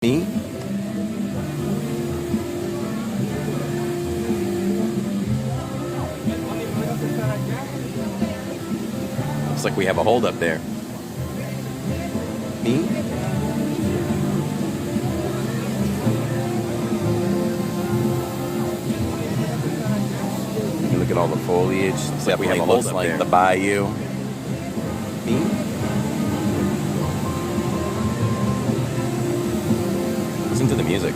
Me? Looks like we have a hold up there. Me? Look at all the foliage. Looks like we have a hold up like there. The Bayou. Me? Listen to the music.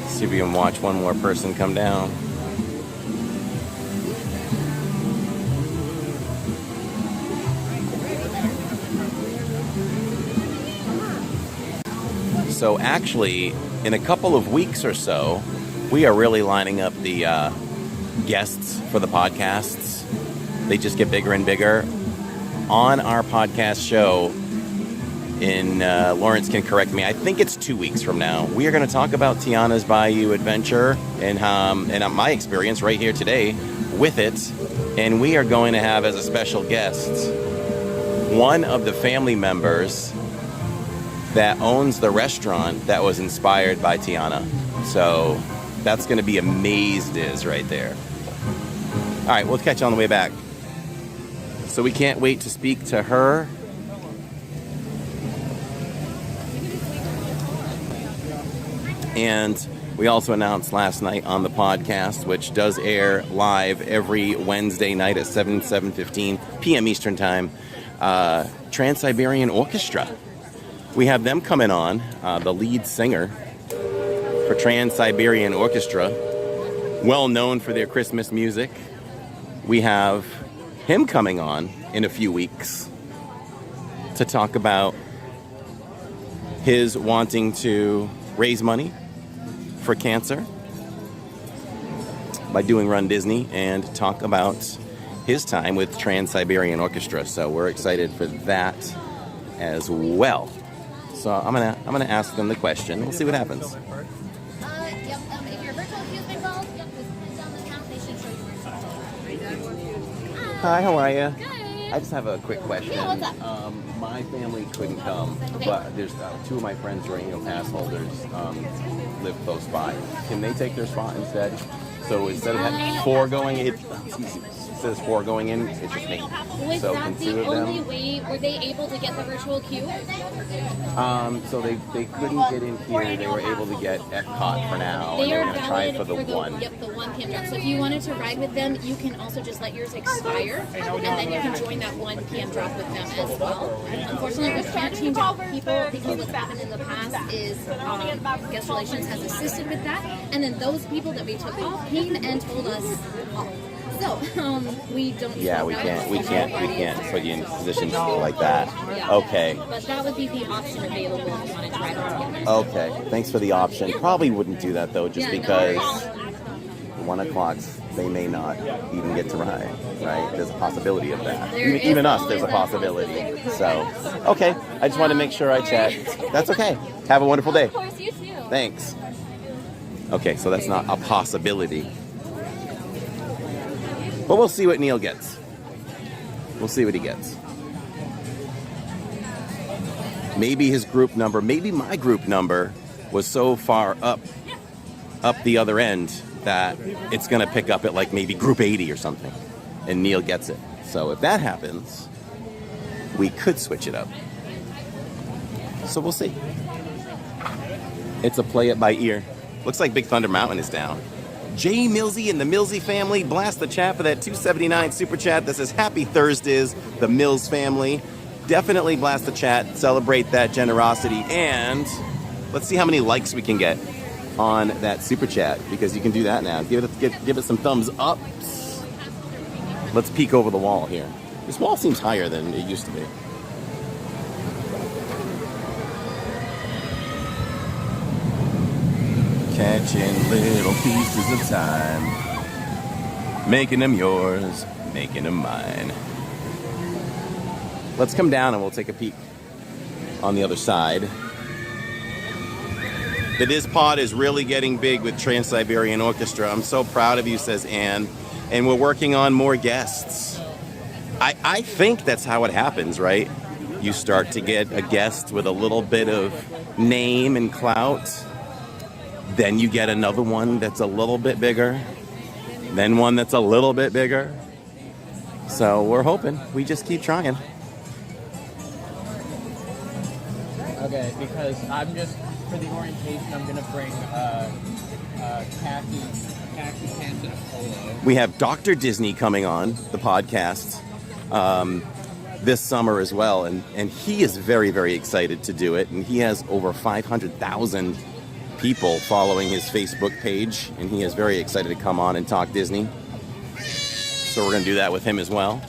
See if we can watch one more person come down. So actually, in a couple of weeks or so, we are really lining up the guests for the podcasts. They just get bigger and bigger. On our podcast show, Lawrence can correct me, I think it's 2 weeks from now, we are going to talk about Tiana's Bayou adventure and my experience right here today with it. And we are going to have as a special guest one of the family members that owns the restaurant that was inspired by Tiana. So that's going to be amazed right there. All right, we'll catch you on the way back. So we can't wait to speak to her. And we also announced last night on the podcast, which does air live every Wednesday night at 7:15 p.m. Eastern Time, Trans-Siberian Orchestra. We have them coming on, the lead singer for Trans-Siberian Orchestra, well known for their Christmas music. We have him coming on in a few weeks to talk about his wanting to raise money for cancer by doing Run Disney and talk about his time with Trans-Siberian Orchestra. So we're excited for that as well. So I'm gonna ask them the question. We'll see what happens. If your virtual queue's been called, just down the count, they should show you. Hi, how are you? Good. I just have a quick question. Yeah, what's up? My family couldn't come, but there's two of my friends who are annual pass holders live close by. Can they take their spot instead? So instead of having four going, it says four going in, it's just me. Was so that the only way? Were they able to get the virtual queue? So they couldn't get in here. They were able to get Epcot for now. They are going to try for the one. Yep, the 1 p.m. drop. So if you wanted to ride with them, you can also just let yours expire, and then you can join that 1 p.m. drop with them as well. Unfortunately, we can't change out people because what's happened in the past is guest relations has assisted with that, and then those people that we took off came and told us off. So, we don't. Yeah, we can't put you in positions like that. Yeah. Okay. But that would be the option available if you wanted to ride it together. Okay. Thanks for the option. Probably wouldn't do that though, just because 1 o'clock they may not even get to ride. Right? There's a possibility of that. Even us, there's a possibility. So, okay. I just wanted to make sure I checked. That's okay. Have a wonderful day. Of course, you too. Thanks. Okay, so that's not a possibility. But we'll see what Neil gets. We'll see what he gets. Maybe his group number, maybe my group number was so far up the other end that it's going to pick up at like maybe group 80 or something. And Neil gets it. So if that happens, we could switch it up. So we'll see. It's a play it by ear. Looks like Big Thunder Mountain is down. Jay Millsy and the Millsy family, blast the chat for that 279 super chat. This is Happy Thursdays, the Mills family. Definitely blast the chat, celebrate that generosity, and let's see how many likes we can get on that super chat, because you can do that now. Give it some thumbs up. Let's peek over the wall here. This wall seems higher than it used to be. Catching little pieces of time, making them yours, making them mine. Let's come down and we'll take a peek on the other side. The Diz Pod is really getting big with Trans-Siberian Orchestra. I'm so proud of you, says Anne. And we're working on more guests. I think that's how it happens, right? You start to get a guest with a little bit of name and clout. Then you get another one that's a little bit bigger. Then one that's a little bit bigger. So we're hoping. We just keep trying. Okay, because I'm just, for the orientation, I'm going to bring khaki pants and a polo. We have Dr. Disney coming on the podcast this summer as well. And he is very, very excited to do it. And he has over 500,000 people following his Facebook page. And he is very excited to come on and talk Disney. So we're going to do that with him as well.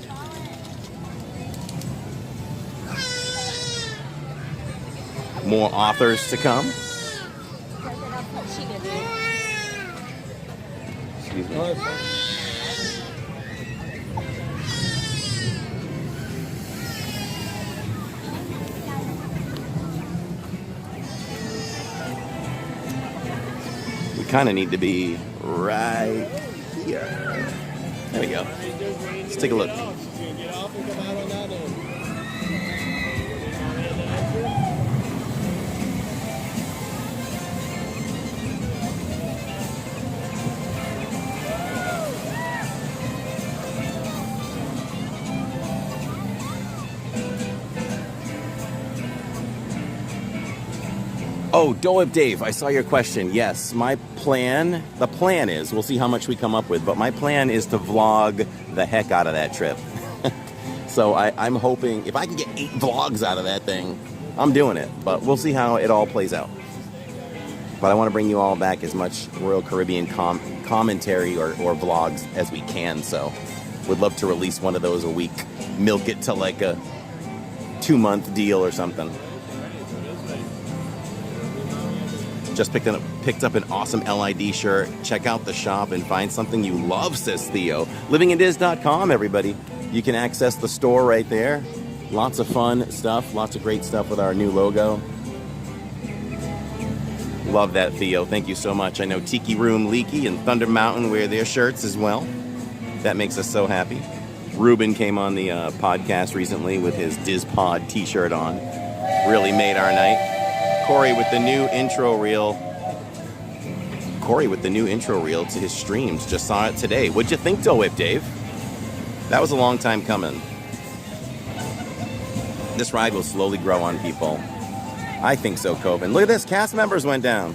More authors to come. Excuse me. We kind of need to be right here. There we go. Let's take a look. Oh, Doeb Dave, I saw your question. Yes, the plan is, we'll see how much we come up with, but my plan is to vlog the heck out of that trip. So I'm hoping, if I can get 8 vlogs out of that thing, I'm doing it. But we'll see how it all plays out. But I want to bring you all back as much Royal Caribbean commentary or vlogs as we can. So would love to release one of those a week. Milk it to like a 2-month deal or something. Just picked up an awesome LID shirt. Check out the shop and find something you love, says Theo. Livingindiz.com, everybody. You can access the store right there. Lots of fun stuff. Lots of great stuff with our new logo. Love that, Theo. Thank you so much. I know Tiki Room Leaky and Thunder Mountain wear their shirts as well. That makes us so happy. Ruben came on the podcast recently with his DizPod t-shirt on. Really made our night. Corey with the new intro reel to his streams. Just saw it today. What'd you think, Dole Whip Dave? That was a long time coming. This ride will slowly grow on people. I think so, Coven. Look at this. Cast members went down.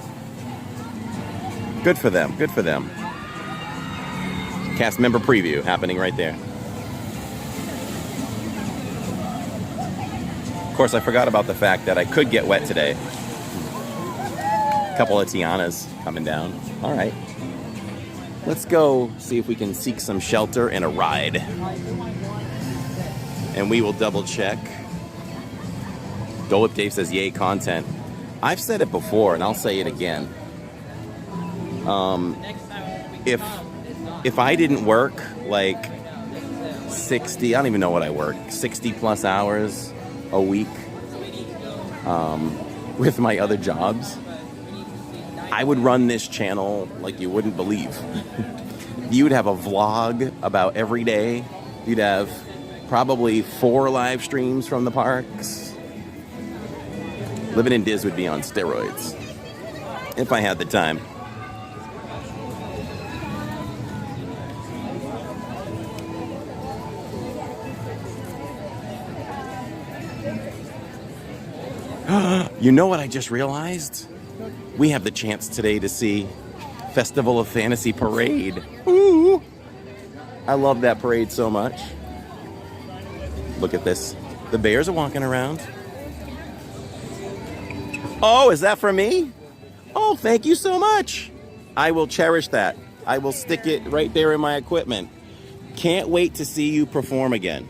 Good for them. Good for them. Cast member preview happening right there. Of course, I forgot about the fact that I could get wet today. A couple of Tianas coming down. All right. Let's go see if we can seek some shelter and a ride. And we will double check. Dolip Dave says, yay, content. I've said it before, and I'll say it again. If I didn't work like 60, I don't even know what I work, 60 plus hours a week with my other jobs, I would run this channel like you wouldn't believe. You'd have a vlog about every day. You'd have probably 4 live streams from the parks. Living in Diz would be on steroids if I had the time. You know what I just realized? We have the chance today to see Festival of Fantasy Parade. Ooh! I love that parade so much. Look at this. The bears are walking around. Oh, is that for me? Oh, thank you so much. I will cherish that. I will stick it right there in my equipment. Can't wait to see you perform again.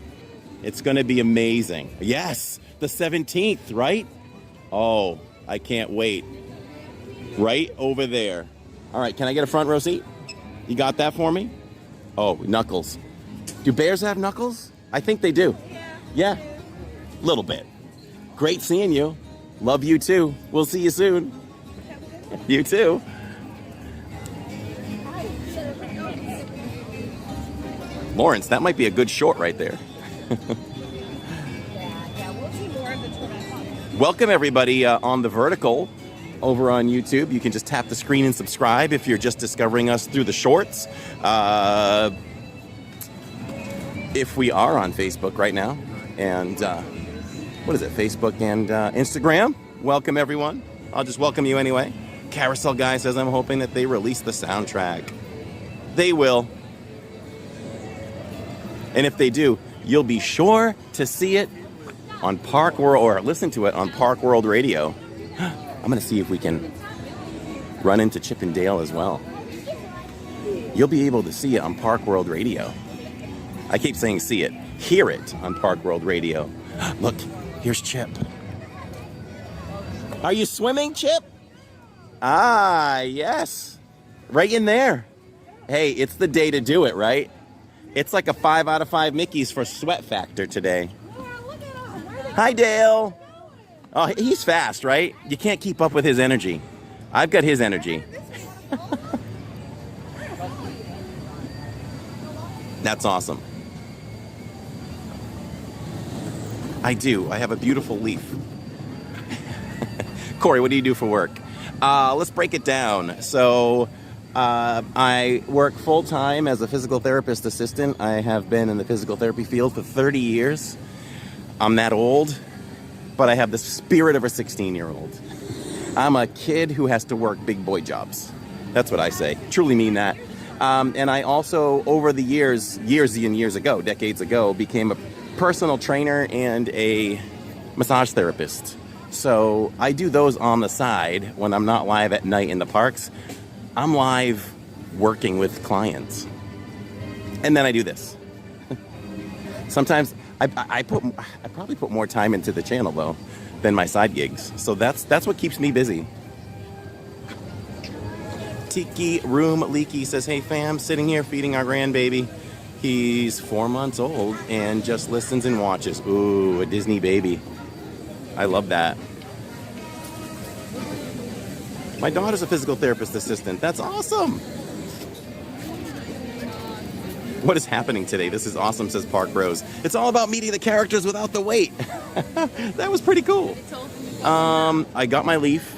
It's going to be amazing. Yes, the 17th, right? Oh, I can't wait. Right over there. All right, can I get a front row seat? You got that for me? Oh, knuckles. Do bears have knuckles? I think they do. Yeah, a little bit. Great seeing you. Love you too. We'll see you soon. You too. Lawrence, that might be a good short right there. Welcome everybody on the vertical over on YouTube. You can just tap the screen and subscribe if you're just discovering us through the shorts. If we are on Facebook right now, and what is it, Facebook and Instagram, welcome everyone. I'll just welcome you anyway. Carousel Guy says, I'm hoping that they release the soundtrack. They will. And if they do, you'll be sure to see it on Park World, or listen to it on Park World Radio. I'm going to see if we can run into Chip and Dale as well. You'll be able to see it on Park World Radio. I keep saying see it. Hear it on Park World Radio. Look, here's Chip. Are you swimming, Chip? Ah, yes. Right in there. Hey, it's the day to do it, right? It's like a 5 out of 5 Mickeys for sweat factor today. Hi, Dale. Oh, he's fast, right? You can't keep up with his energy. I've got his energy. That's awesome. I do. I have a beautiful leaf. Corey, what do you do for work? Let's break it down. So, I work full-time as a physical therapist assistant. I have been in the physical therapy field for 30 years. I'm that old, but I have the spirit of a 16-year-old. I'm a kid who has to work big boy jobs. That's what I say. Truly mean that. And I also, over the years and years ago, decades ago, became a personal trainer and a massage therapist. So I do those on the side when I'm not live at night in the parks. I'm live working with clients. And then I do this. Sometimes I probably put more time into the channel though than my side gigs. So that's what keeps me busy. Tiki Room Leaky says, hey fam, sitting here feeding our grandbaby. He's 4 months old and just listens and watches. Ooh, a Disney baby. I love that. My daughter's a physical therapist assistant. That's awesome. What is happening today? This is awesome, says Park Rose. It's all about meeting the characters without the wait. That was pretty cool. I got my leaf.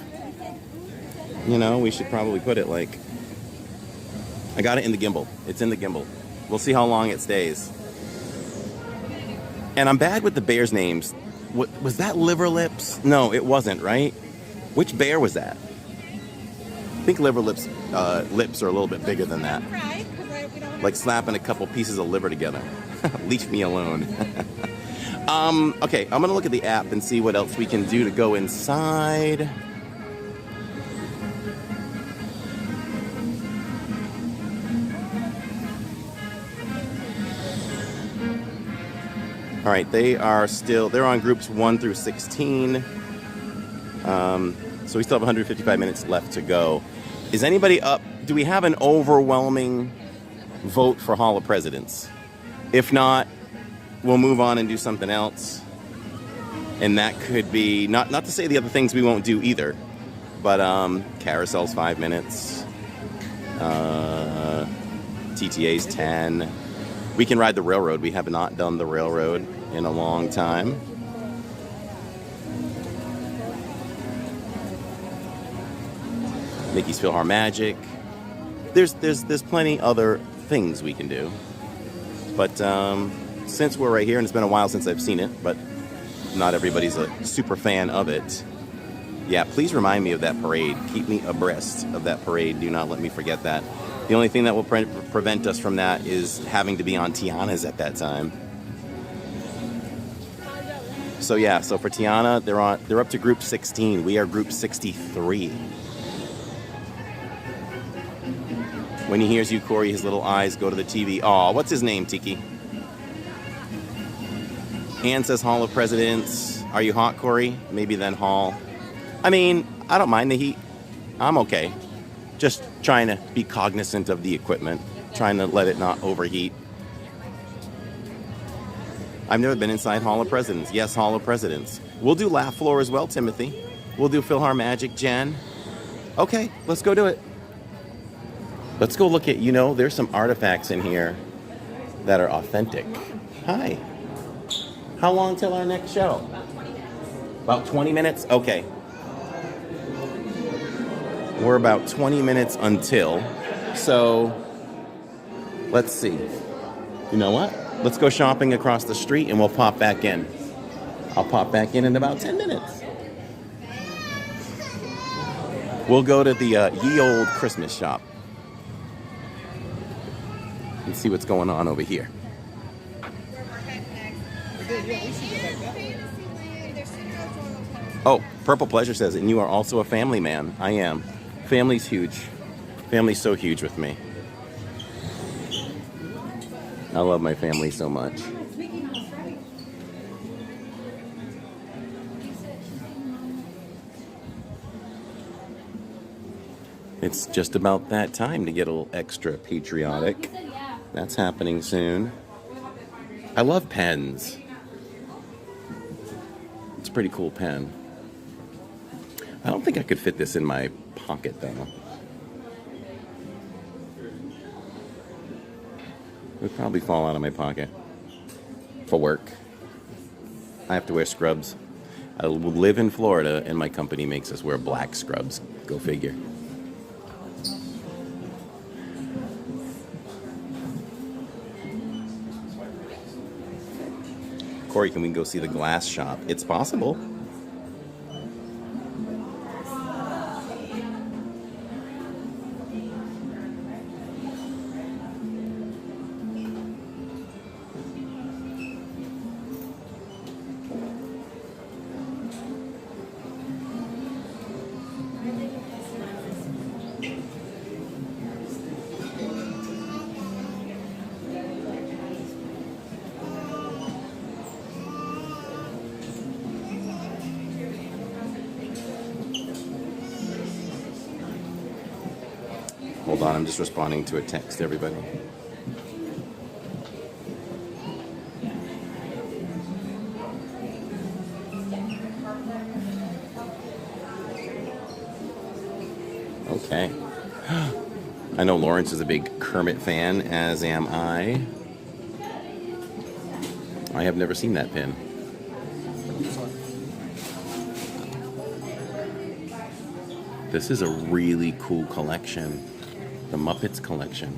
You know, we should probably put it like... I got it in the gimbal. It's in the gimbal. We'll see how long it stays. And I'm bad with the bears' names. What, was that Liver Lips? No, it wasn't, right? Which bear was that? I think Liver Lips lips are a little bit bigger than that. Like slapping a couple pieces of liver together. Leave me alone. Okay, I'm gonna look at the app and see what else we can do to go inside. All right, they're on groups 1 through 16. So we still have 155 minutes left to go. Is anybody up? Do we have an overwhelming vote for Hall of Presidents? If not, we'll move on and do something else. And that could be, not to say the other things we won't do either, but Carousel's 5 minutes. TTA's 10. We can ride the railroad. We have not done the railroad in a long time. Mickey's PhilharMagic. There's plenty other things we can do. But since we're right here, and it's been a while since I've seen it, but not everybody's a super fan of it. Yeah, please remind me of that parade. Keep me abreast of that parade. Do not let me forget that. The only thing that will prevent us from that is having to be on Tiana's at that time. So yeah, so for Tiana, they're up to group 16. We are group 63. When he hears you, Corey, his little eyes go to the TV. Aw, what's his name, Tiki? Ann says Hall of Presidents. Are you hot, Corey? Maybe then Hall. I mean, I don't mind the heat. I'm okay. Just trying to be cognizant of the equipment. Trying to let it not overheat. I've never been inside Hall of Presidents. Yes, Hall of Presidents. We'll do Laugh Floor as well, Timothy. We'll do PhilharMagic, Jen. Okay, let's go do it. Let's go look at, there's some artifacts in here that are authentic. Hi. How long till our next show? About 20 minutes? Okay. We're about 20 minutes until. So, let's see. You know what? Let's go shopping across the street and we'll pop back in. I'll pop back in about 10 minutes. We'll go to the ye old Christmas shop and see what's going on over here. Oh, Purple Pleasure says, and you are also a family man. I am. Family's huge. Family's so huge with me. I love my family so much. It's just about that time to get a little extra patriotic. That's happening soon. I love pens. It's a pretty cool pen. I don't think I could fit this in my pocket though. It would probably fall out of my pocket. For work. I have to wear scrubs. I live in Florida and my company makes us wear black scrubs. Go figure. Corey, can we go see the glass shop? It's possible. Hold on, I'm just responding to a text, everybody. Okay. I know Lawrence is a big Kermit fan, as am I. I have never seen that pin. This is a really cool collection. The Muppets collection.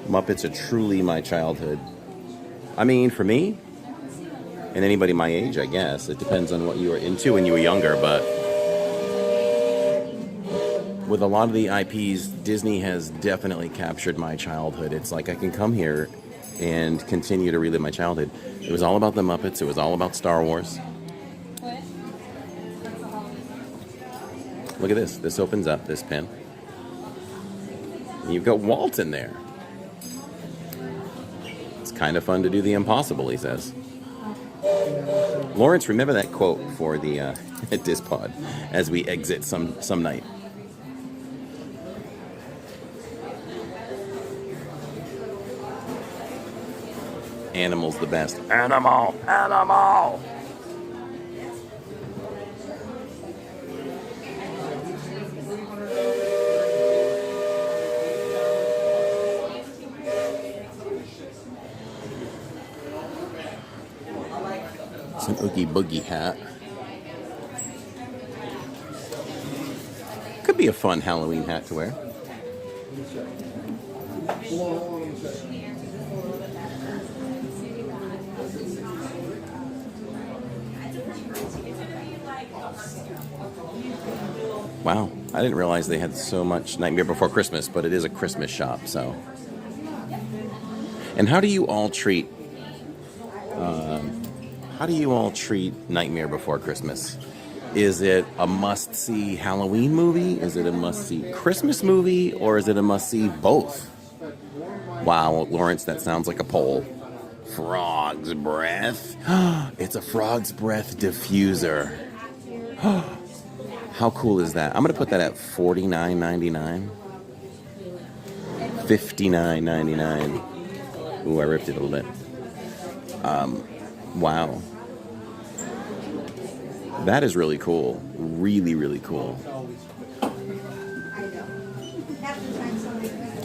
Muppets are truly my childhood. I mean, for me, and anybody my age, I guess. It depends on what you were into when you were younger, but with a lot of the IPs, Disney has definitely captured my childhood. It's like I can come here and continue to relive my childhood. It was all about the Muppets. It was all about Star Wars. Look at this. This opens up, this pin. And you've got Walt in there. It's kind of fun to do the impossible, he says. Lawrence, remember that quote for the Dispod as we exit some night. Animal's the best. Animal! Animal! It's an Oogie Boogie hat. Could be a fun Halloween hat to wear. Wow, I didn't realize they had so much Nightmare Before Christmas, but it is a Christmas shop, so. And how do you all treat Nightmare Before Christmas? Is it a must-see Halloween movie? Is it a must-see Christmas movie? Or is it a must-see both? Wow, Lawrence, that sounds like a poll. Frog's breath. It's a frog's breath diffuser. How cool is that? I'm going to put that at $49.99. $59.99. Ooh, I ripped it a little bit. Wow. That is really cool. Really, really cool.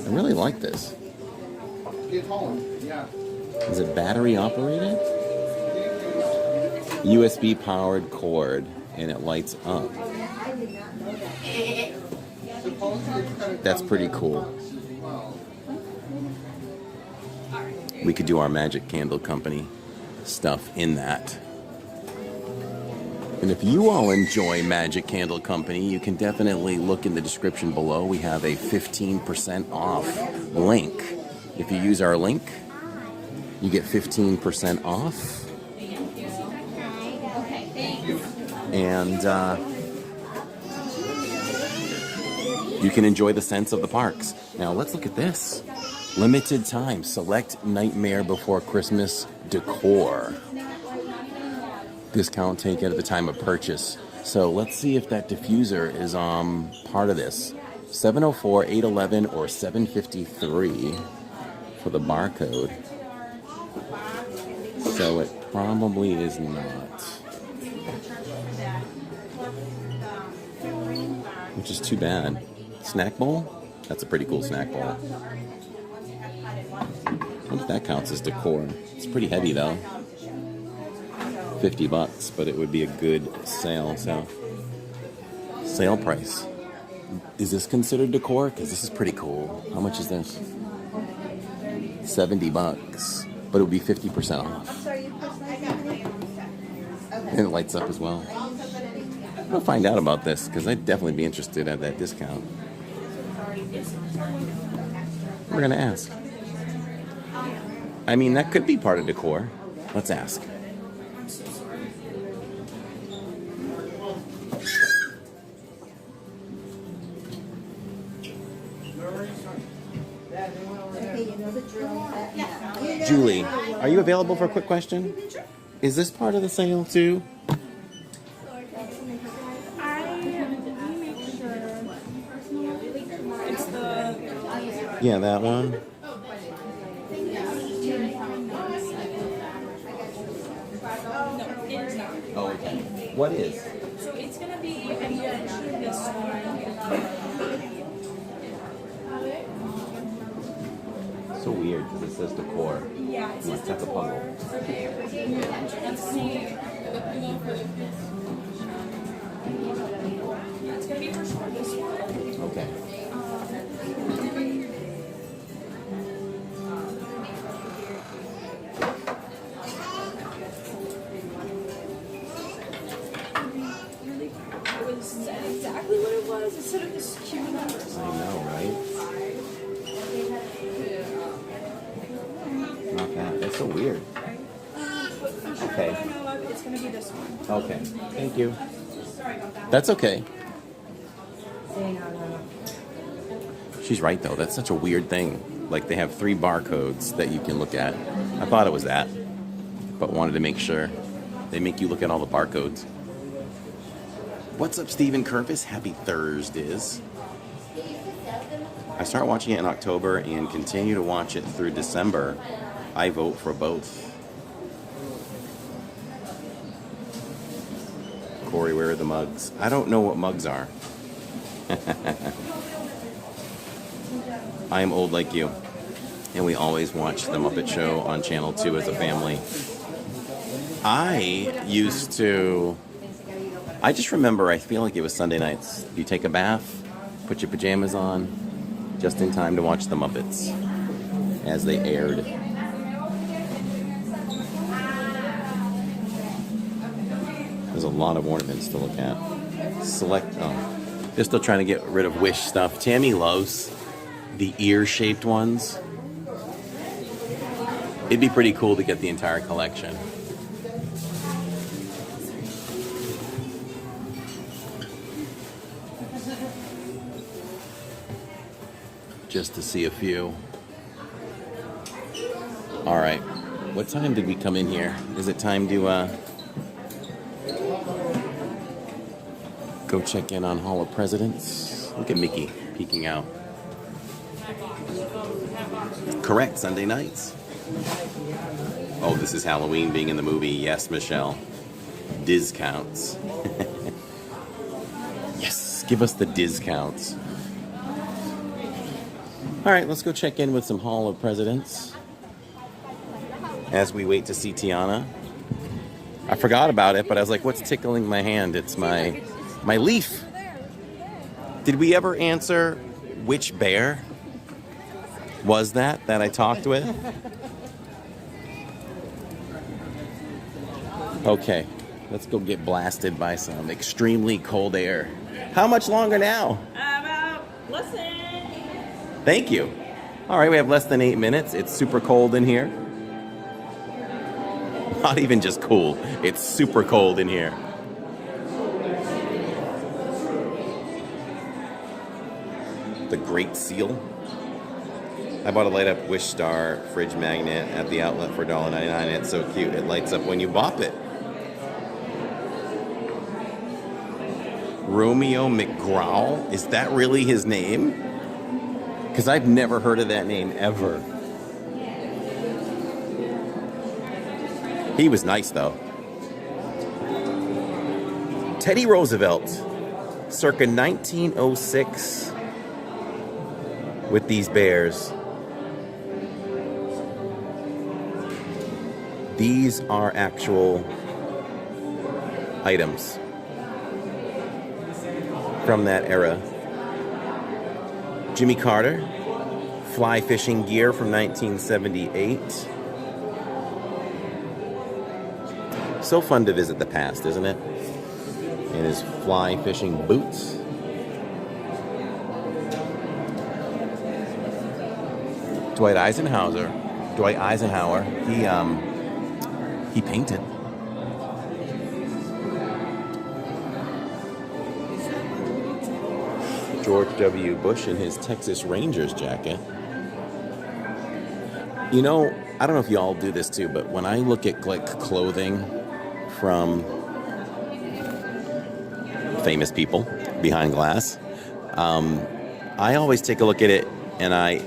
I really like this. Is it battery operated? USB powered cord, and it lights up. That's pretty cool. We could do our Magic Candle Company stuff in that. And if you all enjoy Magic Candle Company, you can definitely look in the description below. We have a 15% off link. If you use our link, you get 15% off. And you can enjoy the sense of the parks. Now let's look at this. Limited time, select Nightmare Before Christmas decor. Discount taken at the time of purchase. So let's see if that diffuser is part of this. 704, 811, or 753 for the barcode. So it probably is not. Which is too bad. Snack bowl? That's a pretty cool snack bowl. I wonder if that counts as decor. It's pretty heavy though. $50, but it would be a good sale. So, sale price. Is this considered decor? Because this is pretty cool. How much is this? $70, but it would be 50% off. And it lights up as well. I'll find out about this because I'd definitely be interested at that discount. We're gonna ask. I mean, that could be part of decor. Let's ask. Julie, are you available for a quick question? Is this part of the sale too? Yeah, that one. Oh, okay. What is? So it's gonna be eventually this one. So weird because it says decor. Yeah, it says Let's decor. Let's see. It's gonna be for sure this one. Okay. It was exactly what it was instead of this cute number. I know, right? Not that. That's so weird. But for sure, Okay. I know of, it's gonna be this one. Okay. Thank you. That's okay. She's right though. That's such a weird thing. Like they have 3 barcodes that you can look at. I thought it was that, but wanted to make sure. They make you look at all the barcodes. What's up, Stephen Curvis? Happy Thursdays. I start watching it in October and continue to watch it through December. I vote for both. Corey, where are the mugs? I don't know what mugs are. I am old like you. And we always watch The Muppet Show on Channel 2 as a family. I just remember, I feel like it was Sunday nights. You take a bath, put your pajamas on, just in time to watch The Muppets as they aired. There's a lot of ornaments to look at. They're still trying to get rid of Wish stuff. Tammy loves the ear-shaped ones. It'd be pretty cool to get the entire collection. Just to see a few. All right. What time did we come in here? Is it time to go check in on Hall of Presidents? Look at Mickey peeking out. Correct, Sunday nights. Oh, this is Halloween being in the movie. Yes, Michelle. Discounts. Yes, give us the discounts. All right, let's go check in with some Hall of Presidents as we wait to see Tiana. I forgot about it, but I was like, what's tickling my hand? It's my leaf. Did we ever answer which bear was that I talked with? Okay, let's go get blasted by some extremely cold air. How much longer now? About less than. Thank you. All right, we have less than 8 minutes. It's super cold in here. Not even just cool, it's super cold in here. The Great Seal. I bought a light up Wish Star fridge magnet at the outlet for $1.99. It's so cute. It lights up when you bop it. Romeo McGraw? Is that really his name? Because I've never heard of that name ever. He was nice though. Teddy Roosevelt, circa 1906, with these bears. These are actual items from that era. Jimmy Carter, fly fishing gear from 1978. So fun to visit the past, isn't it? In his fly fishing boots. Dwight Eisenhower, he painted. George W. Bush in his Texas Rangers jacket. You know, I don't know if y'all do this too, but when I look at like clothing from famous people behind glass, I always take a look at it, and I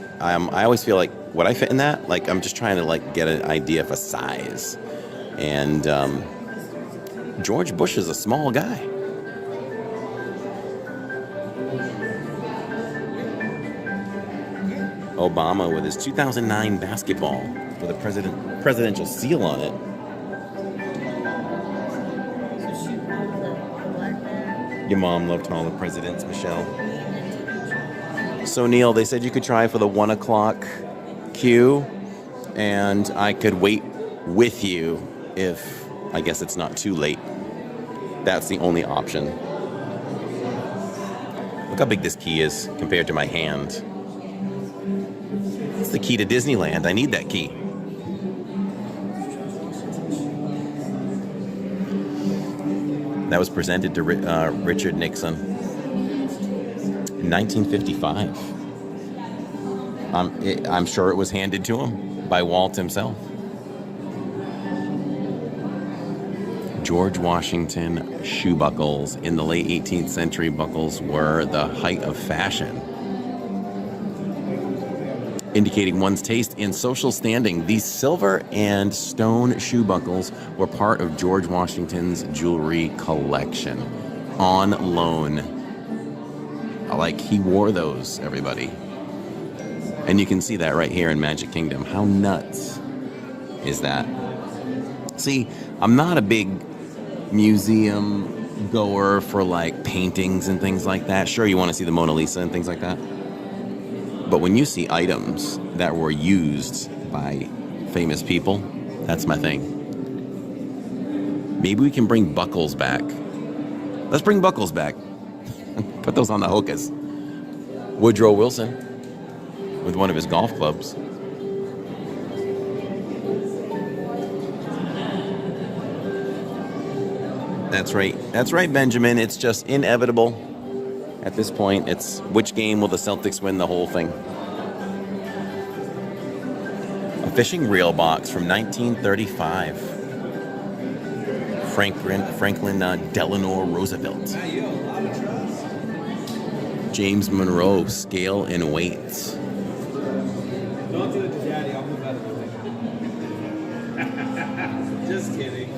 always feel like, would I fit in that? Like, I'm just trying to like get an idea of a size. And George Bush is a small guy. Obama with his 2009 basketball with a presidential seal on it. Your mom loved Hall of Presidents, Michelle. So Neil, they said you could try for the 1 o'clock queue, and I could wait with you if, I guess it's not too late. That's the only option. Look how big this key is compared to my hand. It's the key to Disneyland. I need that key. That was presented to Richard Nixon in 1955. I'm sure it was handed to him by Walt himself. George Washington shoe buckles. In the late 18th century, buckles were the height of fashion, indicating one's taste and social standing. These silver and stone shoe buckles were part of George Washington's jewelry collection on loan. Like, he wore those, everybody. And you can see that right here in Magic Kingdom. How nuts is that? See, I'm not a big museum goer for like paintings and things like that. Sure, you want to see the Mona Lisa and things like that. But when you see items that were used by famous people, that's my thing. Maybe we can bring buckles back. Let's bring buckles back. Put those on the hokas. Woodrow Wilson with one of his golf clubs. That's right. That's right, Benjamin. It's just inevitable. At this point, it's which game will the Celtics win the whole thing. A fishing reel box from 1935. Franklin Delano Roosevelt. James Monroe, scale and weights. Don't do it to Daddy, I'll move out of the way. Just kidding.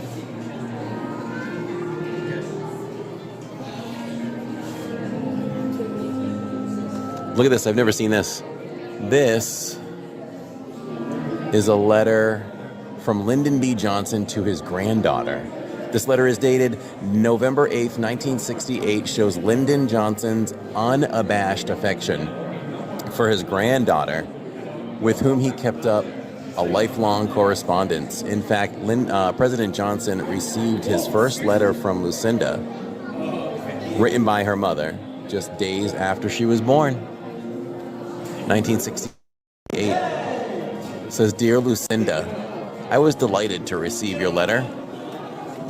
Look at this, I've never seen this. This is a letter from Lyndon B. Johnson to his granddaughter. This letter is dated November 8th, 1968, shows Lyndon Johnson's unabashed affection for his granddaughter, with whom he kept up a lifelong correspondence. In fact, President Johnson received his first letter from Lucinda, written by her mother, just days after she was born. 1968 says, "Dear Lucinda, I was delighted to receive your letter.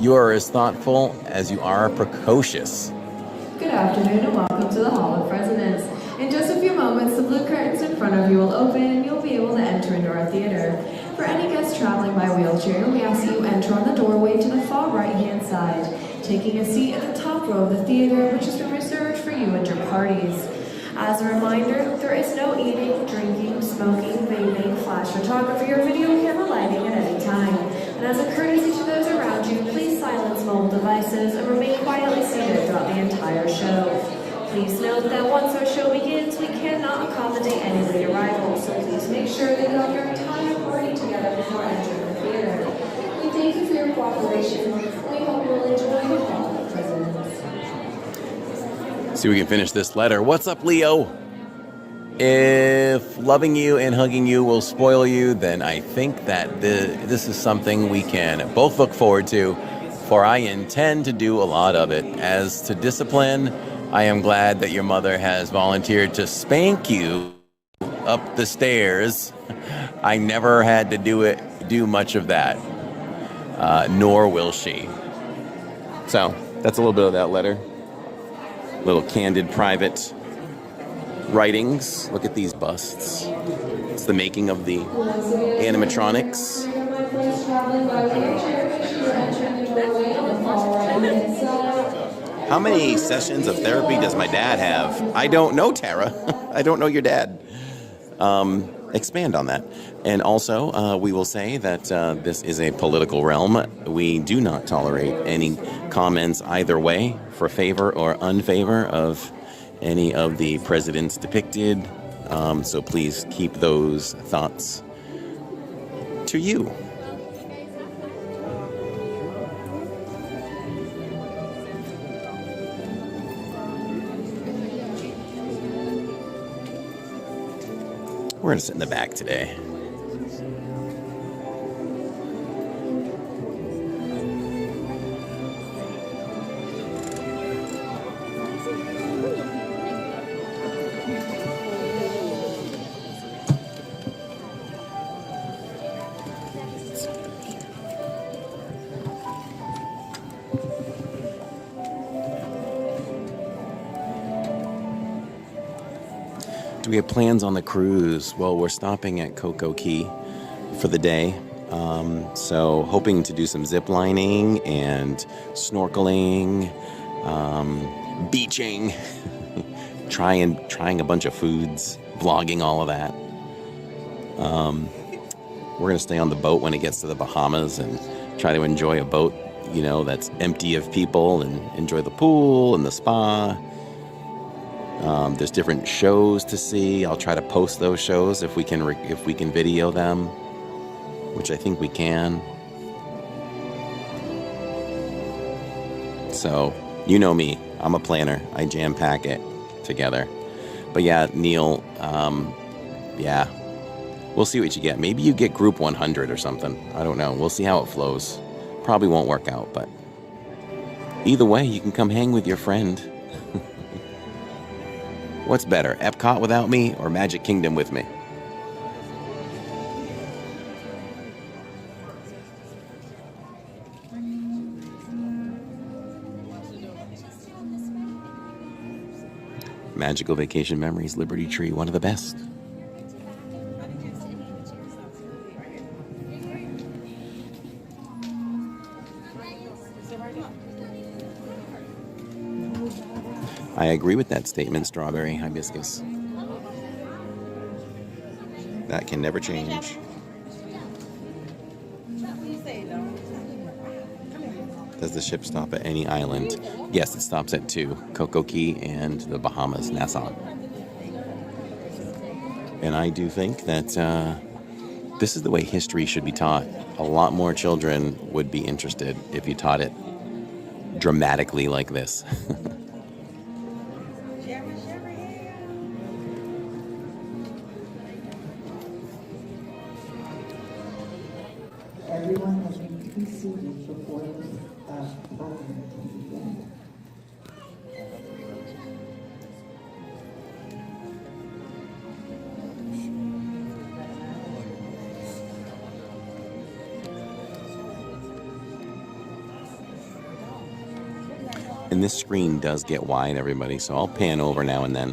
You are as thoughtful as you are precocious." Good afternoon and welcome to the Hall of Presidents. In just a few moments, the blue curtains in front of you will open and you'll be able to enter into our theater. For any guests traveling by wheelchair, we ask that you enter on the doorway to the far right-hand side, taking a seat at the top row of the theater, which has been reserved for you and your parties. As a reminder, there is no eating, drinking, smoking, vaping, flash photography, or video camera lighting at any time. And as a courtesy to those around you, please silence mobile devices and remain quietly seated throughout the entire show. Please note that once our show begins, we cannot accommodate any late arrivals, so please make sure that you have your entire party together before entering the theater. We thank you for your cooperation, and we hope you will enjoy the Hall of Presidents. See if we can finish this letter. What's up, Leo? If loving you and hugging you will spoil you, then I think that this is something we can both look forward to, for I intend to do a lot of it. As to discipline, I am glad that your mother has volunteered to spank you up the stairs. I never had to do much of that, nor will she. So that's a little bit of that letter. Little candid private writings. Look at these busts. It's the making of the animatronics. How many sessions of therapy does my dad have? I don't know, Tara. I don't know your dad. Expand on that. And also, we will say that this is a political realm. We do not tolerate any comments either way, for favor or unfavor of any of the presidents depicted. So please keep those thoughts to you. We're going to sit in the back today. Do we have plans on the cruise? Well, we're stopping at Coco Key for the day. So hoping to do some zip lining and snorkeling, beaching, trying a bunch of foods, vlogging all of that. We're going to stay on the boat when it gets to the Bahamas and try to enjoy a boat, that's empty of people, and enjoy the pool and the spa. There's different shows to see. I'll try to post those shows if we can video them, which I think we can. So, you know me. I'm a planner. I jam pack it together. But yeah, Neil, yeah. We'll see what you get. Maybe you get group 100 or something. I don't know. We'll see how it flows. Probably won't work out, but either way, you can come hang with your friend. What's better, Epcot without me or Magic Kingdom with me? Magical vacation memories, Liberty Tree, one of the best. I agree with that statement, strawberry hibiscus. That can never change. Does the ship stop at any island? Yes, it stops at 2, Coco Key and the Bahamas, Nassau. And I do think that this is the way history should be taught. A lot more children would be interested if you taught it dramatically like this. Everyone will need to be seated before the program can begin. And this screen does get wide, everybody, so I'll pan over now and then.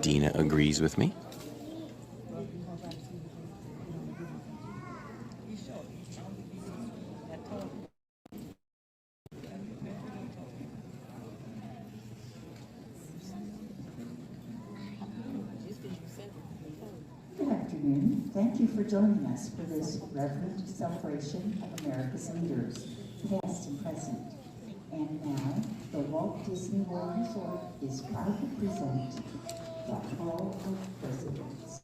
Dina agrees with me. Good afternoon. Thank you for joining us for this reverent celebration of America's leaders, past and present. And now, the Walt Disney World Resort is proud to present the Hall of Presidents.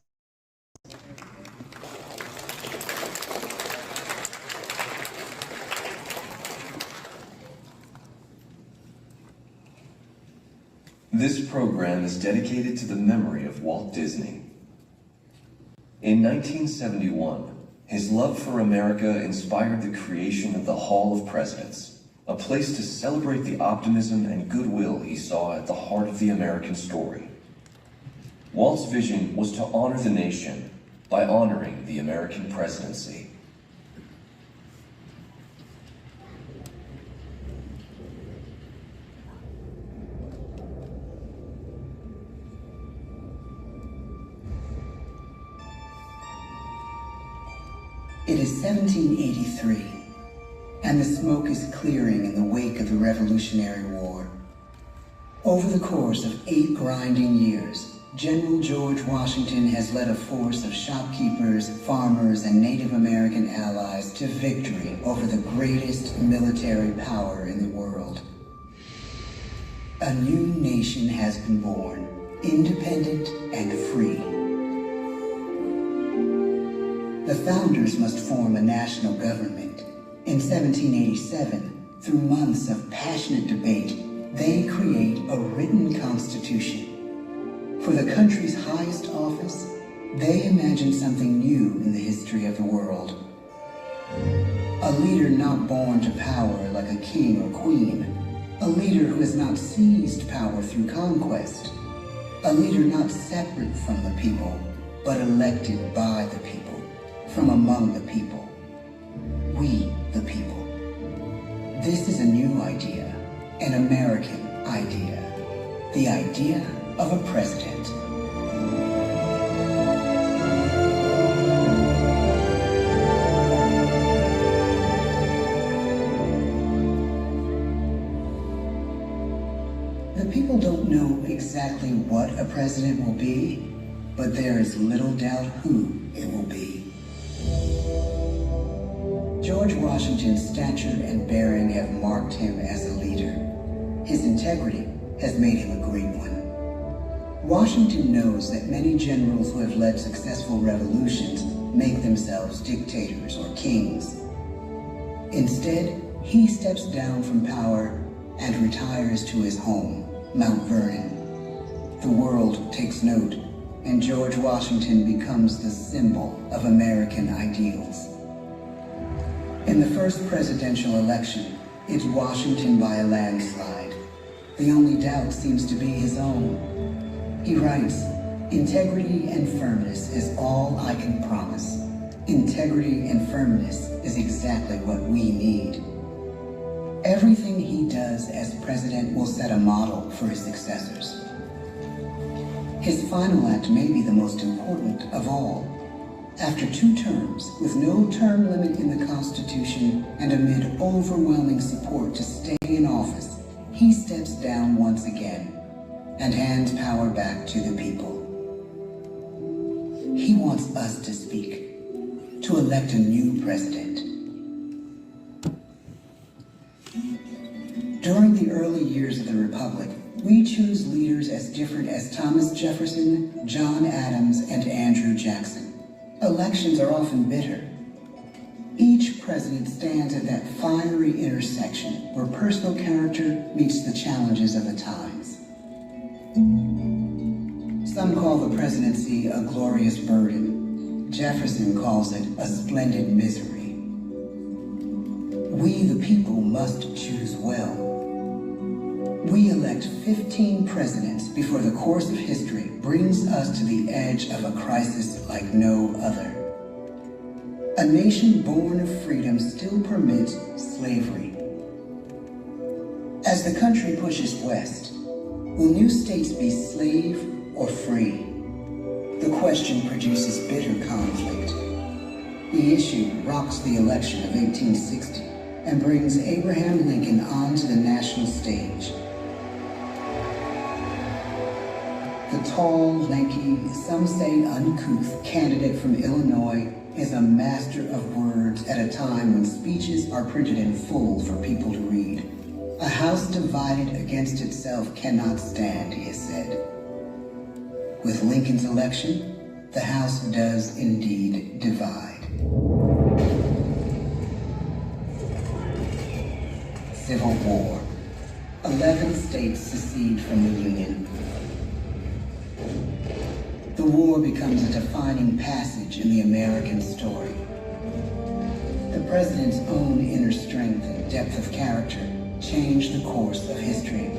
This program is dedicated to the memory of Walt Disney. In 1971, his love for America inspired the creation of the Hall of Presidents, a place to celebrate the optimism and goodwill he saw at the heart of the American story. Walt's vision was to honor the nation by honoring the American presidency. It is 1783, and the smoke is clearing in the wake of the Revolutionary War. Over the course of 8 grinding years, General George Washington has led a force of shopkeepers, farmers, and Native American allies to victory over the greatest military power in the world. A new nation has been born, independent and free. The founders must form a national government. In 1787, through months of passionate debate, they create a written constitution. For the country's highest office, they imagine something new in the history of the world. A leader not born to power like a king or queen. A leader who has not seized power through conquest. A leader not separate from the people, but elected by the people. From among the people. We, the people. This is a new idea, an American idea. The idea of a president. The people don't know exactly what a president will be, but there is little doubt who it will be. George Washington's stature and bearing have marked him as a leader. His integrity has made him a great one. Washington knows that many generals who have led successful revolutions make themselves dictators or kings. Instead, he steps down from power and retires to his home, Mount Vernon. The world takes note, and George Washington becomes the symbol of American ideals. In the first presidential election, it's Washington by a landslide. The only doubt seems to be his own. He writes, "Integrity and firmness is all I can promise. Integrity and firmness is exactly what we need." Everything he does as president will set a model for his successors. His final act may be the most important of all. After 2 terms, with no term limit in the Constitution and amid overwhelming support to stay in office, he steps down once again and hands power back to the people. He wants us to speak. to elect a new president. During the early years of the Republic, we choose leaders as different as Thomas Jefferson, John Adams, and Andrew Jackson. Elections are often bitter. Each president stands at that fiery intersection where personal character meets the challenges of the times. Some call the presidency a glorious burden. Jefferson calls it a splendid misery. We, the people, must choose well. We elect 15 presidents before the course of history brings us to the edge of a crisis like no other. A nation born of freedom still permits slavery. As the country pushes west, will new states be slave or free? The question produces bitter conflict. The issue rocks the election of 1860 and brings Abraham Lincoln onto the national stage. The tall, lanky, some say uncouth candidate from Illinois is a master of words at a time when speeches are printed in full for people to read. A house divided against itself cannot stand, he has said. With Lincoln's election, the House does indeed divide. Civil War. 11 states secede from the Union. The war becomes a defining passage in the American story. The president's own inner strength and depth of character changed the course of history.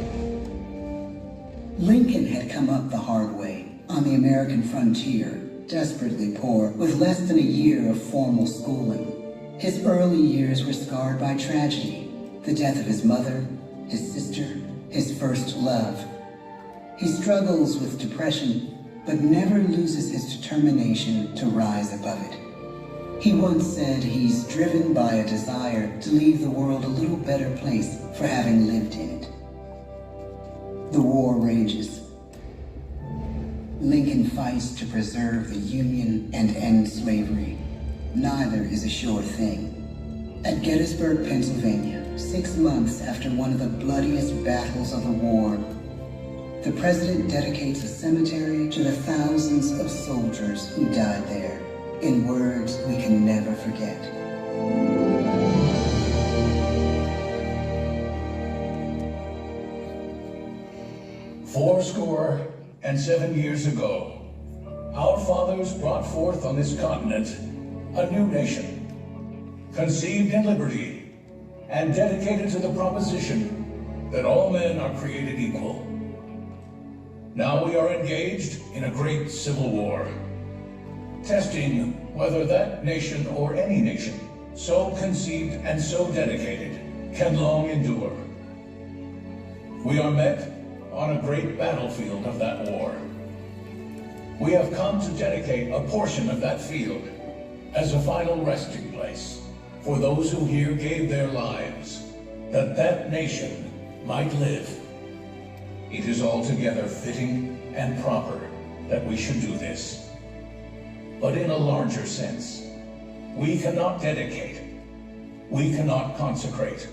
Lincoln had come up the hard way on the American frontier, desperately poor, with less than a year of formal schooling. His early years were scarred by tragedy, the death of his mother, his sister, his first love. He struggles with depression, but never loses his determination to rise above it. He once said he's driven by a desire to leave the world a little better place for having lived in it. The war rages. Lincoln fights to preserve the Union and end slavery. Neither is a sure thing. At Gettysburg, Pennsylvania, 6 months after one of the bloodiest battles of the war, the president dedicates a cemetery to the thousands of soldiers who died there, in words we can never forget. "47 years ago, our fathers brought forth on this continent a new nation, conceived in liberty and dedicated to the proposition that all men are created equal. Now we are engaged in a great civil war, testing whether that nation or any nation so conceived and so dedicated can long endure. We are met on a great battlefield of that war. We have come to dedicate a portion of that field as a final resting place for those who here gave their lives, that that nation might live. It is altogether fitting and proper that we should do this. But in a larger sense, we cannot dedicate, we cannot consecrate,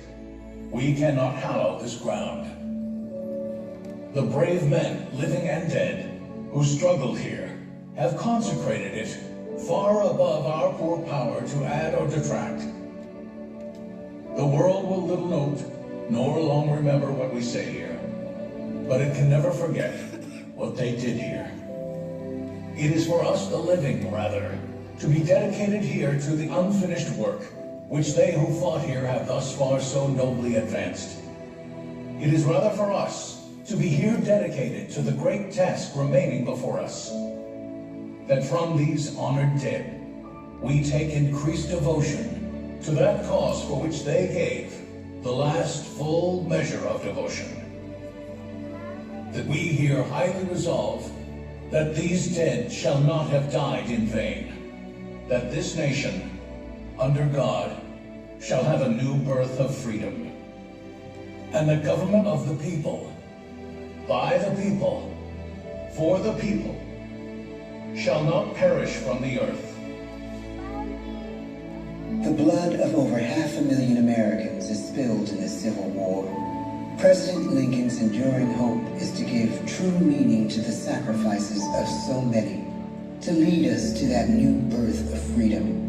we cannot hallow this ground. The brave men, living and dead, who struggled here, have consecrated it far above our poor power to add or detract. The world will little note, nor long remember what we say here, but it can never forget what they did here. It is for us, the living, rather, to be dedicated here to the unfinished work which they who fought here have thus far so nobly advanced. It is rather for us to be here dedicated to the great task remaining before us, that from these honored dead we take increased devotion to that cause for which they gave the last full measure of devotion. That we here highly resolve that these dead shall not have died in vain, that this nation, under God, shall have a new birth of freedom, and the government of the people, by the people, for the people, shall not perish from the earth, The blood of over 500,000 Americans is spilled in this Civil War. President Lincoln's enduring hope is to give true meaning to the sacrifices of so many, to lead us to that new birth of freedom.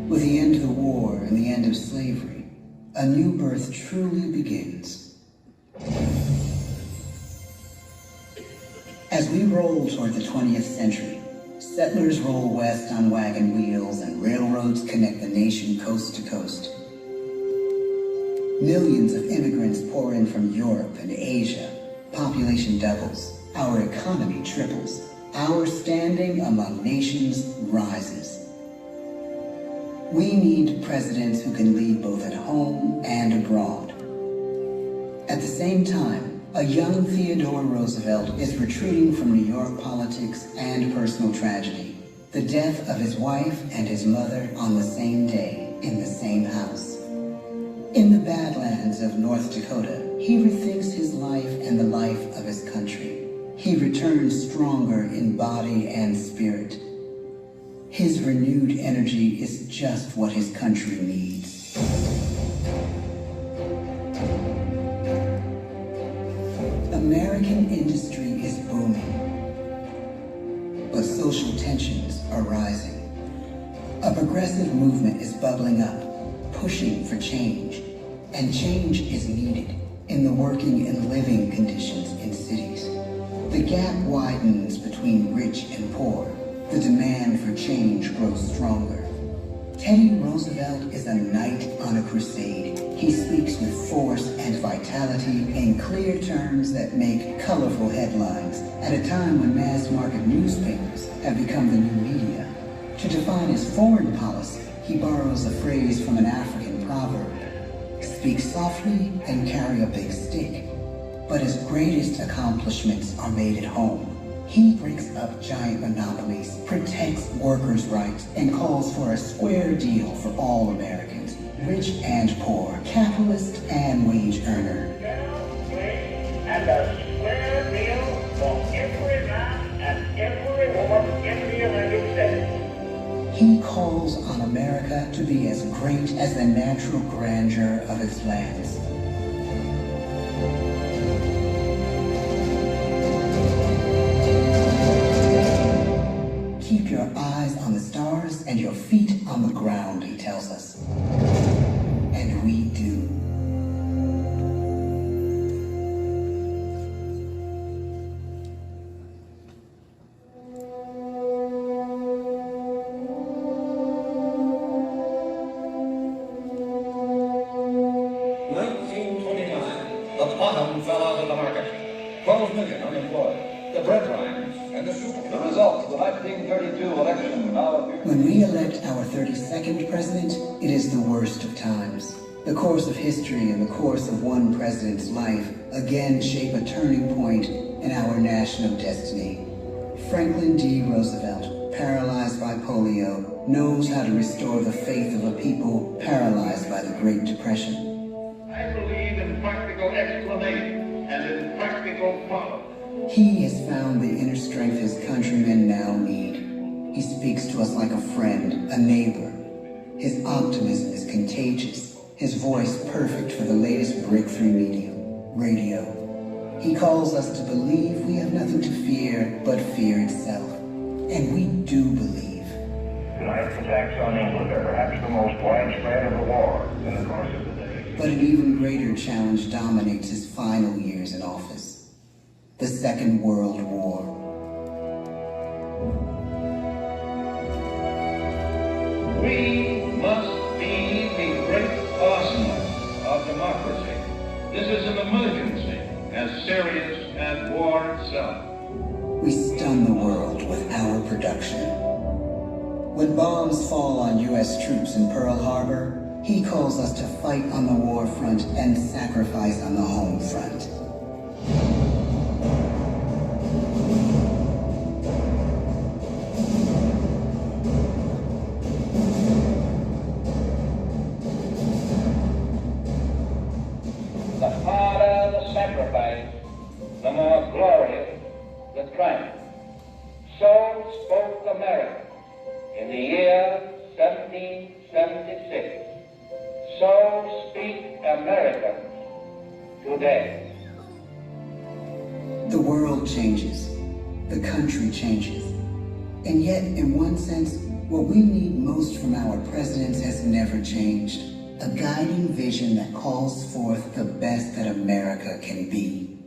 With the end of the war and the end of slavery, a new birth truly begins. As we roll toward the 20th century, settlers roll west on wagon wheels and railroads connect the nation coast to coast. Millions of immigrants pour in from Europe and Asia. Population doubles. Our economy triples. Our standing among nations rises. We need presidents who can lead both at home and abroad. At the same time, a young Theodore Roosevelt is retreating from New York politics and personal tragedy. The death of his wife and his mother on the same day in the same house. In the Badlands of North Dakota, he rethinks his life and the life of his country. He returns stronger in body and spirit. His renewed energy is just what his country needs. American industry is booming, but social tensions are rising. A progressive movement is bubbling up, pushing for change, and change is needed in the working and living conditions in cities. The gap widens between rich and poor. The demand for change grows stronger. Teddy Roosevelt is a knight on a crusade. He speaks with force and vitality in clear terms that make colorful headlines at a time when mass market newspapers have become the new media. To define his foreign policy, he borrows a phrase from an African proverb: speak softly and carry a big stick. But his greatest accomplishments are made at home. He breaks up giant monopolies, protects workers' rights, and calls for a square deal for all Americans, rich and poor, capitalist and wage earner. And a square deal for every man and every woman in the United States. He calls on America to be as great as the natural grandeur of its lands. Keep your eyes on the stars and your feet on the ground, he tells us. And we do. The bottom fell out of the market. 12 million unemployed. The bread lines and the soup. The results of the 1932 election now appear. When we elect our 32nd president, it is the worst of times. The course of history and the course of one president's life again shape a turning point in our national destiny. Franklin D. Roosevelt, paralyzed by polio, knows how to restore the faith of a people paralyzed by the Great Depression. I believe in practical explanation and in practical follow. He has found the inner strength his countrymen now need. He speaks to us like a friend, a neighbor. His optimism is contagious, his voice perfect for the latest breakthrough medium, radio. He calls us to believe we have nothing to fear but fear itself. And we do believe. Tonight's attacks on England are perhaps the most widespread of the war in the course of the day. But an even greater challenge dominates his final years in office: the Second World War. We must be the great awesomeness of democracy. This is an emergency as serious as war itself. We stun the world with our production. When bombs fall on U.S. troops in Pearl Harbor, he calls us to fight on the war front and sacrifice on the home front. The harder the sacrifice, the more glorious the triumph. So spoke America in the year 17 So speak Americans today. The world changes. The country changes. And yet, in one sense, what we need most from our presidents has never changed. A guiding vision that calls forth the best that America can be.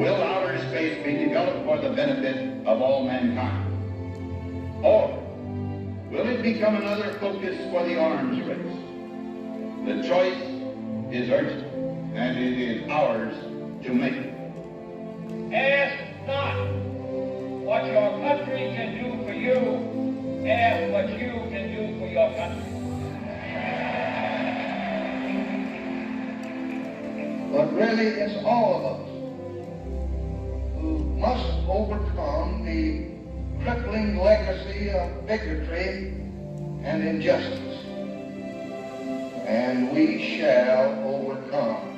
Will outer space be developed for the benefit of all mankind? Or will it become another focus for the arms race? The choice is urgent, and it is ours to make. Ask not what your country can do for you, ask what you can do for your country. But really, it's all of us who must overcome the crippling legacy of bigotry and injustice. And we shall overcome.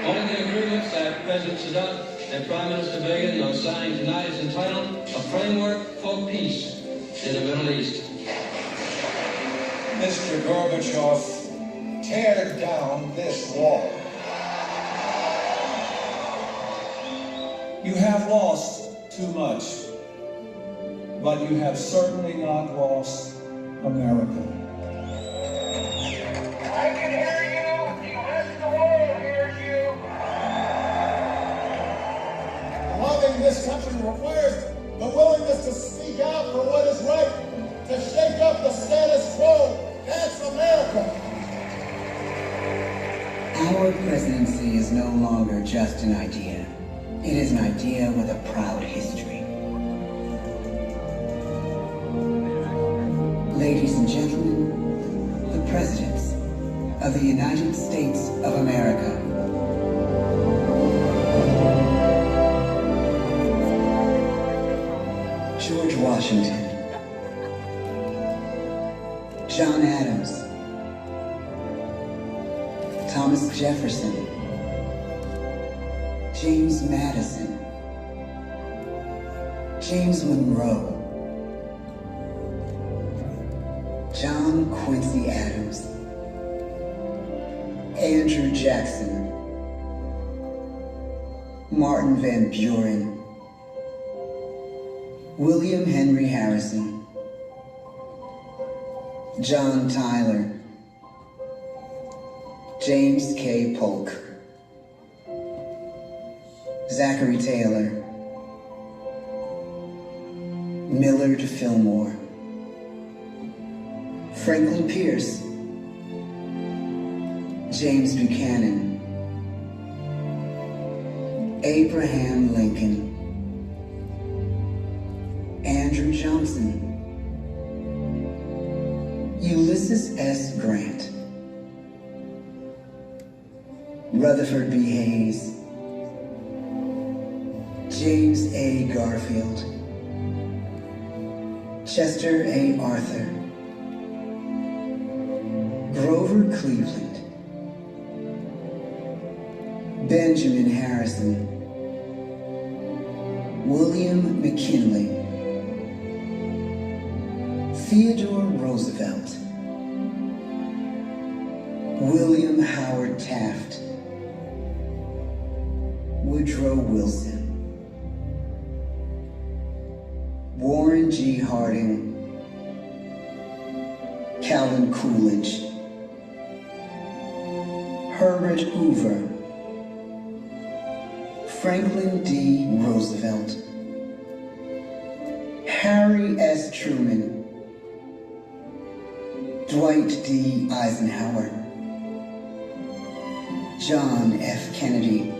One of the agreements that President Sadat and Prime Minister Begin are signing tonight is entitled A Framework for Peace in the Middle East. Mr. Gorbachev, tear down this wall. You have lost too much, but you have certainly not lost America. I can hear you. The rest of the world hears you. Loving this country requires the willingness to speak out for what is right, to shake up the status quo. That's America. Our presidency is no longer just an idea. It is an idea with a proud history. Ladies and gentlemen, the presidents of the United States of America. George Washington, John Adams, Thomas Jefferson, James Madison, James Monroe, John Quincy Adams, Andrew Jackson, Martin Van Buren, William Henry Harrison, John Tyler, James K. Polk, Zachary Taylor, Millard Fillmore, Franklin Pierce, James Buchanan, Abraham Lincoln, Andrew Johnson, Ulysses S. Grant, Rutherford B. Hayes, James A. Garfield, Chester A. Arthur, Grover Cleveland, Benjamin Harrison, William McKinley, Theodore Roosevelt, William Howard Taft, Woodrow Wilson, Warren G. Harding, Calvin Coolidge, Herbert Hoover, Franklin D. Roosevelt, Harry S. Truman, Dwight D. Eisenhower, John F. Kennedy,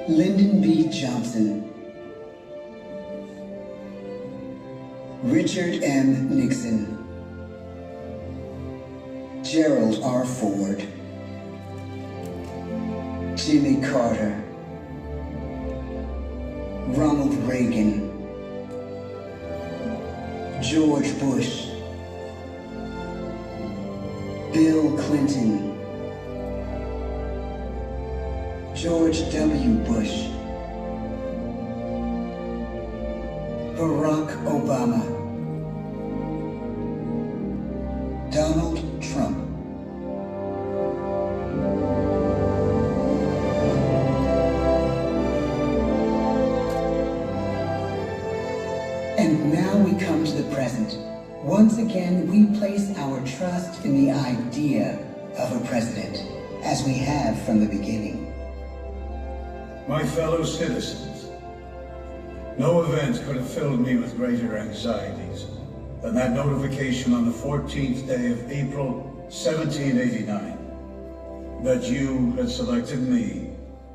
Lyndon B. Johnson, Richard M. Nixon, Gerald R. Ford, Jimmy Carter, Ronald Reagan, George Bush, Bill Clinton, George W. Bush, Barack Obama, Donald Trump. And now we come to the present. Once again, we place our trust in the idea of a president, as we have from the beginning. My fellow citizens, no event could have filled me with greater anxieties than that notification on the 14th day of April, 1789, that you had selected me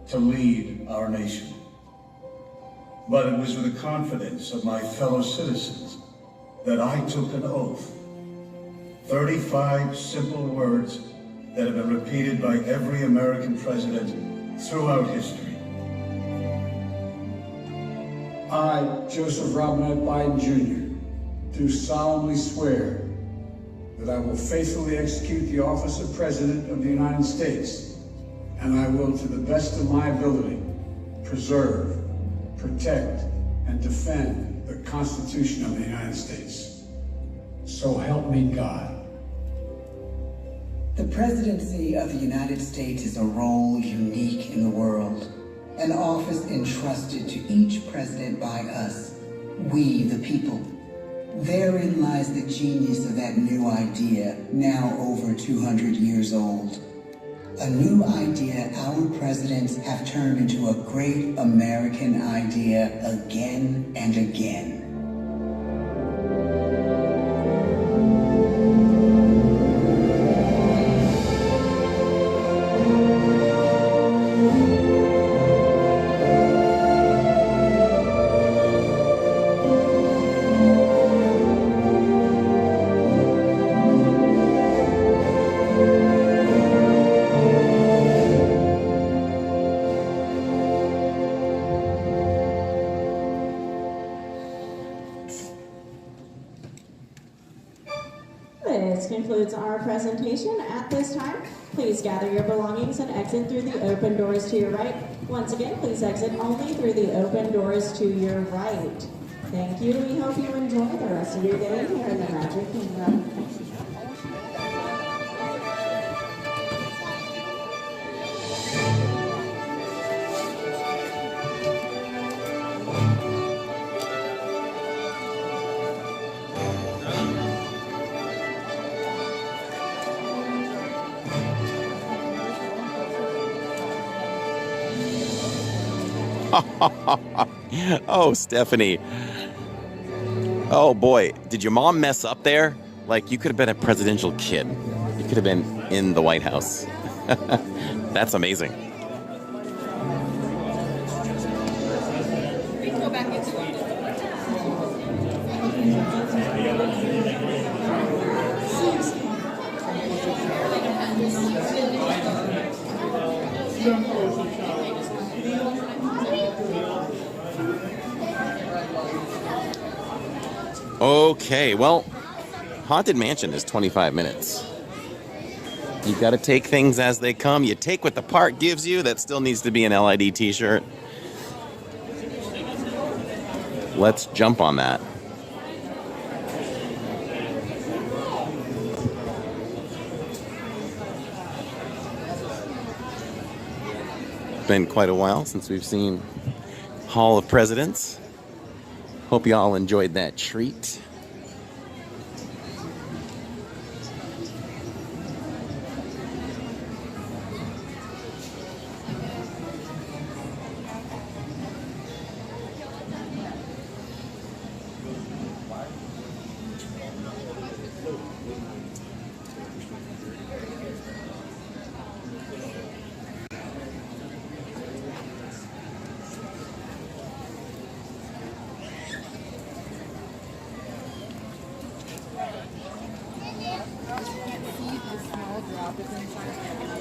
to lead our nation. But it was with the confidence of my fellow citizens that I took an oath. 35 simple words that have been repeated by every American president throughout history. I, Joseph Robinette Biden Jr., do solemnly swear that I will faithfully execute the office of President of the United States, and I will, to the best of my ability, preserve, protect, and defend the Constitution of the United States. So help me God. The presidency of the United States is a role unique in the world, an office entrusted to each president by us, we the people. Therein lies the genius of that new idea, now over 200 years old. A new idea our presidents have turned into a great American idea again and again. This concludes our presentation. At this time, please gather your belongings and exit through the open doors to your right. Once again, please exit only through the open doors to your right. Thank you. We hope you enjoy the rest of your day here in the Magic Kingdom. Oh, Stephanie. Oh, boy. Did your mom mess up there? Like, you could have been a presidential kid. You could have been in the White House. That's amazing. Okay, well, Haunted Mansion is 25 minutes. You got to take things as they come. You take what the park gives you. That still needs to be an LID t-shirt. Let's jump on that. Been quite a while since we've seen Hall of Presidents. Hope you all enjoyed that treat.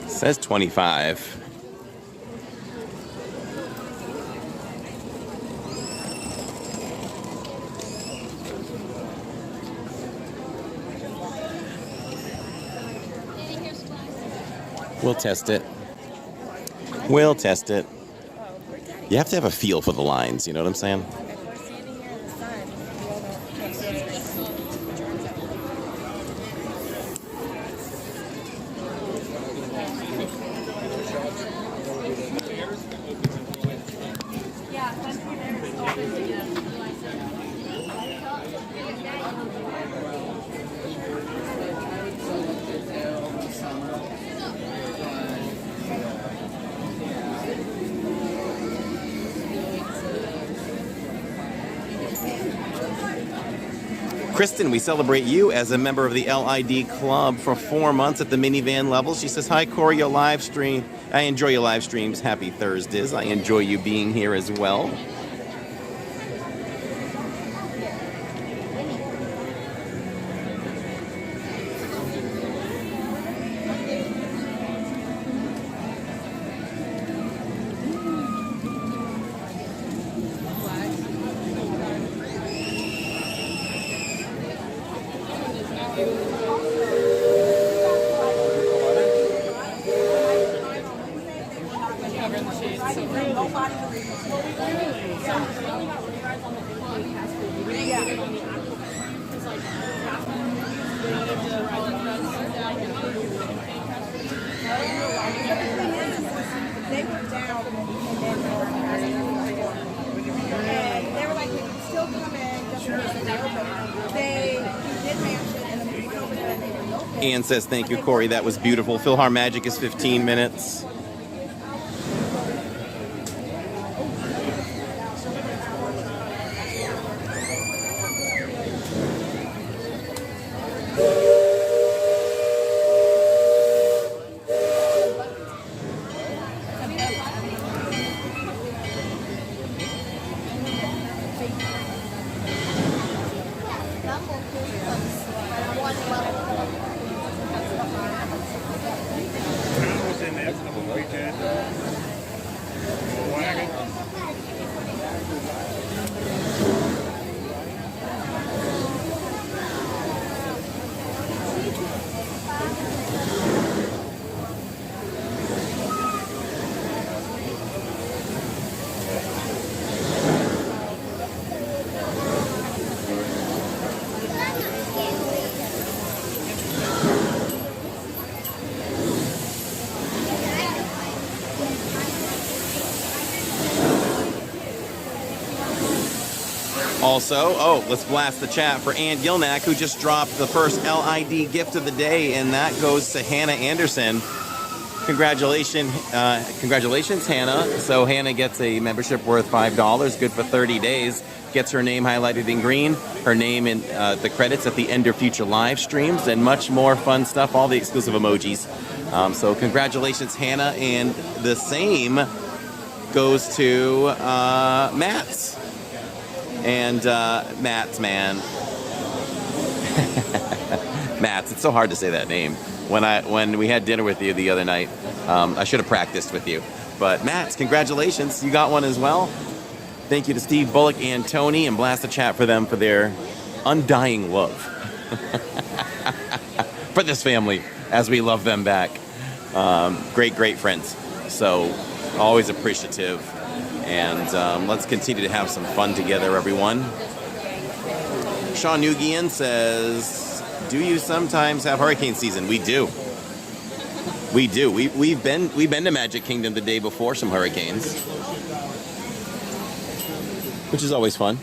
Says 25. We'll test it. We'll test it. You have to have a feel for the lines, you know what I'm saying? Kristen, we celebrate you as a member of the LID Club for 4 months at the minivan level. She says, hi, Corey, your live stream. I enjoy your live streams. Happy Thursdays. I enjoy you being here as well. Ann says, thank you, Corey. That was beautiful. Philhar Magic is 15 minutes. Also, let's blast the chat for Ann Gilnack, who just dropped the first LID gift of the day, and that goes to Hannah Anderson. Congratulations, Hannah. So Hannah gets a membership worth $5, good for 30 days, gets her name highlighted in green, her name in the credits at the end of future live streams, and much more fun stuff, all the exclusive emojis. So congratulations, Hannah, and the same goes to Matt's. And Matt's, man. Matt's, it's so hard to say that name. When we had dinner with you the other night, I should have practiced with you. But Matt's, congratulations. You got one as well. Thank you to Steve Bullock and Tony, and blast the chat for them for their undying love. For this family, as we love them back. Great, great friends. So, always appreciative. And let's continue to have some fun together, everyone. Sean Nugian says, do you sometimes have hurricane season? We do. We do. We've been to Magic Kingdom the day before some hurricanes, which is always fun.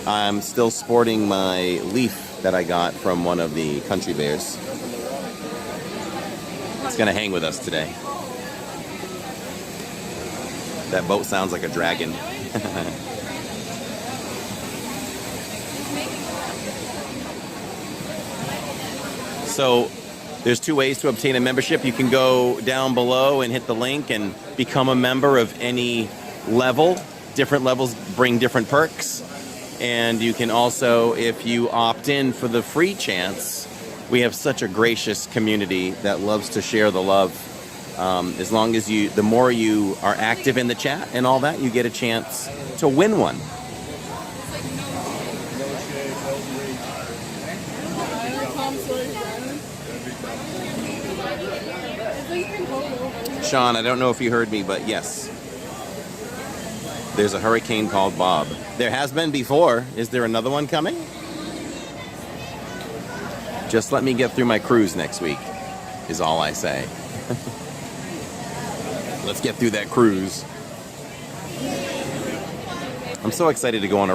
I'm still sporting my leaf that I got from one of the country bears. It's going to hang with us today. That boat sounds like a dragon. So there's two ways to obtain a membership. You can go down below and hit the link and become a member of any level. Different levels bring different perks. And you can also, if you opt in for the free chance, we have such a gracious community that loves to share the love. As long as the more you are active in the chat and all that, you get a chance to win one. Sean, I don't know if you heard me, but yes, there's a hurricane called Bob. There has been before. Is there another one coming? Just let me get through my cruise next week, is all I say. Let's get through that cruise. I'm so excited to go on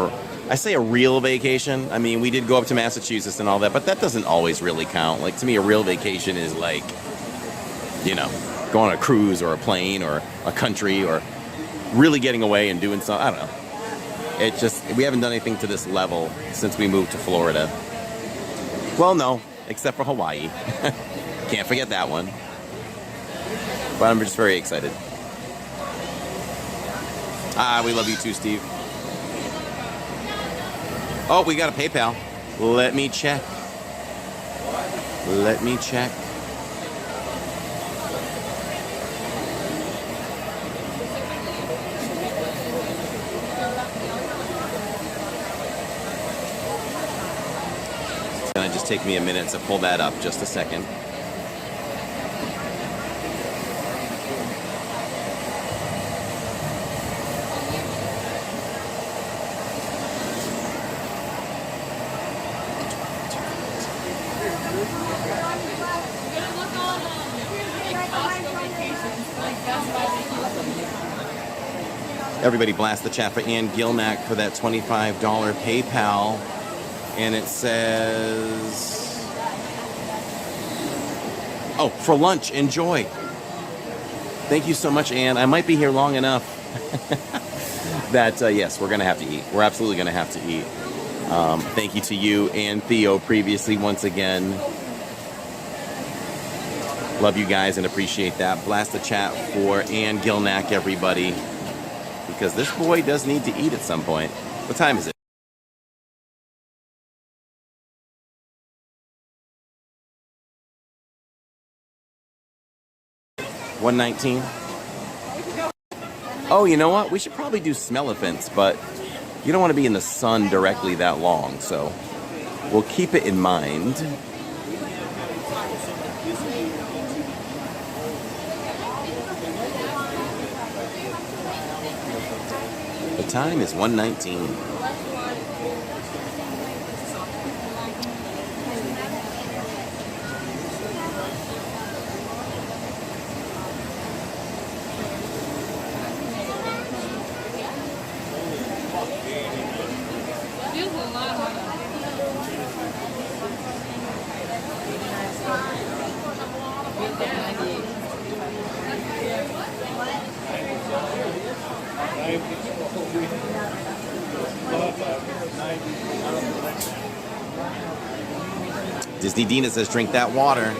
I say a real vacation. I mean, we did go up to Massachusetts and all that, but that doesn't always really count. Like, to me, a real vacation is like, you know, going on a cruise or a plane or a country or really getting away and doing something. I don't know. It just, we haven't done anything to this level since we moved to Florida. Well, no, except for Hawaii. Can't forget that one. But I'm just very excited. We love you too, Steve. Oh, we got a PayPal. Let me check. Let me check. It's gonna just take me a minute to pull that up. Just a second. Everybody blast the chat for Ann Gilnack for that $25 PayPal. And it says, oh, for lunch, enjoy. Thank you so much, Ann. I might be here long enough that, yes, we're going to have to eat. We're absolutely going to have to eat. Thank you to you and Theo previously once again. Love you guys and appreciate that. Blast the chat for Ann Gilnack, everybody. Because this boy does need to eat at some point. What time is it? $1:19. Oh, you know what? We should probably do Smell-a-Fence, but you don't want to be in the sun directly that long, so we'll keep it in mind. The time is 1:19. Disney Dina says, drink that water.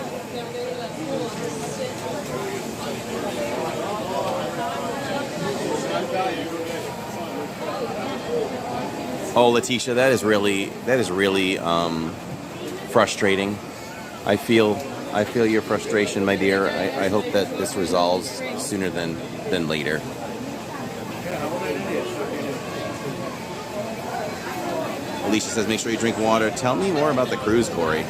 Oh, Letitia, that is really frustrating. I feel your frustration, my dear. I hope that this resolves sooner than later. Alicia says, make sure you drink water. Tell me more about the cruise, Corey.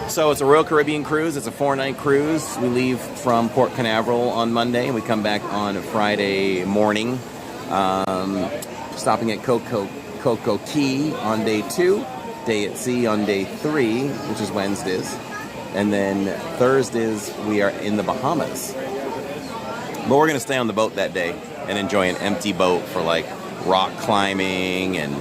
So it's a Royal Caribbean cruise. It's a 4-night cruise. We leave from Port Canaveral on Monday, and we come back on Friday morning. Stopping at Coco Key on day 2, day at sea on day 3, which is Wednesdays. And then Thursdays, we are in the Bahamas. But we're going to stay on the boat that day and enjoy an empty boat for like rock climbing and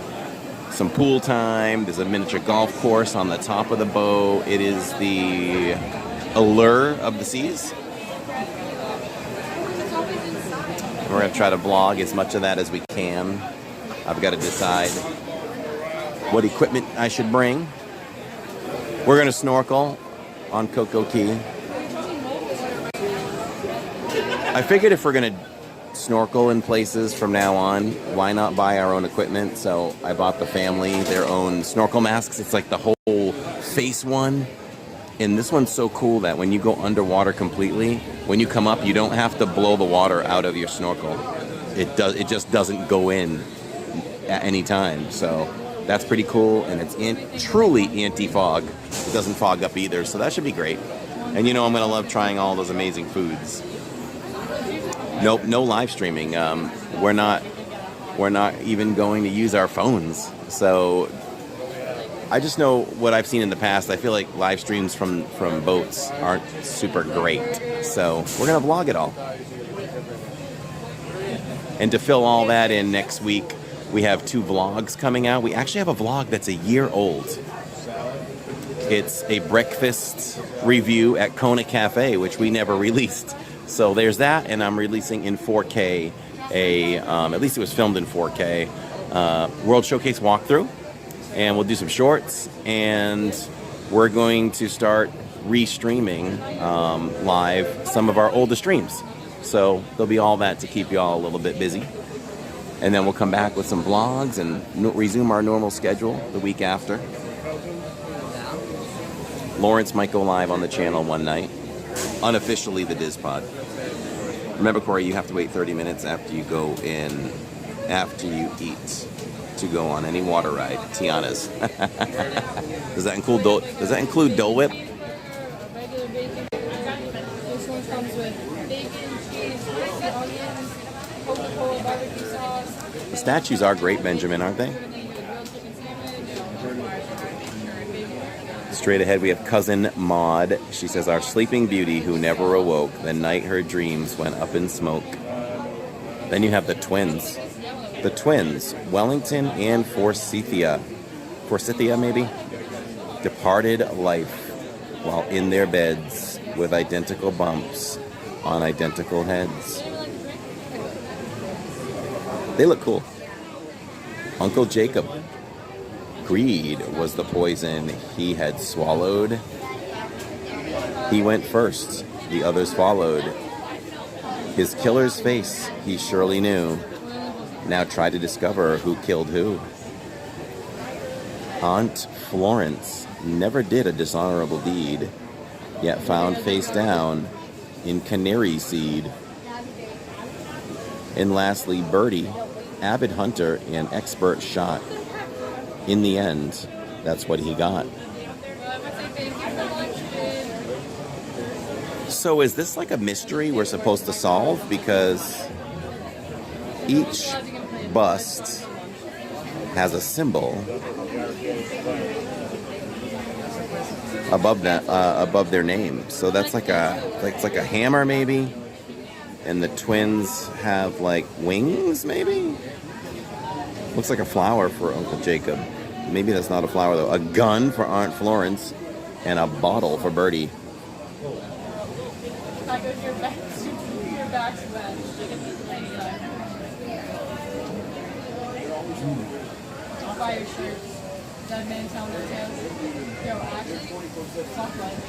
some pool time. There's a miniature golf course on the top of the boat. It is the allure of the seas. We're going to try to vlog as much of that as we can. I've got to decide what equipment I should bring. We're going to snorkel on Coco Key. I figured if we're going to snorkel in places from now on, why not buy our own equipment? So I bought the family their own snorkel masks. It's like the whole face one, and this one's so cool that when you go underwater completely, when you come up, you don't have to blow the water out of your snorkel. It just doesn't go in at any time. So that's pretty cool, and it's truly anti-fog. It doesn't fog up either, so that should be great. And you know I'm gonna love trying all those amazing foods. Nope, no live streaming. We're not even going to use our phones. So I just know what I've seen in the past. I feel like live streams from boats aren't super great. So we're gonna vlog it all. And to fill all that in next week, we have 2 vlogs coming out. We actually have a vlog that's a year old. It's a breakfast review at Kona Cafe, which we never released. So there's that, and I'm releasing in 4K at least it was filmed in 4K, World Showcase walkthrough, and we'll do some shorts, and we're going to start restreaming live some of our oldest streams. So there'll be all that to keep you all a little bit busy. And then we'll come back with some vlogs and resume our normal schedule the week after. Lawrence might go live on the channel one night, unofficially the DizPod. Remember, Corey, you have to wait 30 minutes after you go in, after you eat, to go on any water ride. Tiana's. Does that include Dole Whip? This one comes with bacon, cheese, onions, Coca-Cola, barbecue sauce. The statues are great, Benjamin, aren't they? Straight ahead, we have Cousin Maud. She says, our sleeping beauty who never awoke. The night her dreams went up in smoke. Then you have the twins. The twins, Wellington and Forsythia. Forsythia, maybe? Departed life while in their beds with identical bumps on identical heads. They look cool. Uncle Jacob. Greed was the poison he had swallowed. He went first, the others followed. His killer's face he surely knew. Now try to discover who killed who. Aunt Florence never did a dishonorable deed, yet found face down in canary seed. And lastly, Bertie, avid hunter and expert shot. In the end, that's what he got. So is this like a mystery we're supposed to solve? Because each bust has a symbol above that, above their name. So that's like a hammer, maybe. And the twins have like wings, maybe. Looks like a flower for Uncle Jacob. Maybe that's not a flower though. A gun for Aunt Florence, and a bottle for Bertie. That goes your back to bed. I'll buy your shirt. Dead man telling their tales. Yo, actually, fuck life.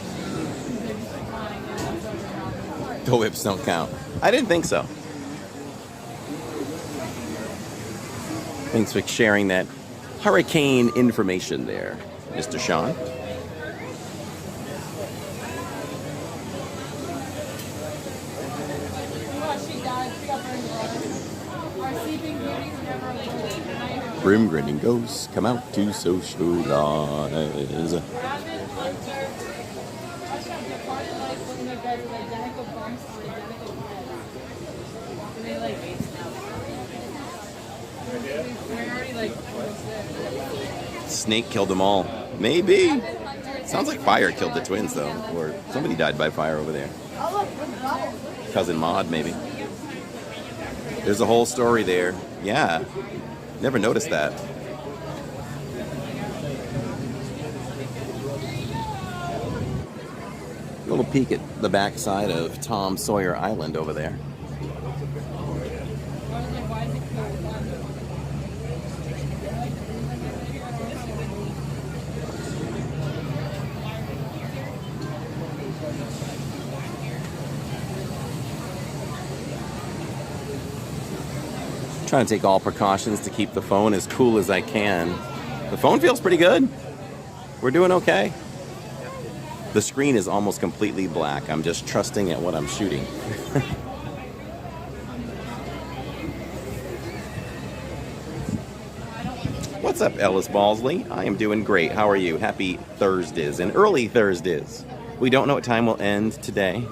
The whips don't count. I didn't think so. Thanks for sharing that hurricane information there, Mr. Sean. Grim grinning ghosts come out to socialize. Snake killed them all. Maybe. Sounds like fire killed the twins, though. Or somebody died by fire over there. Cousin Maud, maybe. There's a whole story there. Yeah. Never noticed that. A little peek at the backside of Tom Sawyer Island over there. Trying to take all precautions to keep the phone as cool as I can. The phone feels pretty good. We're doing okay. The screen is almost completely black. I'm just trusting at what I'm shooting. What's up, Ellis Balsley? I am doing great. How are you? Happy Thursdays and early Thursdays. We don't know what time we'll end today,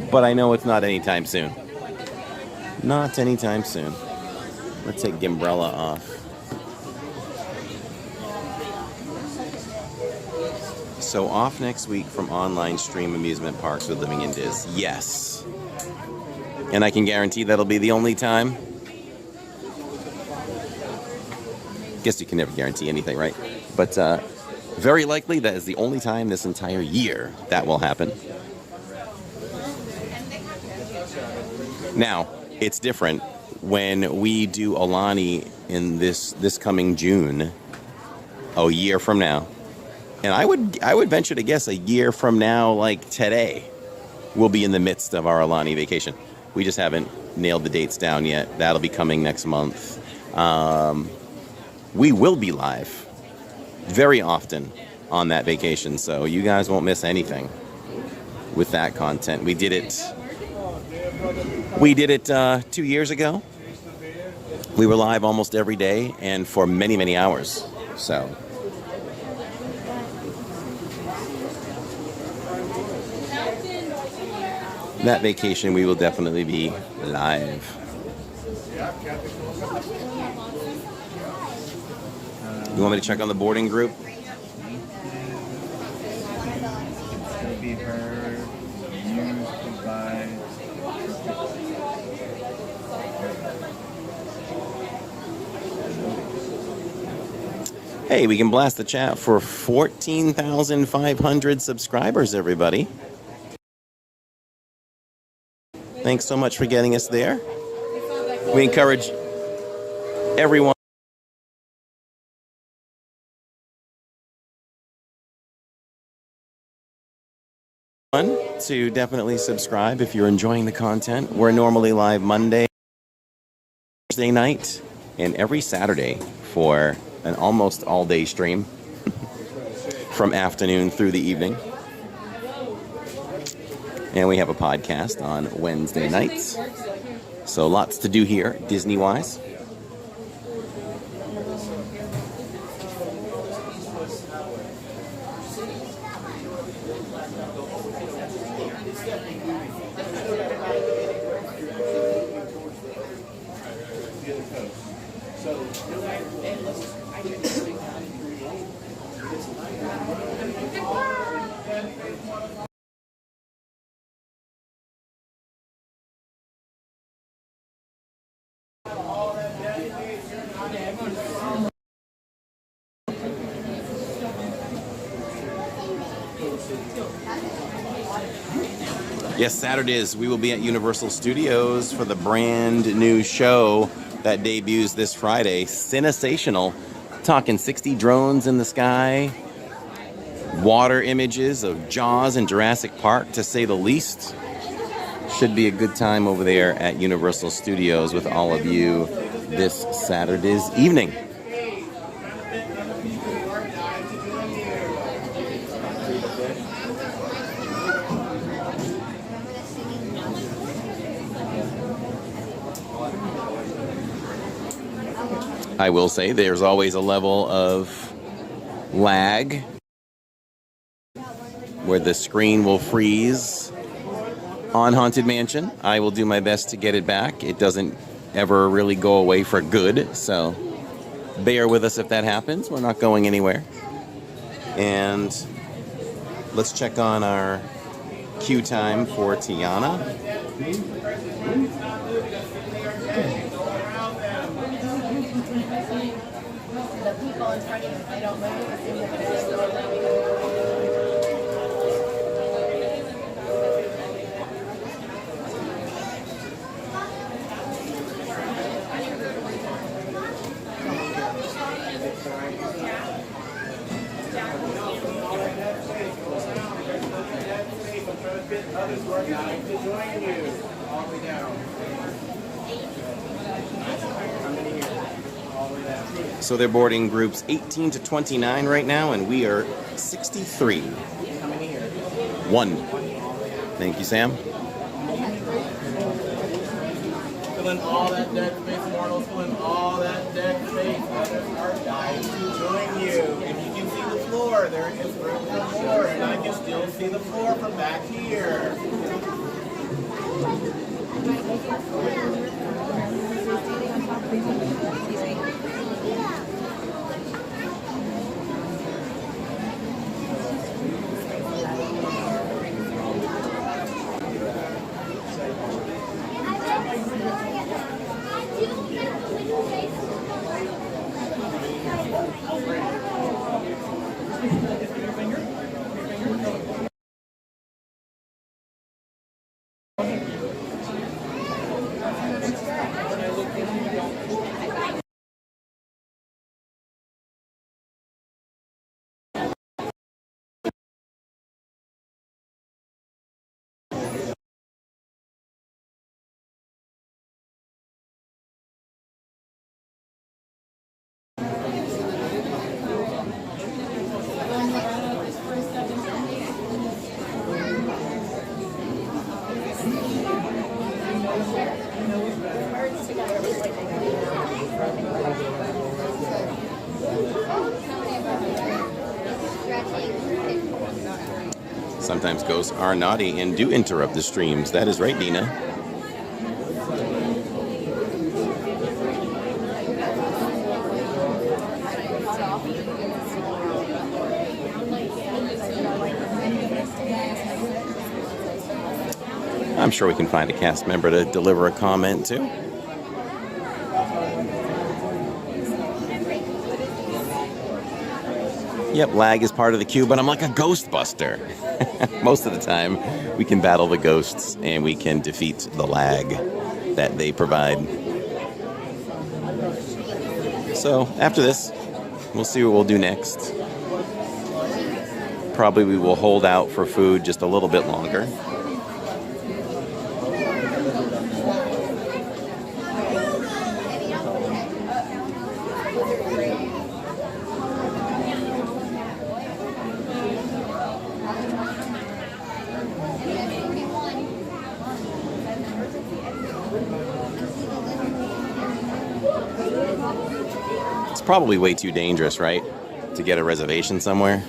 but I know it's not anytime soon. Not anytime soon. Let's take Gimbrella off. So off next week from online stream amusement parks with Living in Diz. Yes. And I can guarantee that'll be the only time. Guess you can never guarantee anything, right? But very likely that is the only time this entire year that will happen. Now, it's different when we do Alani in this coming June, a year from now, and I would venture to guess a year from now, like today, we'll be in the midst of our Alani vacation. We just haven't nailed the dates down yet. That'll be coming next month. We will be live very often on that vacation, so you guys won't miss anything with that content. We did it 2 years ago. We were live almost every day and for many, many hours. So that vacation we will definitely be live. You want me to check on the boarding group? It's gonna be her, you, goodbye. Hey, we can blast the chat for 14,500 subscribers, everybody. Thanks so much for getting us there. We encourage everyone to definitely subscribe if you're enjoying the content. We're normally live Monday, Thursday night, and every Saturday for an almost all-day stream from afternoon through the evening. And we have a podcast on Wednesday nights. So lots to do here, Disney-wise. Yes, Saturdays we will be at Universal Studios for the brand new show that debuts this Friday. Cinesational. Talking 60 drones in the sky, water images of Jaws and Jurassic Park, to say the least. Should be a good time over there at Universal Studios with all of you this Saturday's evening. I will say there's always a level of lag where the screen will freeze on Haunted Mansion. I will do my best to get it back. It doesn't ever really go away for good, so bear with us if that happens. We're not going anywhere. And let's check on our queue time for Tiana. The people in front of you, if they don't move, Others were not to join you. All the way down. So they're boarding groups 18 to 29 right now, and we are 63. How many here? 1. Thank you, Sam. Filling all that deck space, mortals, filling all that deck space. Others are dying to join you. If you can see the floor, there is room for more, and I can still see the floor from back here. Sometimes ghosts are naughty and do interrupt the streams. That is right, Dina. I'm sure we can find a cast member to deliver a comment to. Yep, lag is part of the queue, but I'm like a ghostbuster. Most of the time, we can battle the ghosts and we can defeat the lag that they provide. So, after this, we'll see what we'll do next. Probably we will hold out for food just a little bit longer. Probably way too dangerous, right? To get a reservation somewhere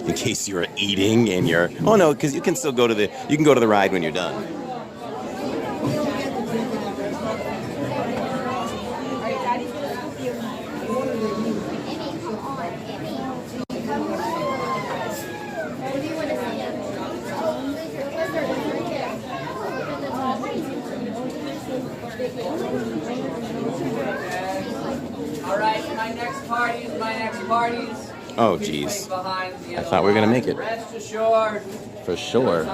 in case you're eating and you're... Oh no, because you can still go to the... You can go to the ride when you're done. Oh, geez. I thought we were going to make it. Rest assured. For sure.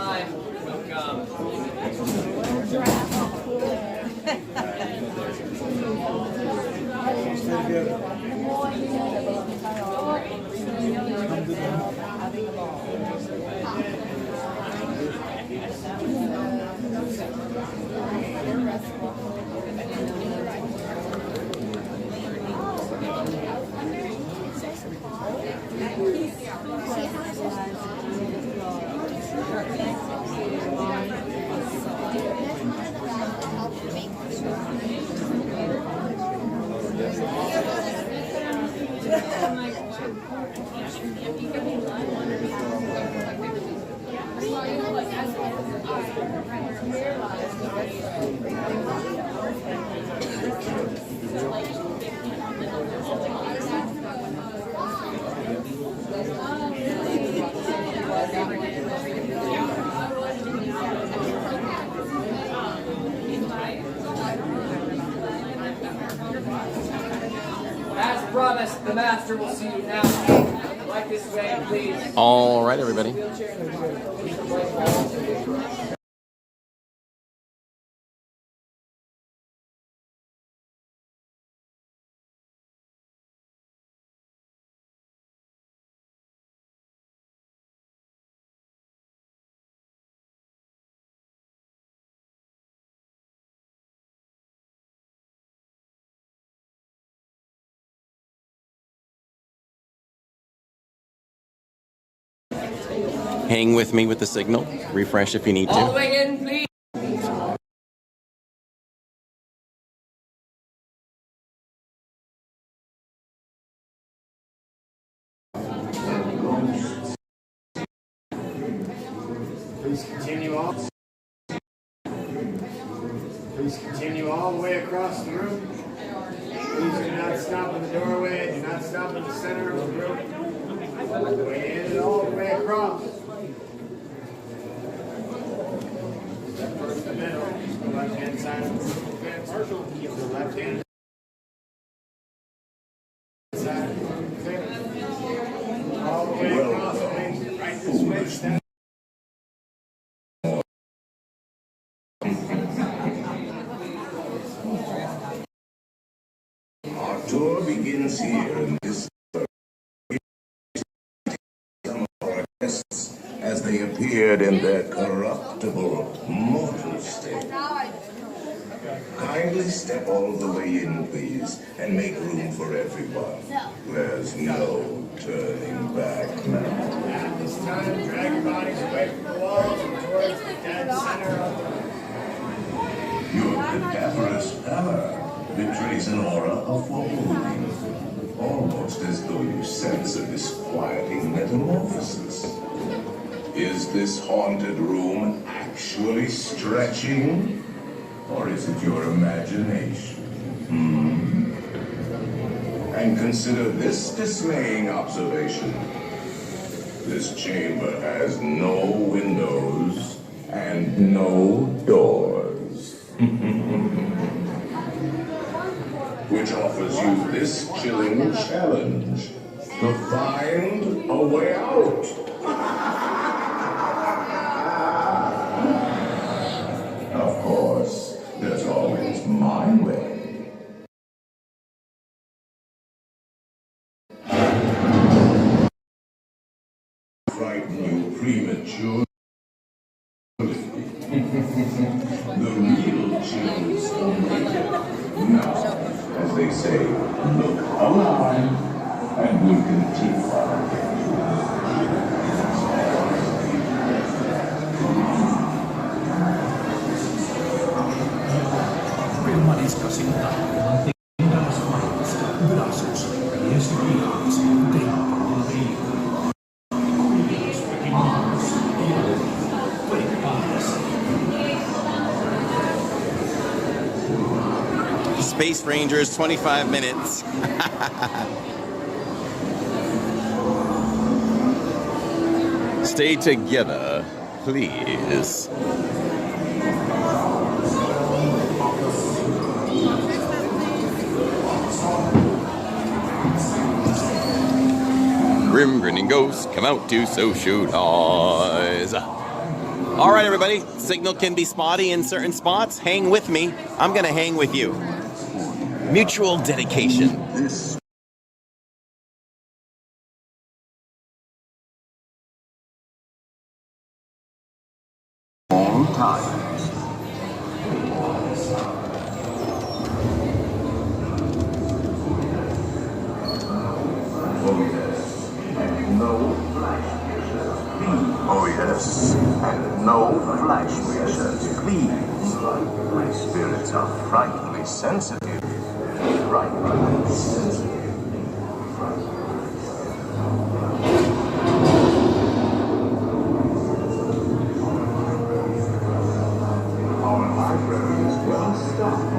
As promised, the master will see you now. Right this way, please. All right, everybody. Hang with me with the signal. Refresh if you need to. All the way in, please. Please continue all. Please continue all the way across the room. Please do not stop in the doorway. Do not stop in the center of the room. All the way in and all the way across. Step first the middle. The left hand side of the room. Marshall, keep the left hand side of the room. All the way across. Right this way. Step. Our tour begins here in this some of our guests as they appeared in their corruptible, mortal state. Kindly step all the way in, please, and make room for everyone. There's no turning back now. At this time, drag your bodies away from the walls and towards the dead center of the room. Your cadaverous pallor betrays an aura of foreboding, almost as though you sense a disquieting metamorphosis. Is this haunted room actually stretching? Or is it your imagination? And consider this dismaying observation. This chamber has no windows and no doors. Which offers you this chilling challenge to find a way out. Of course, there's always my way. Frighten you prematurely. The real chills await. Now, as they say, look alive, and we'll continue our Space Rangers, 25 minutes. Stay together, please. Grim grinning ghosts come out to socialize. All right, everybody. Signal can be spotty in certain spots. Hang with me. I'm going to hang with you. Mutual dedication. This all times. Oh yes, and no flash wishes, please. My spirits are frightfully sensitive. Frightfully sensitive. Our library is well stocked.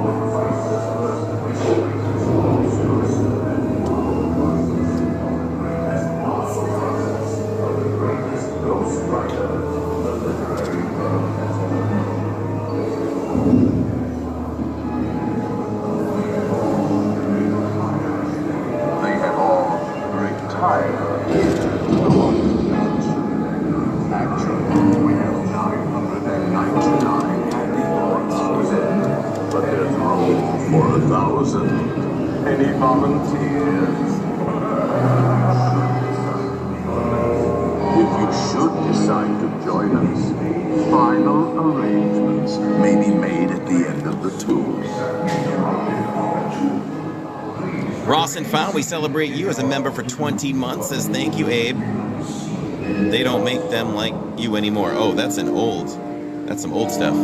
Any volunteers? If you should decide to join us, final arrangements may be made at the end of the tour. Ross and Found, we celebrate you as a member for 20 months. Says thank you, Abe. They don't make them like you anymore. Oh, that's some old stuff.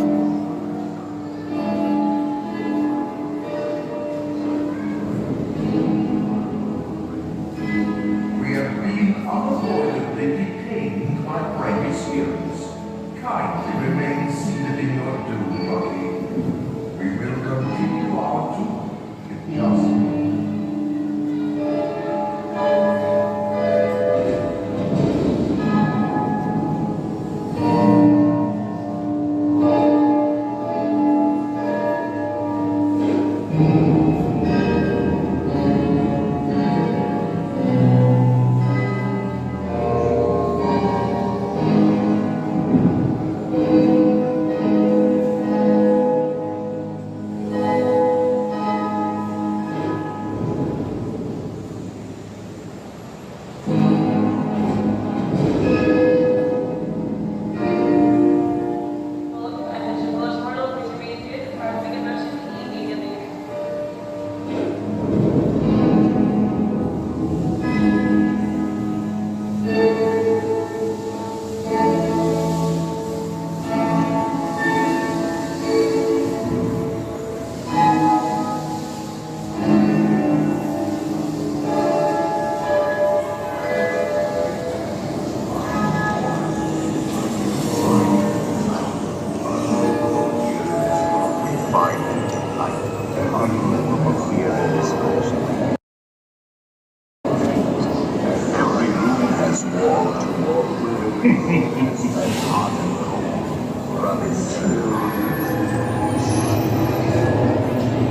Hot and cold, running through.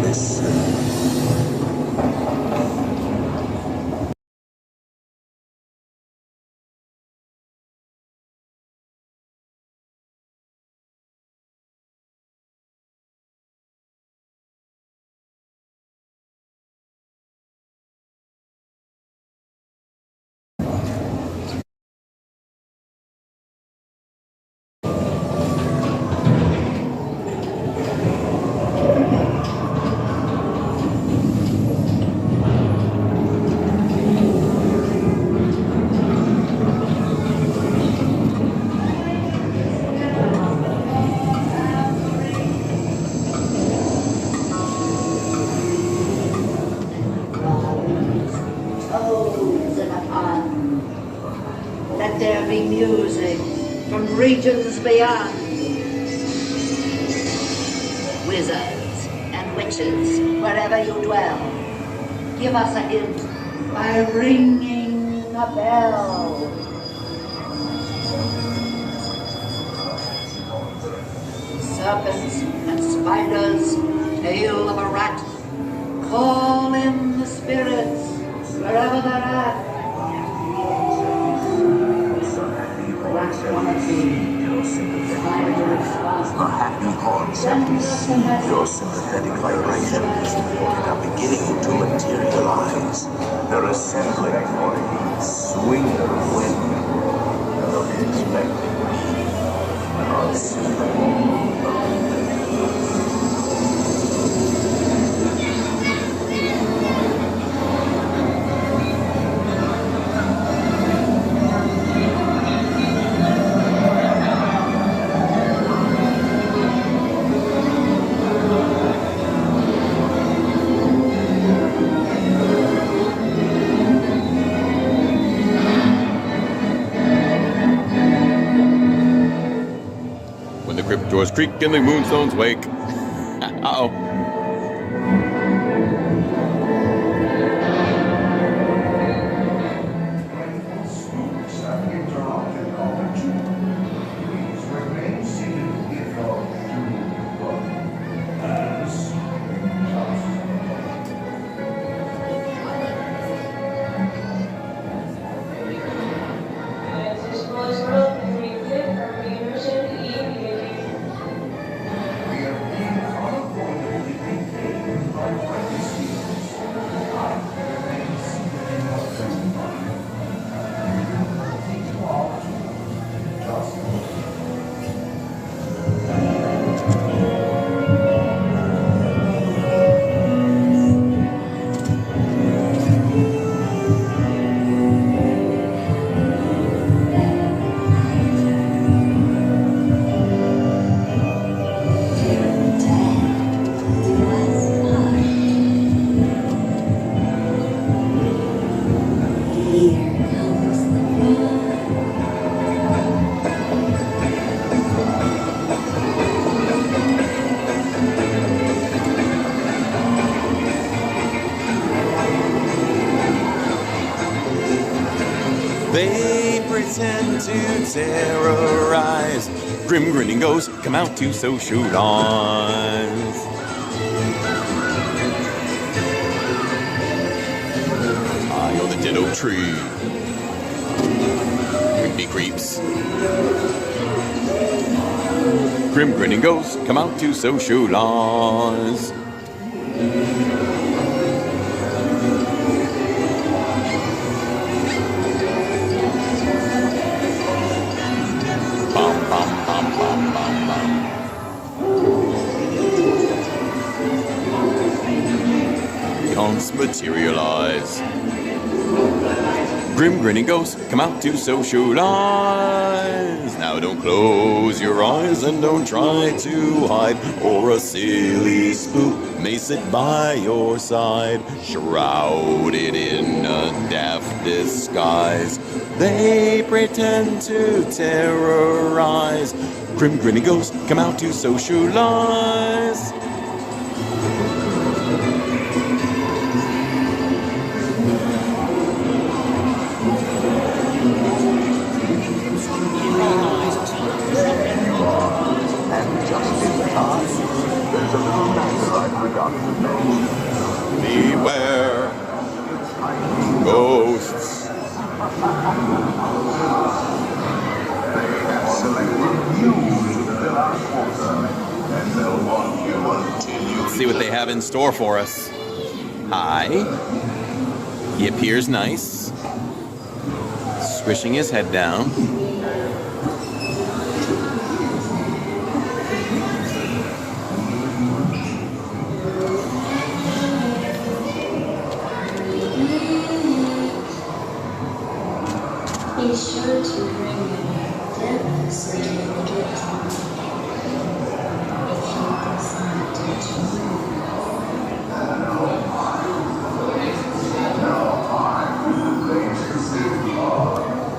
Listen. Let there be music from regions beyond. Wizards and witches, wherever you dwell, give us a hint by ringing a bell. Serpents and spiders, tail of a rat, call in the spirits wherever they're at. The happy haunts that receive your sympathetic vibrations and are beginning to materialize. They're assembling for a swing of wind, unexpected, unseen. Doors creak and the moonstones wake. Uh-oh. They pretend to terrorize. Grim grinning ghosts come out to socialize. High on the dead oak tree. Creepy creeps. Grim grinning ghosts come out to socialize. Haunts materialize. Grim grinning ghosts come out to socialize. Now don't close your eyes and don't try to hide, or a silly spook may sit by your side, shrouded in a daft disguise. They pretend to terrorize. Grim grinning ghosts come out to socialize. see what they have in store for us. Hi. He appears nice. Swishing his head down. Be sure to bring your dip so you will get some. If he does not touch you.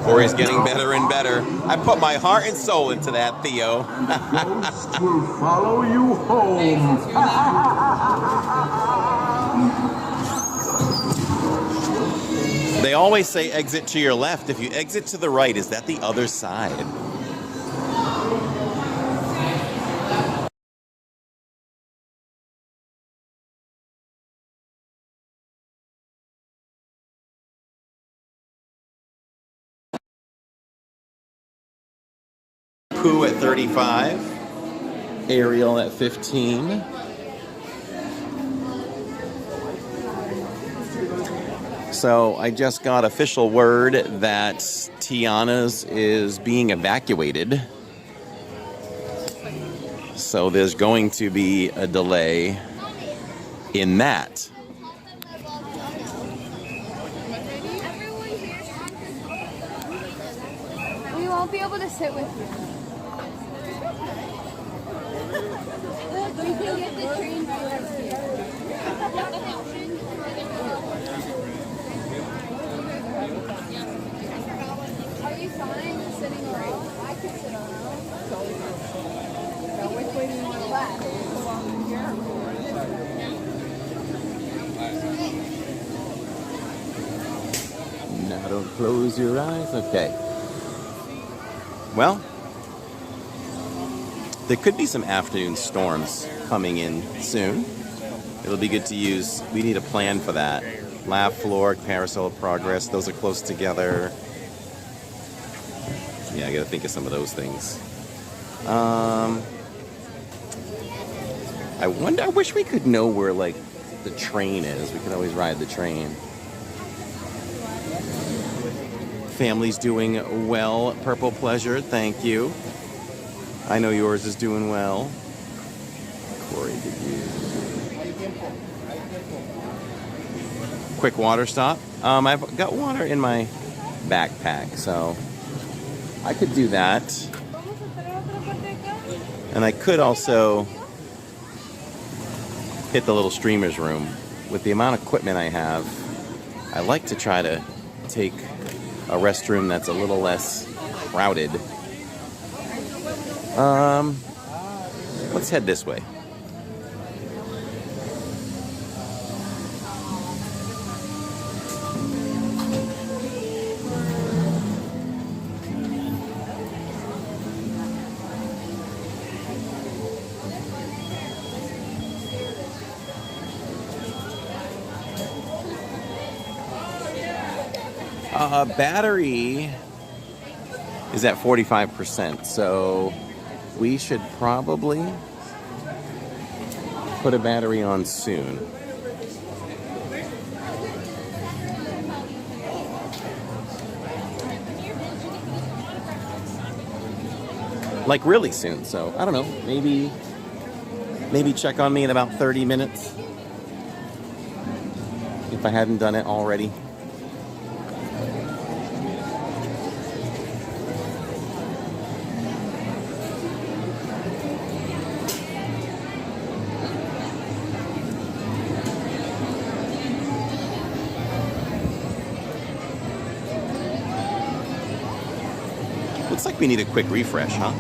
Corey's getting better and better. I put my heart and soul into that, Theo. Ghosts will follow you home. They always say exit to your left. If you exit to the right, is that the other side? Pooh at 35. Ariel at 15. So I just got official word that Tiana's is being evacuated. So there's going to be a delay in that. We won't be able to sit with you. We can get the train right here. Are you fine sitting around? I can sit around. Now, which way do you want to laugh? Go on here. Now don't close your eyes. Okay. Well, there could be some afternoon storms coming in soon. It'll be good to use. We need a plan for that. Laugh floor, carousel of progress. Those are close together. Yeah, I gotta think of some of those things. I wish we could know where, like, the train is. We could always ride the train. Family's doing well. Purple Pleasure, thank you. I know yours is doing well. Corey, did you? Quick water stop. I've got water in my backpack, so I could do that. And I could also hit the little streamer's room. With the amount of equipment I have, I like to try to take a restroom that's a little less crowded. Let's head this way. Battery is at 45%, so we should probably put a battery on soon. Like really soon, so I don't know, maybe check on me in about 30 minutes if I hadn't done it already. Looks like we need a quick refresh, huh?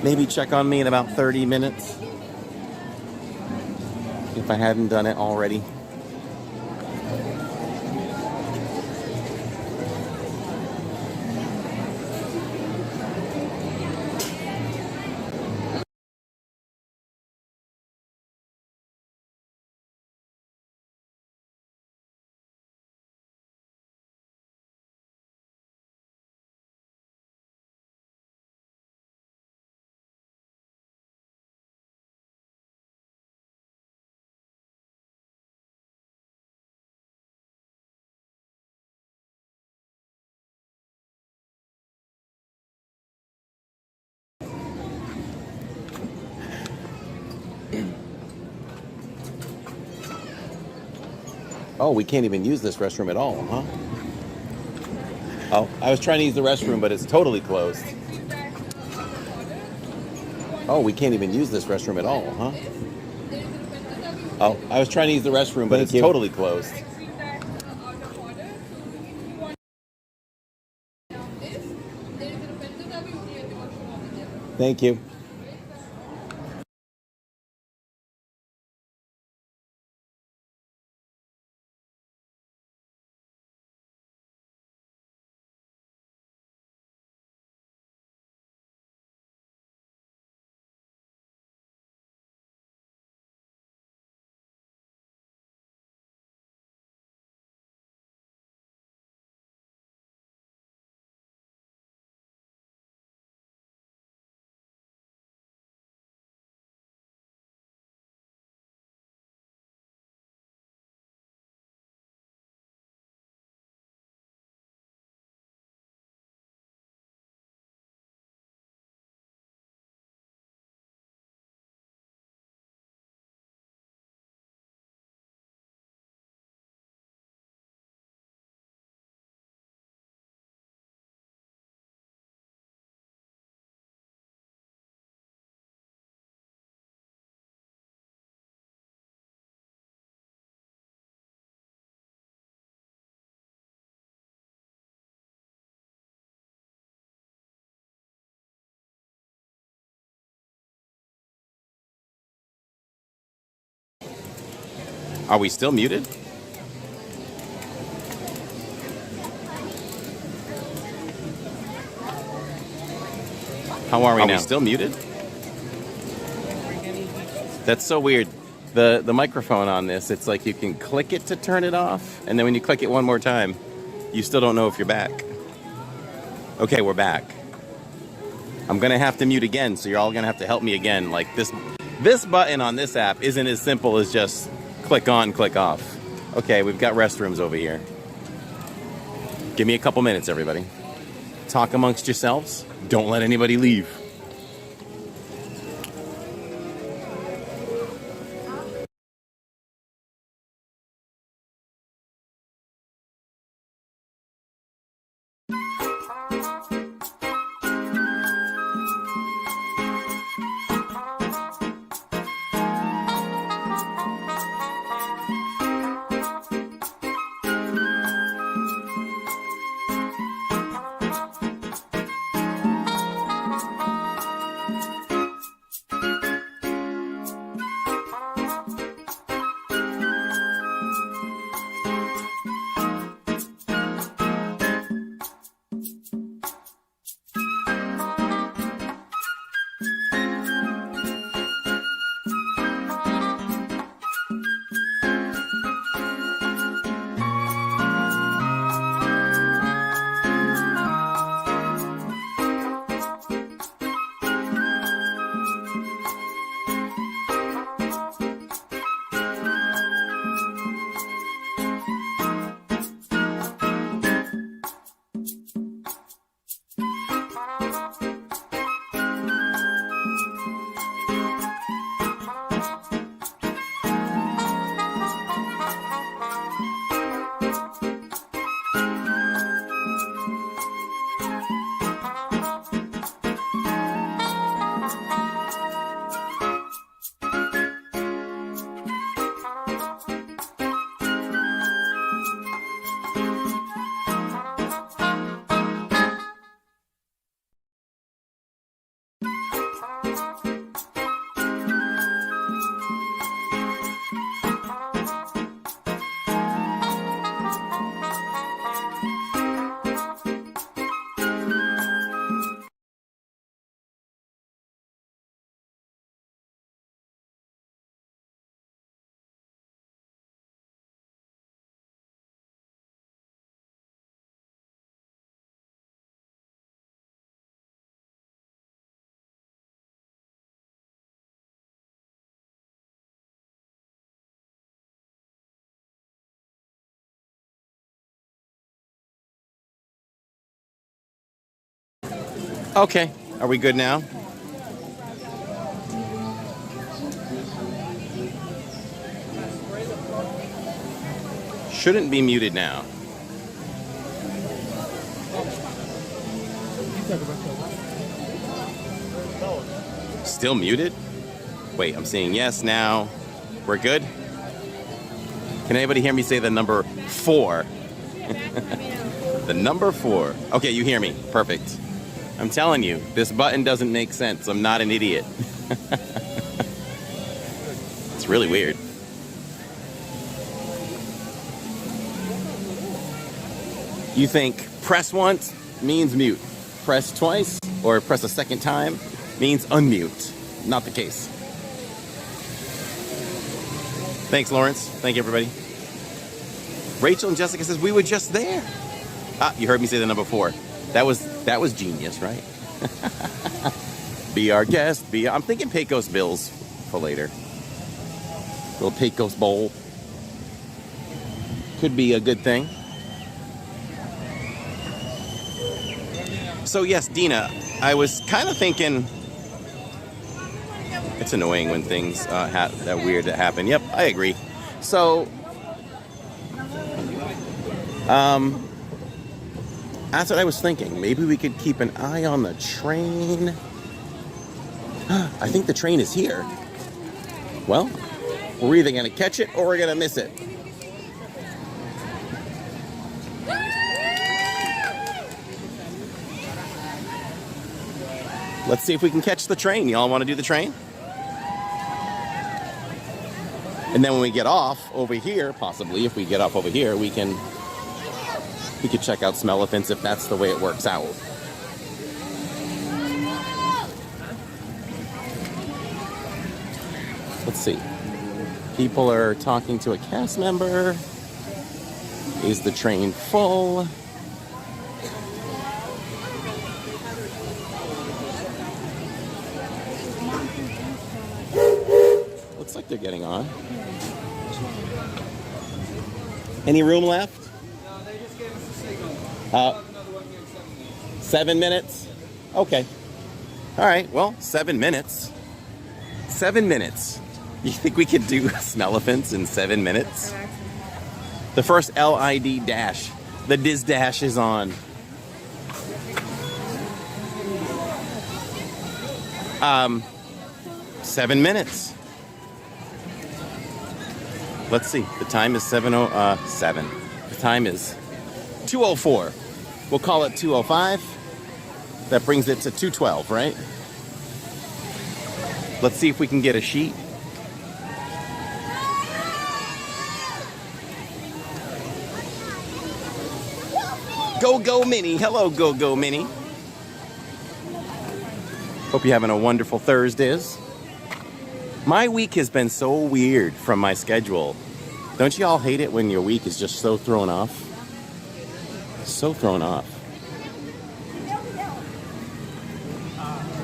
Maybe check on me in about 30 minutes. If I hadn't done it already. Oh, we can't even use this restroom at all, huh? Oh, I was trying to use the restroom, but it's totally closed. Oh, we can't even use this restroom at all, huh? Oh, I was trying to use the restroom, but it's totally closed. Thank you. Are we still muted? How are we now? Are we still muted? That's so weird. The microphone on this, it's like you can click it to turn it off, and then when you click it one more time, you still don't know if you're back. Okay, we're back. I'm gonna have to mute again, so you're all gonna have to help me again. Like this button on this app isn't as simple as just click on, click off. Okay, we've got restrooms over here. Give me a couple minutes, everybody. Talk amongst yourselves. Don't let anybody leave. Okay, are we good now? Shouldn't be muted now. Still muted? Wait, I'm seeing yes now. We're good? Can anybody hear me say the number 4? The number 4. Okay, you hear me. Perfect. I'm telling you, this button doesn't make sense. I'm not an idiot. It's really weird. You think press once means mute. Press twice or press a second time means unmute. Not the case. Thanks, Lawrence. Thank you, everybody. Rachel and Jessica says we were just there. Ah, you heard me say the number 4. That was genius, right? Be our guest. I'm thinking Pecos Bills for later. Little Pecos Bowl. Could be a good thing. So yes, Dina, I was kind of thinking. It's annoying when things that weird that happen. Yep, I agree. So, that's what I was thinking. Maybe we could keep an eye on the train. I think the train is here. Well, we're either going to catch it or we're going to miss it. Let's see if we can catch the train. Y'all want to do the train? And then when we get off over here, possibly, if we get off over here, we could check out Smell-O-Fence if that's the way it works out. Let's see. People are talking to a cast member. Is the train full? Looks like they're getting on. Any room left? No, they just gave us a signal. 7 minutes? Okay. All right, well, 7 minutes. 7 minutes. You think we could do Smell-O-Fence in 7 minutes? The first LID dash. The Diz Dash is on. 7 minutes. Let's see. The time is 7:07. The time is 2:04. We'll call it 2:05. That brings it to 2:12, right? Let's see if we can get a sheet. Go Minnie. Hello, Go Minnie. Hope you're having a wonderful Thursdays. My week has been so weird from my schedule. Don't you all hate it when your week is just so thrown off? So thrown off.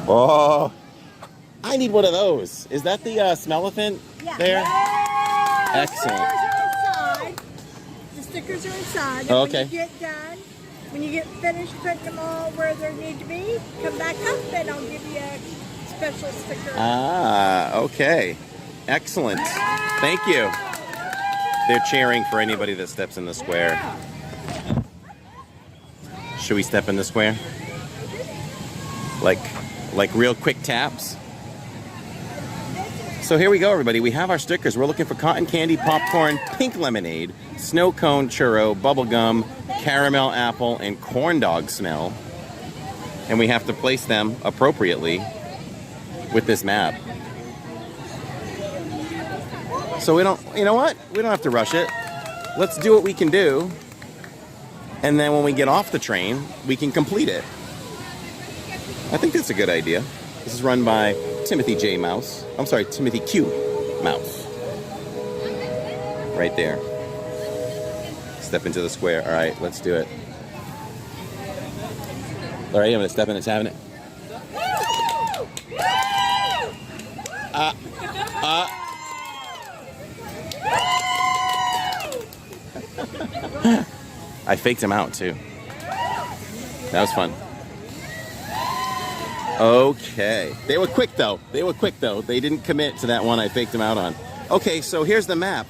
Oh, I need one of those. Is that the Smell-O-Fence there? Excellent. The stickers are inside. And Okay. when you get done, when you get finished putting them all where they need to be, come back up and I'll give you a special sticker. Ah, okay. Excellent. Thank you. They're cheering for anybody that steps in the square. Should we step in the square? Like real quick taps? So here we go, everybody. We have our stickers. We're looking for cotton candy, popcorn, pink lemonade, snow cone churro, bubble gum, caramel apple, and corn dog smell. And we have to place them appropriately with this map. So we don't, you know what? We don't have to rush it. Let's do what we can do. And then when we get off the train, we can complete it. I think that's a good idea. This is run by Timothy J. Mouse. I'm sorry, Timothy Q. Mouse. Right there. Step into the square. All right, let's do it. All right, I'm going to step in and having it. I faked him out too. That was fun. Okay. They were quick though. They were quick though. They didn't commit to that one I faked them out on. Okay, so here's the map.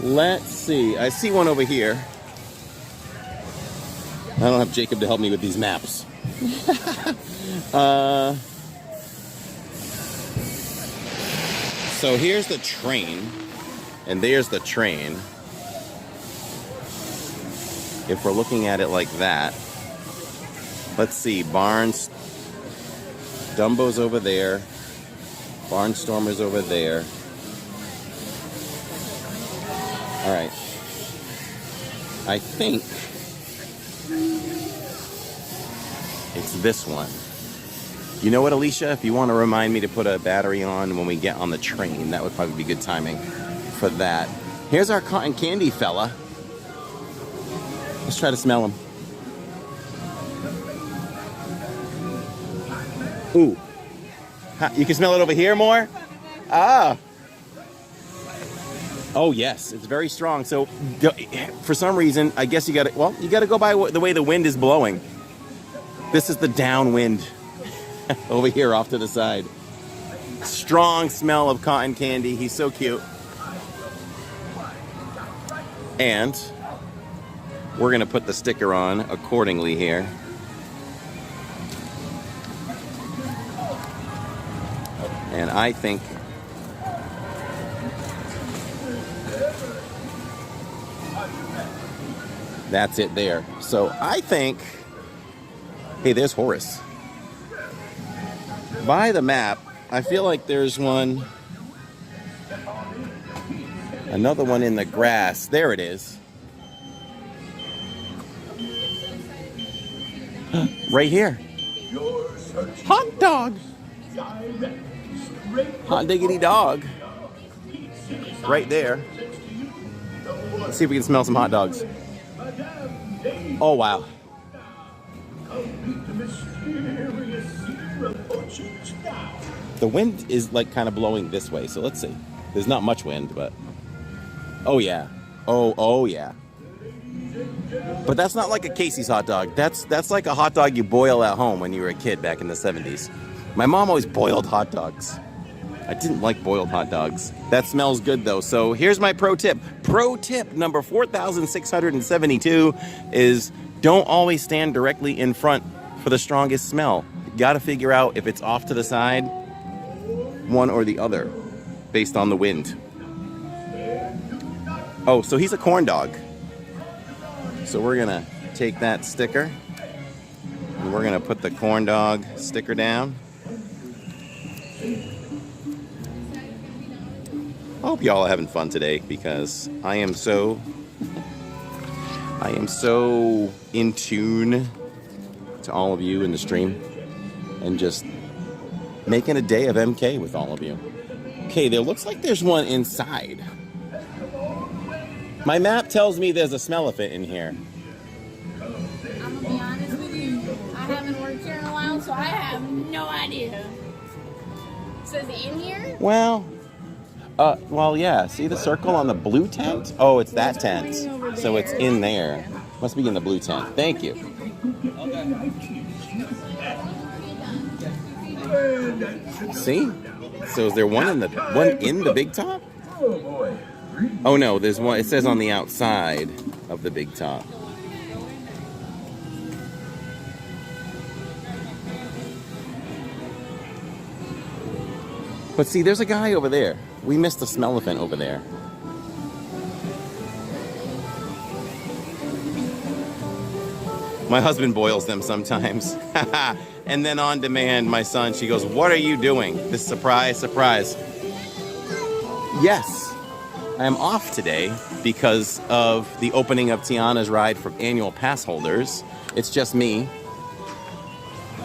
Let's see. I see one over here. I don't have Jacob to help me with these maps. So here's the train, and there's the train. If we're looking at it like that, let's see, Barnes, Dumbo's over there, Barnstormer's over there. All right, I think it's this one. You know what, Alicia? If you want to remind me to put a battery on when we get on the train, that would probably be good timing for that. Here's our cotton candy fella. Let's try to smell him. Ooh. You can smell it over here more? Ah. Oh, yes. It's very strong. So, for some reason, I guess you got to, well, you got to go by the way the wind is blowing. This is the downwind. Over here off to the side. Strong smell of cotton candy. He's so cute. And we're going to put the sticker on accordingly here. And I think that's it there. So I think, hey, there's Horace. By the map, I feel like there's one, another one in the grass. There it is. Right here. Hot dog. Hot diggity dog. Right there. Let's see if we can smell some hot dogs. Oh, wow. The wind is like kind of blowing this way, so let's see. There's not much wind, but oh yeah. Oh yeah. But that's not like a Casey's hot dog. That's like a hot dog you boil at home when you were a kid back in the 70s. My mom always boiled hot dogs. I didn't like boiled hot dogs. That smells good though. So here's my pro tip. Pro tip number 4672 is don't always stand directly in front for the strongest smell. You gotta figure out if it's off to the side, one or the other, based on the wind. Oh, so he's a corn dog. So we're gonna take that sticker and we're gonna put the corn dog sticker down. I hope y'all are having fun today because I am so in tune to all of you in the stream and just making a day of MK with all of you. Okay, there looks like there's one inside. My map tells me there's a smell-a-fit in here. I'm gonna be honest with you. I haven't worked here in a while, so I have no idea. Says it in here? Well, yeah. See the circle on the blue tent? Oh, it's that tent. So it's in there. Must be in the blue tent. Thank you. See? So is there one in the big top? Oh no, there's one. It says on the outside of the big top. But see, there's a guy over there. We missed a smell-a-fit over there. My husband boils them sometimes. And then on demand, my son, she goes, "What are you doing? This surprise. Yes, I am off today because of the opening of Tiana's ride for annual pass holders. It's just me.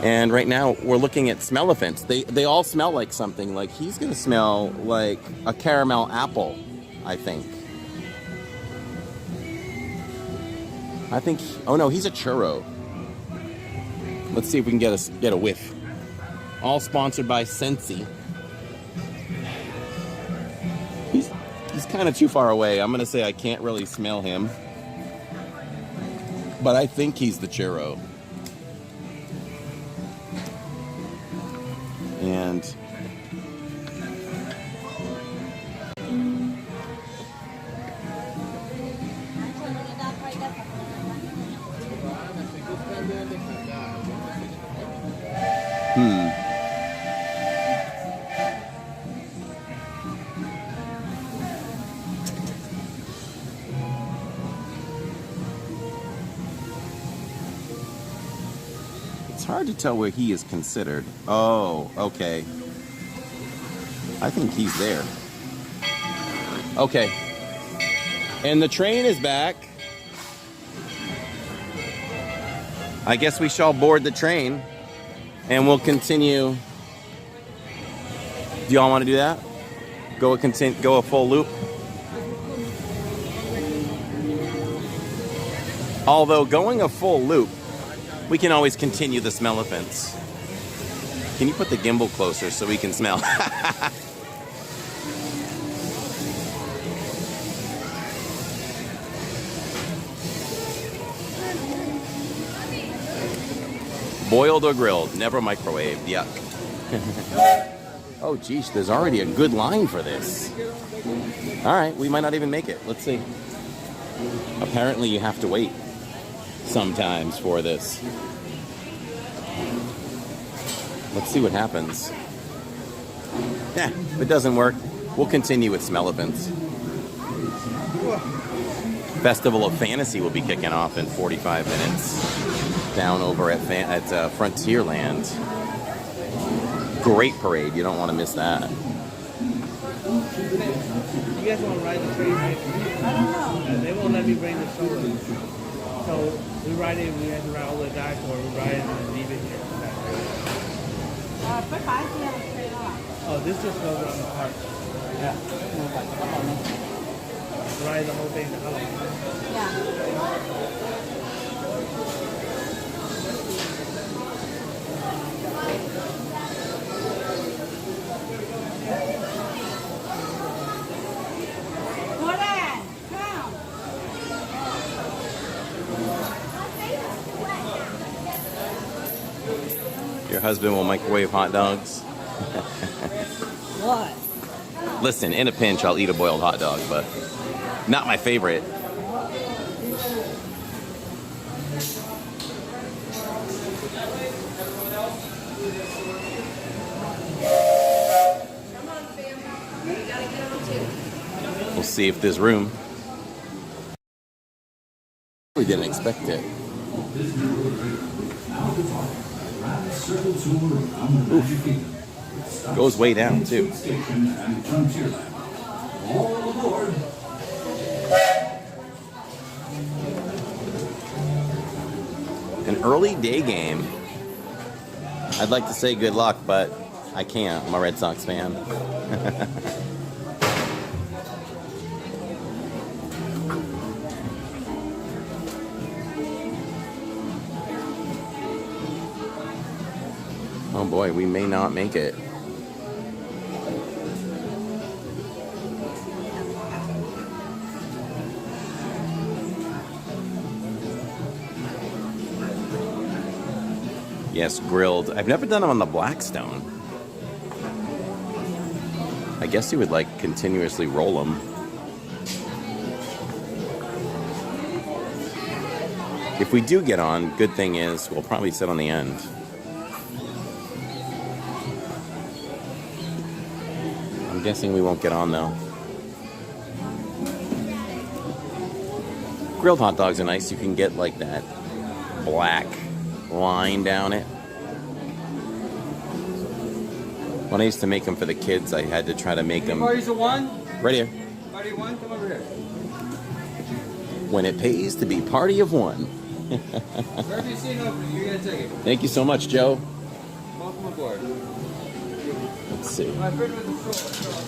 And right now, we're looking at smell-a-fits. They all smell like something. Like, he's going to smell like a caramel apple, I think. Oh no, he's a churro. Let's see if we can get a whiff. All sponsored by Scentsy. He's kind of too far away. I'm going to say I can't really smell him. But I think he's the churro. And it's hard to tell where he is considered. Oh, okay. I think he's there. Okay. And the train is back. I guess we shall board the train and we'll continue. Do y'all want to do that? Go a full loop? Although going a full loop, we can always continue the Smellephants. Can you put the gimbal closer so we can smell? Boiled or grilled, never microwaved. Yuck. Oh, geez, there's already a good line for this. All right, we might not even make it. Let's see. Apparently, you have to wait sometimes for this. Let's see what happens. If it doesn't work, we'll continue with Smellephants. Festival of Fantasy will be kicking off in 45 minutes down over at Frontierland. Great parade. You don't want to miss that. You guys want to ride the train, right? I don't know. They won't let me bring the stroller. So we ride it, we have to ride all the way back, or we ride it and then leave it here. Oh, this just goes around the park. Yeah. Ride the whole thing. Yeah. Your husband will microwave hot dogs. What? Listen, in a pinch, I'll eat a boiled hot dog, but not my favorite. We'll see if there's room. We didn't expect it. Oof. Goes way down too. An early day game. I'd like to say good luck, but I can't. I'm a Red Sox fan. Oh boy, we may not make it. Yes, grilled. I've never done them on the Blackstone. I guess you would like continuously roll them. If we do get on, good thing is we'll probably sit on the end. I'm guessing we won't get on though. Grilled hot dogs are nice. You can get like that black line down it. When I used to make them for the kids, I had to try to make them. Parties of one? Right here. Party of one? Come over here. When it pays to be party of one. Wherever you see an opening, you're going to take it. Thank you so much, Joe. Welcome aboard. Let's see. My friend with the stroller.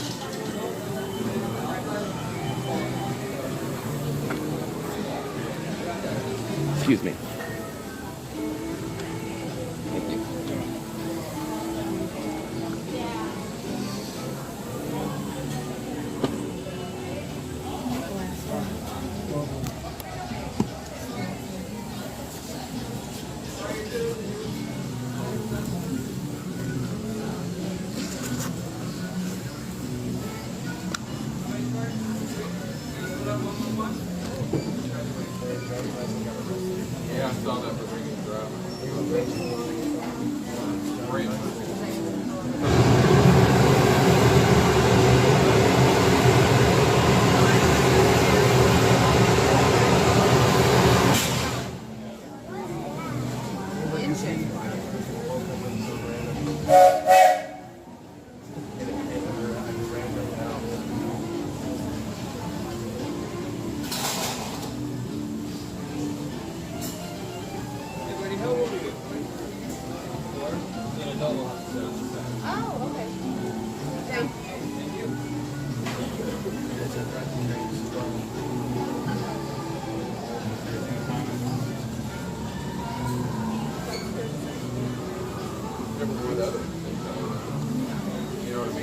Excuse me. Thank you.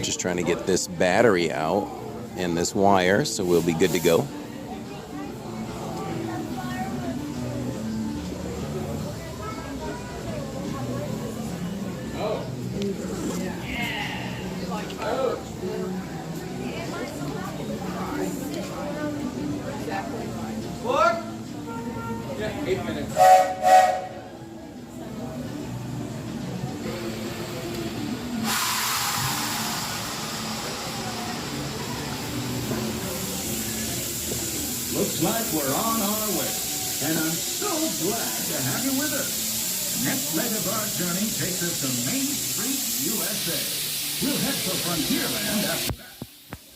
Just trying to get this battery out and this wire, so we'll be good to go. What? Yeah, 8 minutes. Looks like we're on our way, and I'm so glad to have you with us. Next leg of our journey takes us to Main Street, U.S.A. We'll head for Frontierland after that.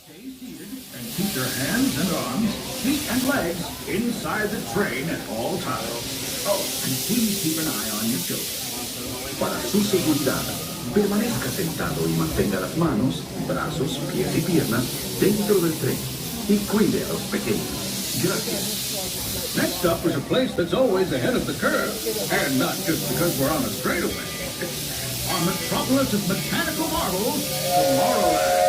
Stay seated and keep your hands and arms, feet and legs inside the train at all times. Oh, and please keep an eye on your children. Para su seguridad, permanezca sentado y mantenga las manos, brazos, pies y piernas dentro del tren y cuide a los pequeños. Gracias. Next up is a place that's always ahead of the curve, and not just because we're on a straightaway. Our metropolis of mechanical marvels, Tomorrowland.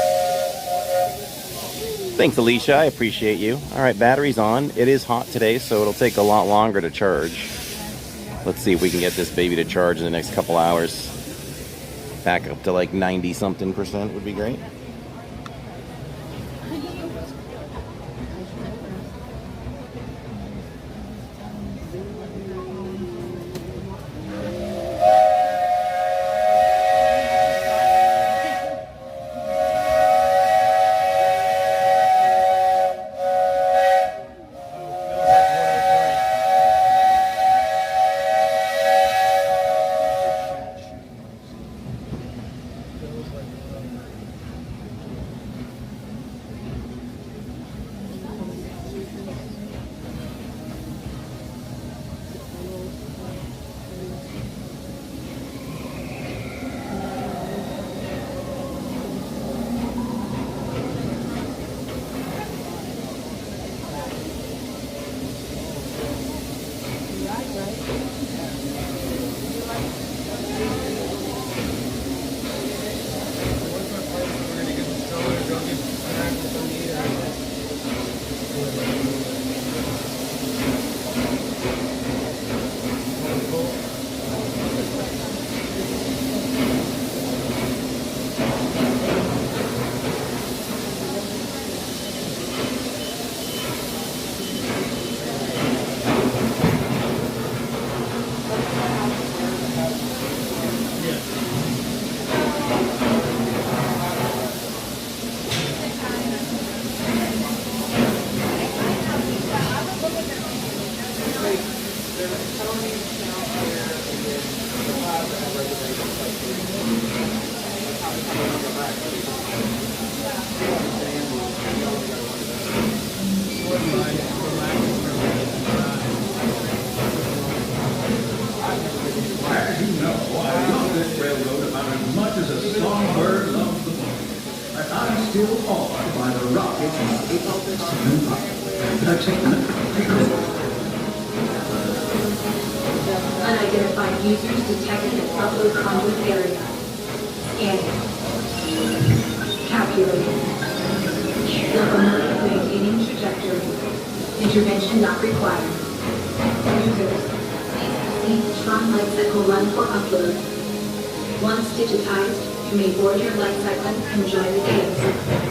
Thanks, Alicia. I appreciate you. All right, battery's on. It is hot today, so it'll take a lot longer to charge. Let's see if we can get this baby to charge in the next couple hours. Back up to like 90-something% would be great. As you know, I love this railroad about as much as a songbird loves the morning. And I'm still awed by the rockets and Unidentified users detected in upload conduit area. Scanning. Calculating. Locomotive maintaining trajectory. Intervention not required. Users. Tron light cycle run for upload. Once digitized, you may board your light cycle and join the games.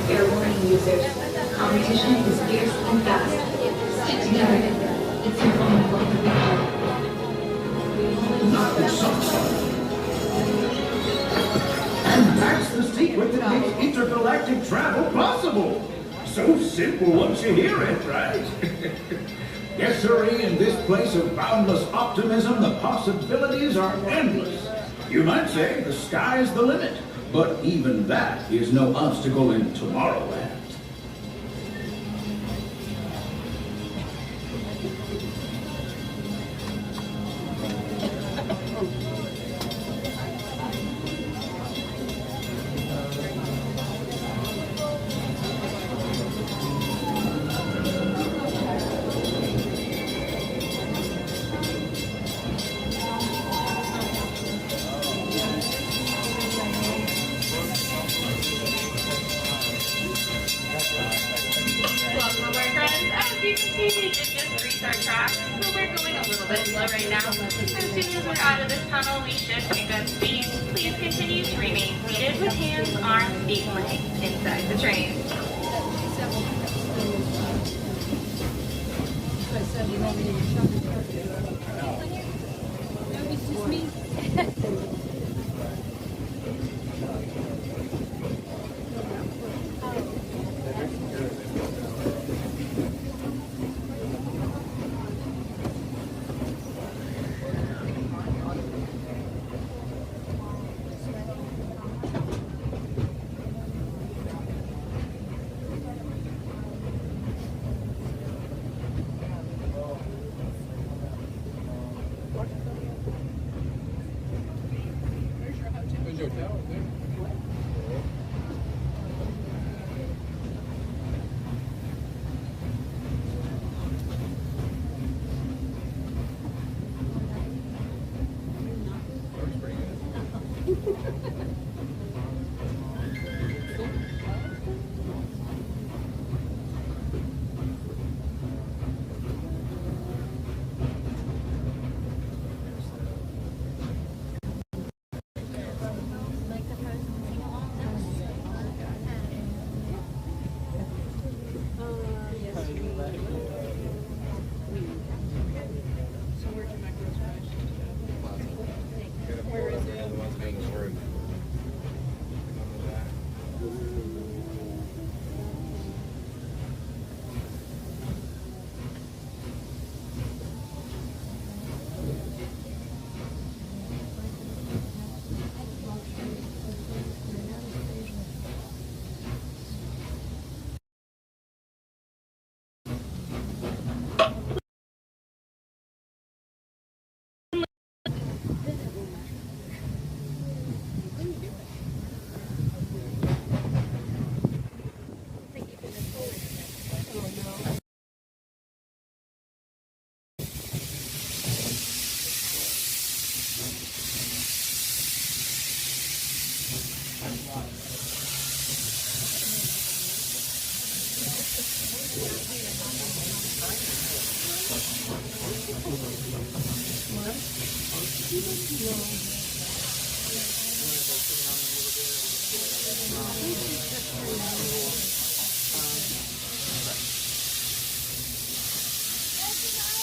Fair warning, users. Competition is fierce and fast. Stick together. It's your only hope for victory. rocket somersault. And that's the secret that makes intergalactic travel possible. So simple once you hear it, right? Yes, sirree, in this place of boundless optimism, the possibilities are endless. You might say the sky's the limit, but even that is no obstacle in Tomorrowland. Welcome, my friends. As you can see, we did just reach our track, so we're going a little bit slow right now. As soon as we're out of this tunnel, we should pick up speed. Please continue to remain seated with hands, arms, feet, and legs inside the train. It's just me.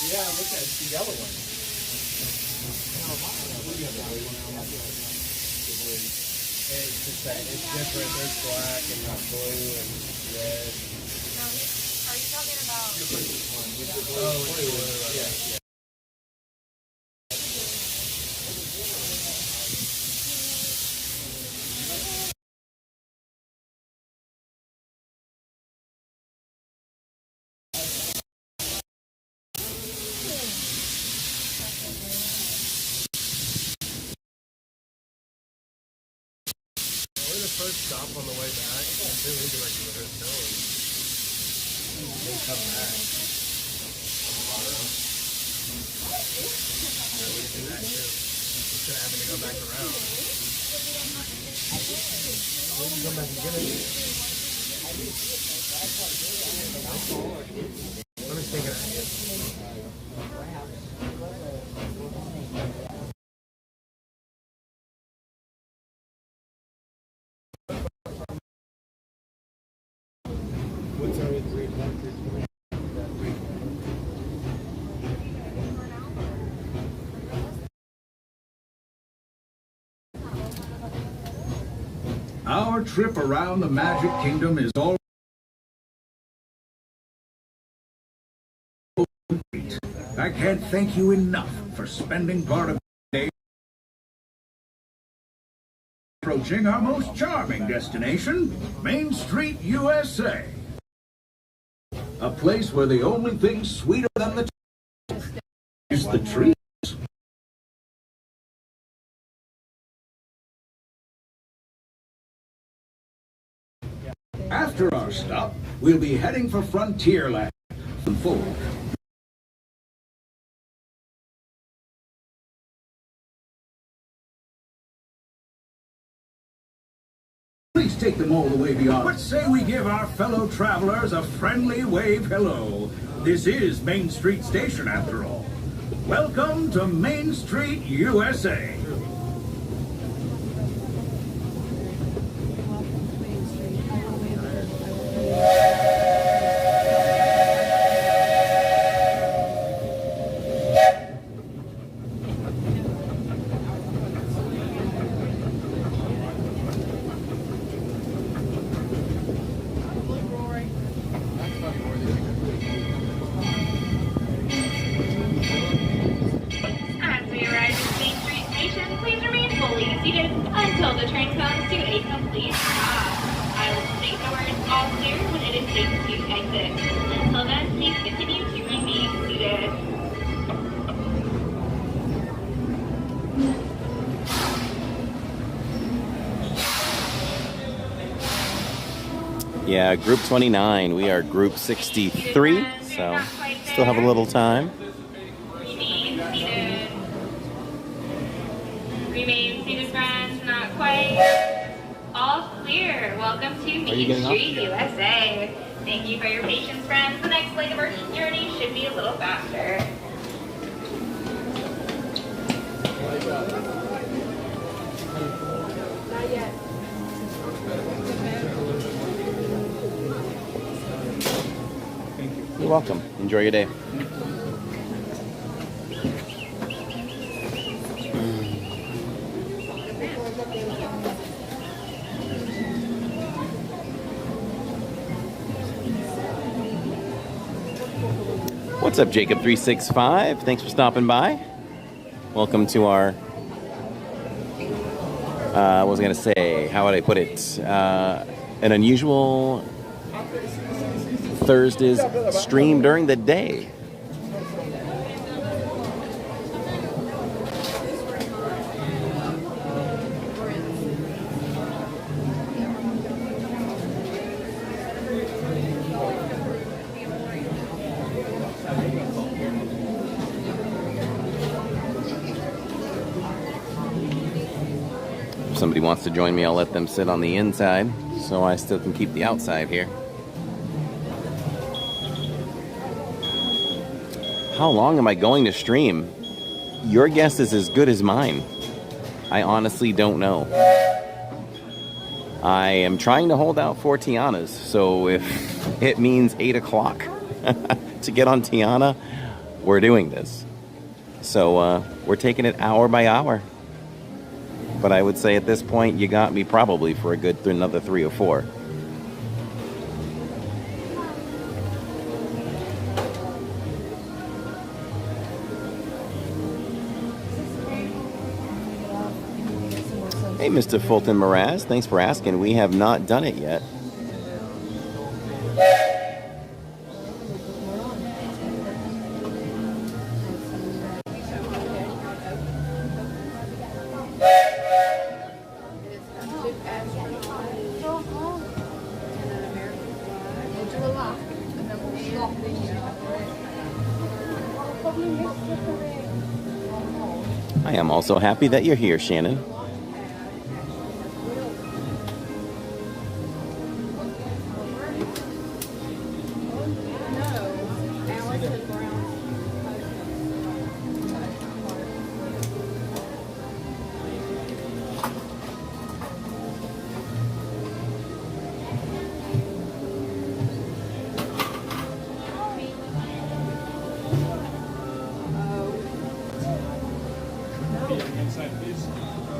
Yeah, look at the yellow one. It's just that it's different. There's black and not blue and red. Are you talking about Oh, it's blue. Yeah. We're the first stop on the way back. Then we directed the hotel and then come back. Yeah, we can do that too. Instead of having to go back around. We can come back and get it. Let me think of that. Our trip around the Magic Kingdom is all complete. I can't thank you enough for spending part of the day approaching our most charming destination, Main Street, USA. A place where the only thing sweeter than the is the trees. After our stop, we'll be heading for Frontierland. Forward. Please take them all the way beyond. What say we give our fellow travelers a friendly wave hello? This is Main Street Station, after all. Welcome to Main Street, USA. Until the train comes to a complete stop. I will state the words all clear when it is safe to exit. Until then, please continue to remain seated. Yeah, group 29. We are group 63, so still have a little time. Remain seated. Remain seated, friends. Not quite. All clear. Welcome to Main Street, USA. Thank you for your patience, friends. The next leg of our journey should be a little faster. Not yet. You're welcome. Enjoy your day. What's up, Jacob365? Thanks for stopping by. Welcome to our, what was I going to say? How would I put it? An unusual Thursday's stream during the day. If somebody wants to join me, I'll let them sit on the inside so I still can keep the outside here. How long am I going to stream? Your guess is as good as mine. I honestly don't know. I am trying to hold out for Tiana's, so if it means 8 o'clock to get on Tiana, we're doing this. So we're taking it hour by hour. But I would say at this point, you got me probably for a good another 3 or 4. Hey, Mr. Fulton Moraz, thanks for asking. We have not done it yet. I am also happy that you're here, Shannon.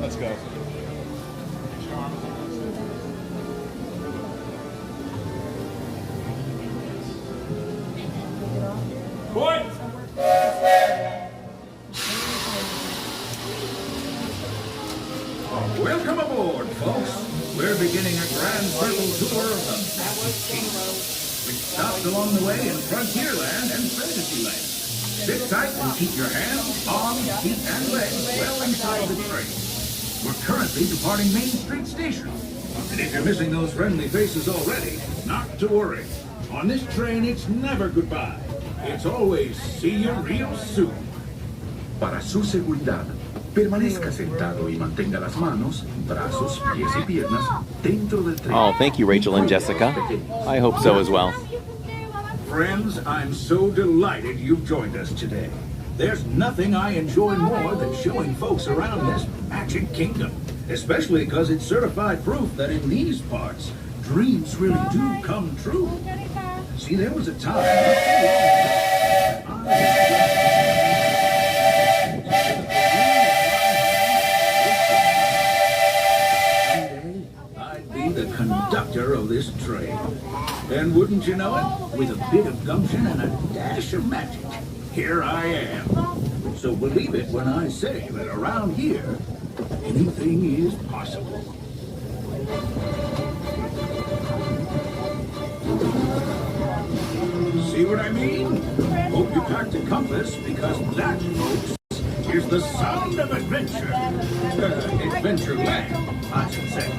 Let's go. Welcome aboard, folks. We're beginning a grand circle tour of the Magic Kingdom, which stops along the way in Frontierland and Fantasyland. Sit tight and keep your hands, arms, feet, and legs well inside the train. We're currently departing Main Street Station. And if you're missing those friendly faces already, not to worry. On this train, it's never goodbye. It's always see you real soon. Para su seguridad, permanezca sentado y mantenga las manos, brazos, pies y piernas dentro del tren. Oh, thank you, Rachel and Jessica. I hope so as well. Friends, I'm so delighted you've joined us today. There's nothing I enjoy more than showing folks around this Magic Kingdom, especially because it's certified proof that in these parts, dreams really do come true. See, there was a time I'd be the conductor of this train. And wouldn't you know it, with a bit of gumption and a dash of magic, here I am. So believe it when I say that around here, anything is possible. See what I mean? Hope you packed a compass, because that, folks, is the sound of adventure. Adventureland, I should say.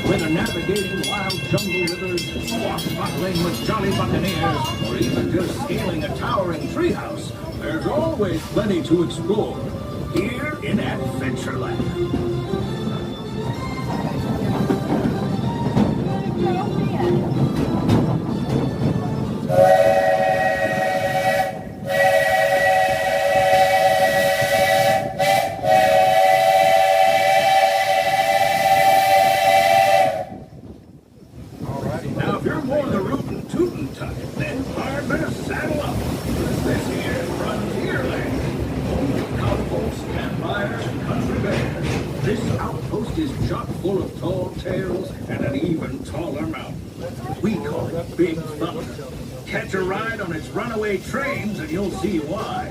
Whether navigating wild jungle rivers, swashbuckling with jolly buccaneers, or even just scaling a towering treehouse, there's always plenty to explore here in Adventureland. Now, if you're more the rootin' tootin' type, then hard better saddle up. This here is Frontierland, home to cowboys, campfires, and country bears. This outpost is chock full of tall tales and an even taller mountain. We call it Big Thunder. Catch a ride on its runaway trains and you'll see why.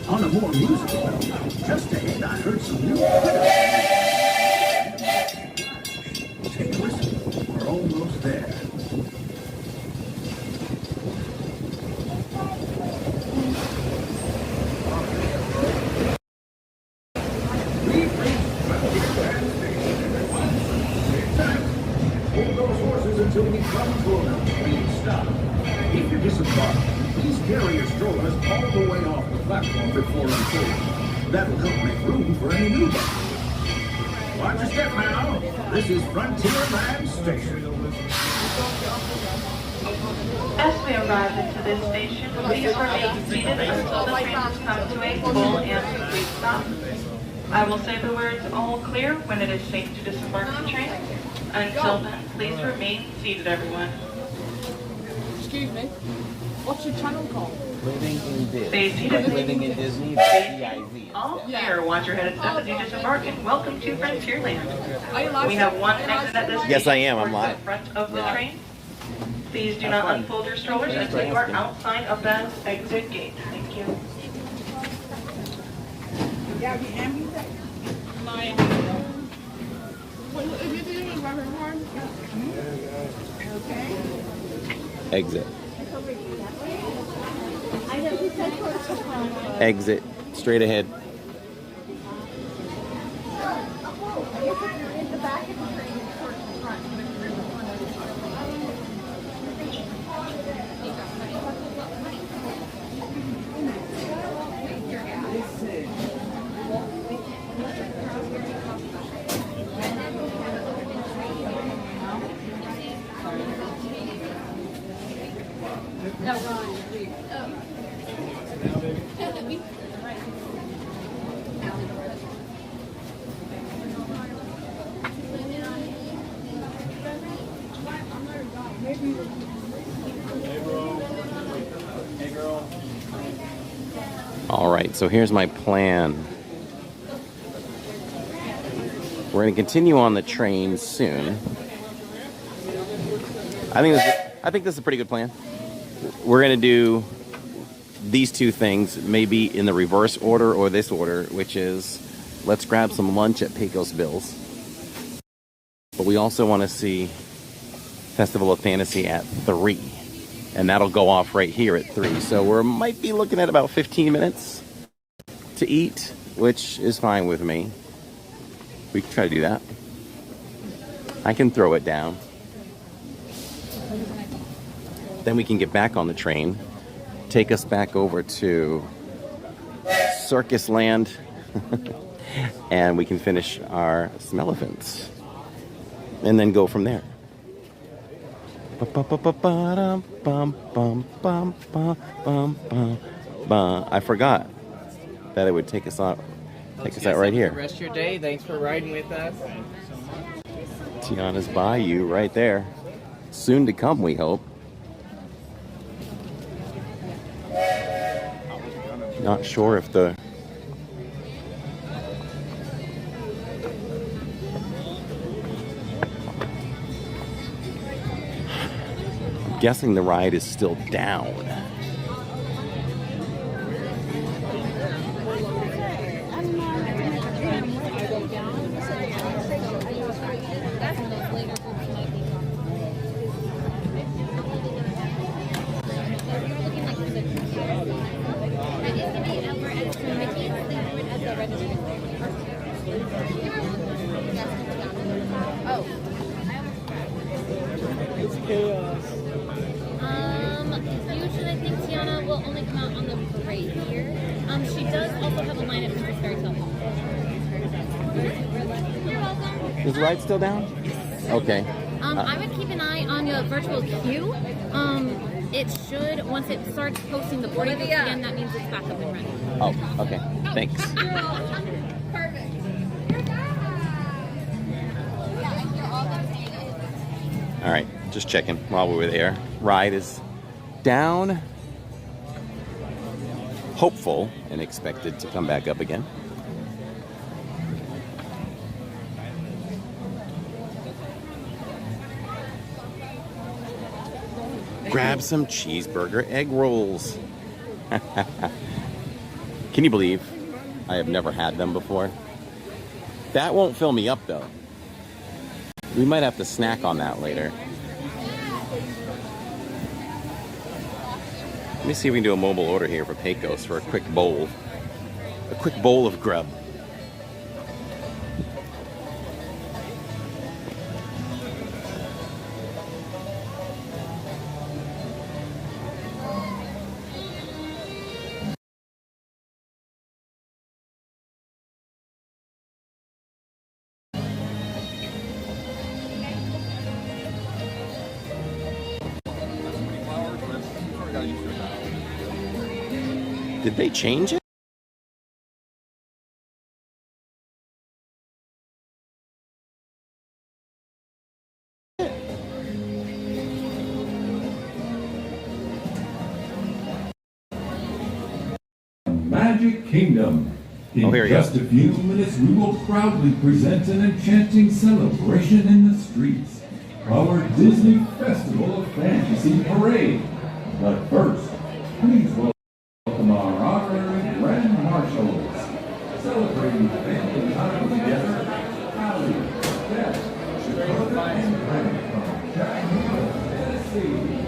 On a more musical note, just ahead I heard some new Take a listen. We're almost there. We've reached Frontierland Station, everyone. Sit tight. Hold those horses until we come to a complete stop. If you're disembarked, please carry your strollers all the way off the platform before unfolding. That'll help make room for any new ones. Watch your step now. This is Frontierland Station. As we arrive into this station, please remain seated until the train has come to a full and complete stop. I will say the words all clear when it is safe to disembark the train. Until then, please remain seated, everyone. Excuse me. What's your channel called? Living in Disney. Stay seated. Like living in Disney, but D-I-Z. All clear. Watch your head and step as you disembark, and welcome to Frontierland. We have one exit at this station. Yes, I am. I'm towards live. the front of the train. Please do not unfold your strollers until you are outside of that exit gate. Thank you. Exit. Exit. Straight ahead. All right, so here's my plan. We're going to continue on the train soon. I think this is a pretty good plan. We're going to do these two things, maybe in the reverse order or this order, which is let's grab some lunch at Pecos Bill's. But we also want to see Festival of Fantasy at 3. And that'll go off right here at 3. So we might be looking at about 15 minutes to eat, which is fine with me. We can try to do that. I can throw it down. Then we can get back on the train, take us back over to Circus Land, and we can finish our Smellephants. And then go from there. I forgot that it would take us out. Take us out right here. Rest of your day. Thanks for riding with us. Tiana's Bayou right there. Soon to come, we hope. Not sure if the I'm guessing the ride is still down. Usually I think Tiana will only come out on the parade here. She does also have a lineup for Fairy Tale Hall. You're welcome. Is the ride still down? Okay. I would keep an eye on your virtual queue. It should, once it starts posting the boarding books again, that means it's back up and running. Oh, okay. Thanks. Perfect. All right, just checking while we were there. Ride is down. Hopeful and expected to come back up again. Grab some cheeseburger egg rolls. Can you believe I have never had them before? That won't fill me up though. We might have to snack on that later. Let me see if we can do a mobile order here for Pecos for a quick bowl. A quick bowl of grub. Did they change it? Magic Kingdom. In here you just a few minutes, we will proudly present an enchanting celebration in the streets. Our Disney Festival of Fantasy Parade. But first, please welcome our honorary Grand Marshals. Celebrating family time together, Ali, Beth, Dakota, and Brent from Chattanooga, Tennessee.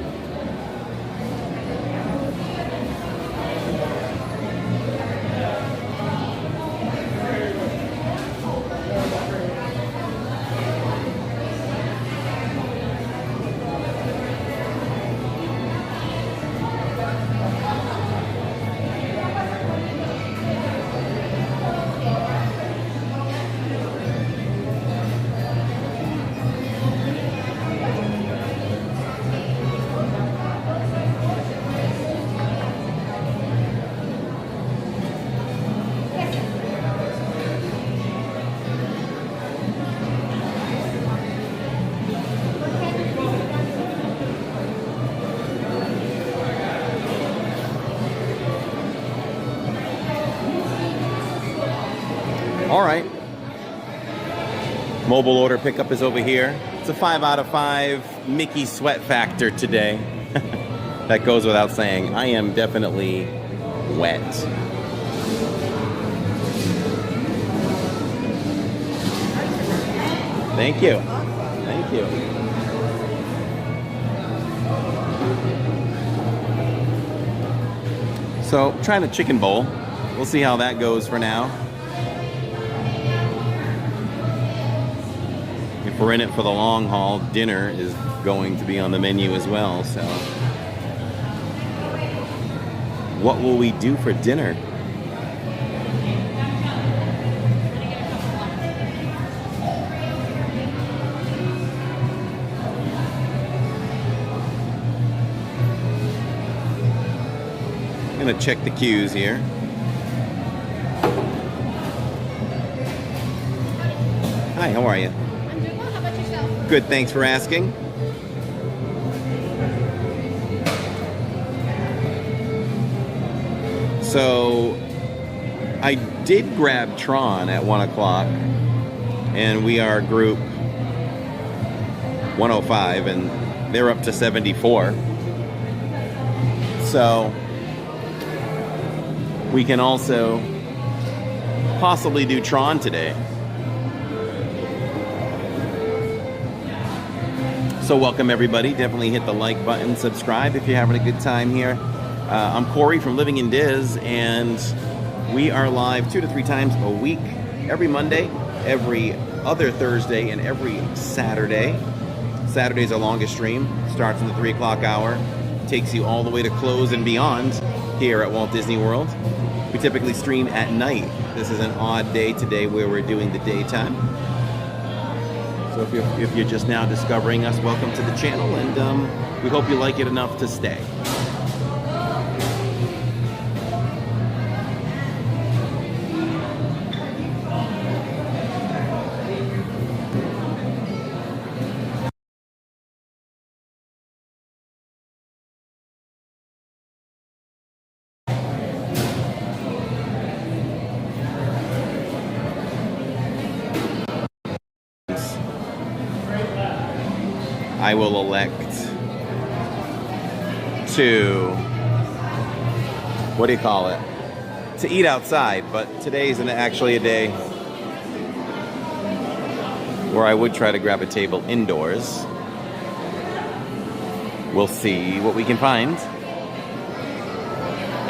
All right. Mobile order pickup is over here. It's a 5 out of 5 Mickey sweat factor today. That goes without saying. I am definitely wet. Thank you. Thank you. So, trying the chicken bowl. We'll see how that goes for now. If we're in it for the long haul, dinner is going to be on the menu as well, so. What will we do for dinner? I'm gonna check the queues here. Hi, how are you? I'm doing well. How about yourself? Good, thanks for asking. So, I did grab Tron at 1 o'clock, and we are group 105, and they're up to 74. So, we can also possibly do Tron today. So welcome everybody. Definitely hit the like button, subscribe if you're having a good time here. I'm Corey from Living in Diz, and we are live 2 to 3 times a week, every Monday, every other Thursday, and every Saturday. Saturday's our longest stream, starts in the 3 o'clock hour, takes you all the way to close and beyond here at Walt Disney World. We typically stream at night. This is an odd day today where we're doing the daytime. So if you're just now discovering us, welcome to the channel, and we hope you like it enough to stay. I will elect to, what do you call it? To eat outside, but today isn't actually a day where I would try to grab a table indoors. We'll see what we can find.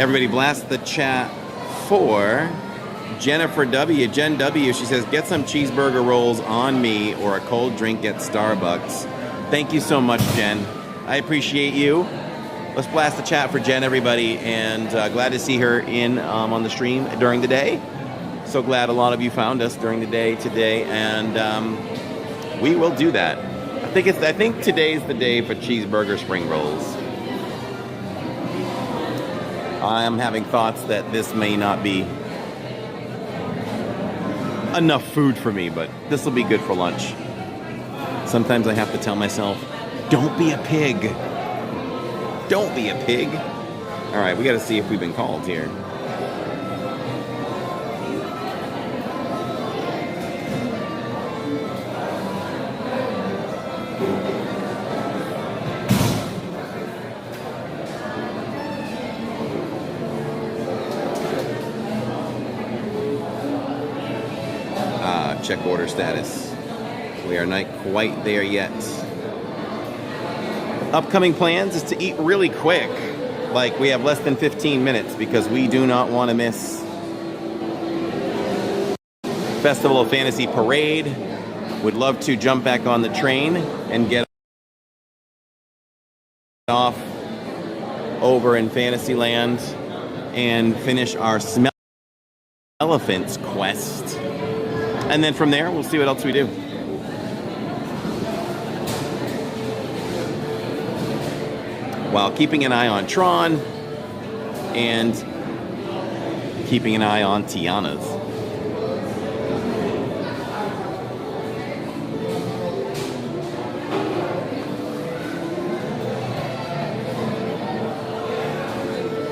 Everybody blast the chat for Jennifer W. Jen W. She says, get some cheeseburger rolls on me or a cold drink at Starbucks. Thank you so much, Jen. I appreciate you. Let's blast the chat for Jen, everybody, and glad to see her in on the stream during the day. So glad a lot of you found us during the day today, and we will do that. I think today's the day for cheeseburger spring rolls. I am having thoughts that this may not be enough food for me, but this will be good for lunch. Sometimes I have to tell myself, don't be a pig. Don't be a pig. All right, we got to see if we've been called here. Check order status. We are not quite there yet. Upcoming plans is to eat really quick. Like, we have less than 15 minutes because we do not want to miss Festival of Fantasy Parade. Would love to jump back on the train and get off over in Fantasyland and finish our Smell Elephants quest. And then from there, we'll see what else we do. While keeping an eye on Tron and keeping an eye on Tiana's.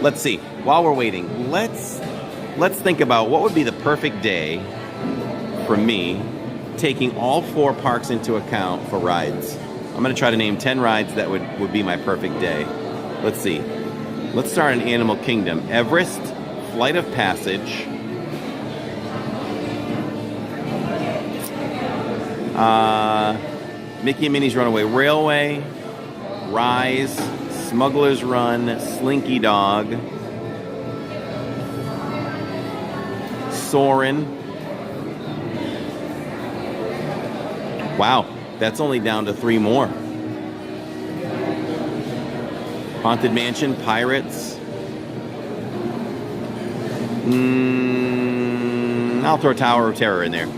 Let's see. While we're waiting, let's think about what would be the perfect day for me, taking all 4 parks into account for rides. I'm going to try to name 10 rides that would be my perfect day. Let's see. Let's start in Animal Kingdom. Everest, Flight of Passage. Mickey and Minnie's Runaway Railway, Rise, Smuggler's Run, Slinky Dog, Soarin'. Wow, that's only down to 3 more. Haunted Mansion, Pirates. I'll throw Tower of Terror in there.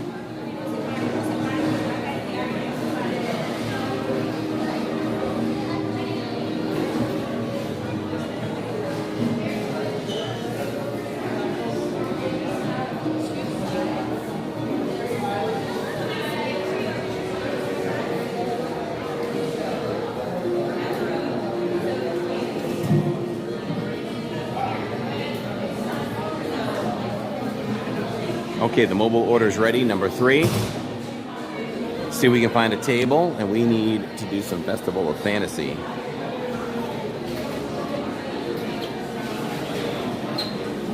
Okay, the mobile order's ready, number 3. See if we can find a table, and we need to do some Festival of Fantasy.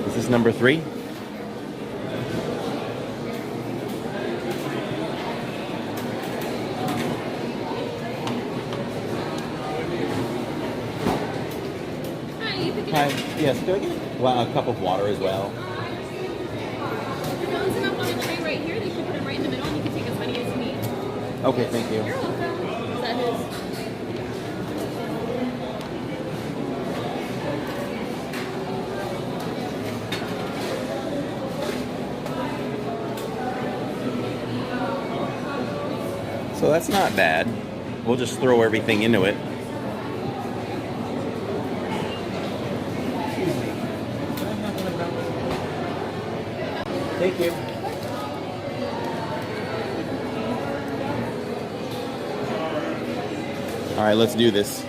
Is this number 3? Hi, yes, do I get a cup of water as well? Right here, they should put it right in the middle, and you can take as many as you need. Okay, thank you. You're welcome. Is that his? So that's not bad. We'll just throw everything into it. Thank you. All right, let's do this.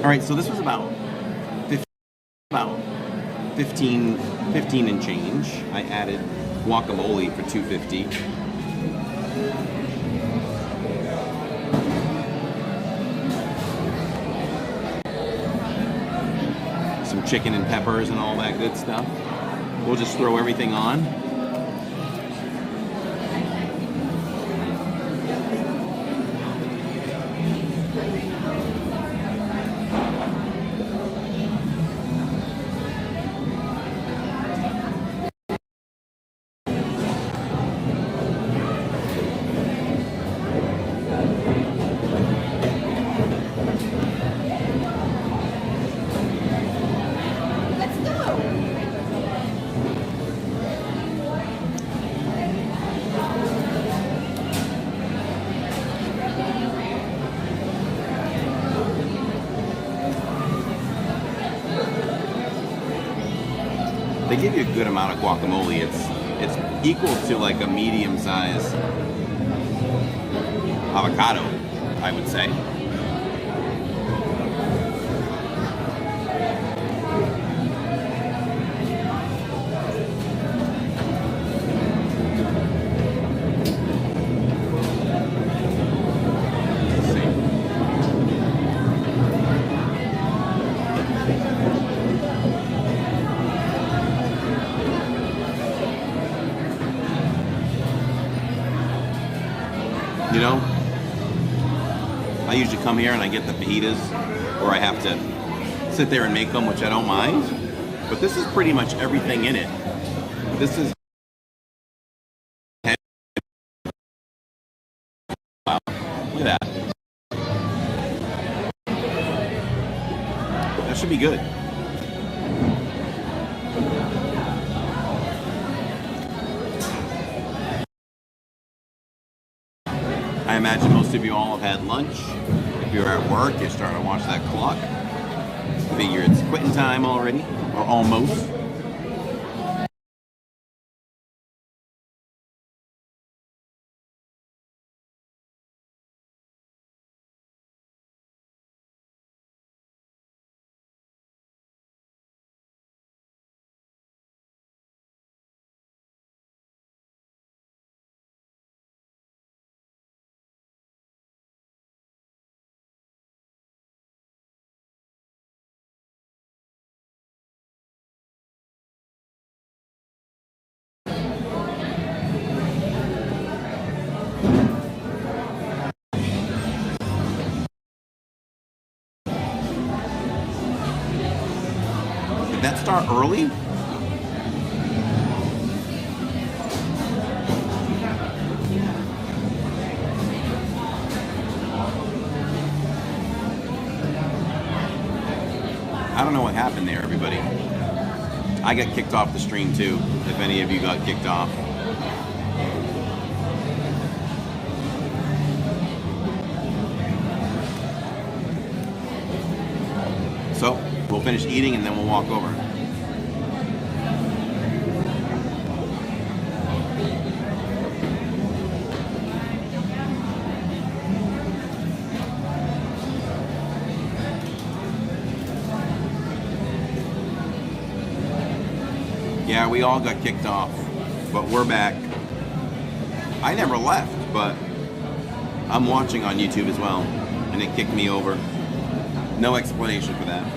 All right, so this was about 15 and change. I added guacamole for $2.50. Some chicken and peppers and all that good stuff. We'll just throw everything on. They give you a good amount of guacamole. It's equal to like a medium-sized avocado, I would say. You know, I usually come here and I get the fajitas, or I have to sit there and make them, which I don't mind. But this is pretty much everything in it. This is... Wow, look at that. That should be good. I imagine most of you all have had lunch. If you're at work, you're starting to watch that clock. Figure it's quitting time already, or almost. Did that start early? I don't know what happened there, everybody. I got kicked off the stream too, if any of you got kicked off. So, we'll finish eating and then we'll walk over. Yeah, we all got kicked off, but we're back. I never left, but I'm watching on YouTube as well, and it kicked me over. No explanation for that.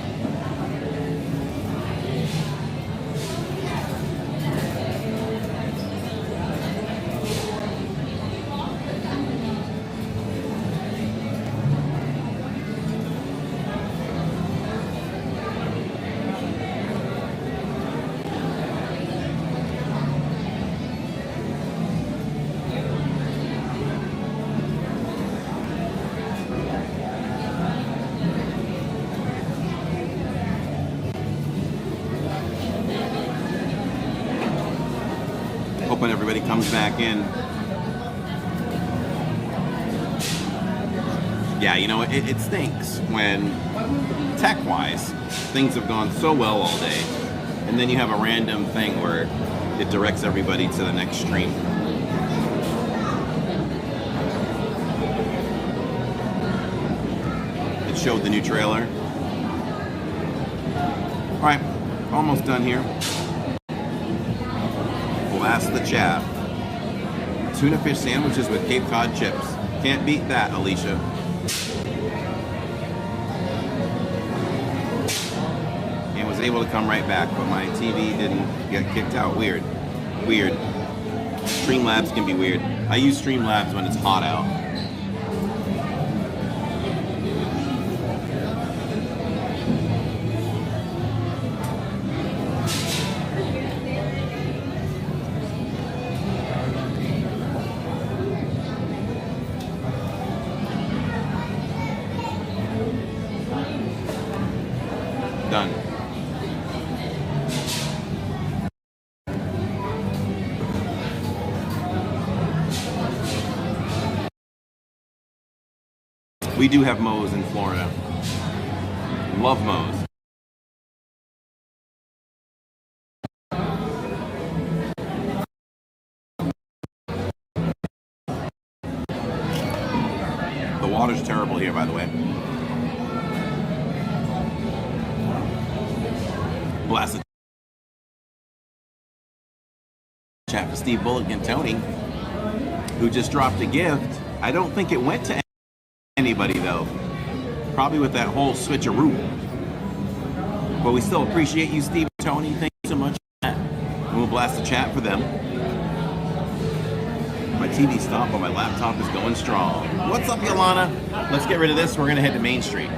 Hoping everybody comes back in. Yeah, you know, it stinks when, tech-wise, things have gone so well all day, and then you have a random thing where it directs everybody to the next stream. It showed the new trailer. Alright, almost done here. Blast the chat. Tuna fish sandwiches with Cape Cod chips. Can't beat that, Alicia. And was able to come right back, but my TV didn't get kicked out. Weird. Weird. Streamlabs can be weird. I use Streamlabs when it's hot out. Done. We do have Moe's in Florida. Love Moe's. The water's terrible here, by the way. Blast it. Chat for Steve Bullock and Tony, who just dropped a gift. I don't think it went to anybody though. Probably with that whole switcheroo. But we still appreciate you, Steve and Tony. Thank you so much for that. And we'll blast the chat for them. My TV stopped, but my laptop is going strong. What's up, Yolana? Let's get rid of this. We're gonna head to Main Street.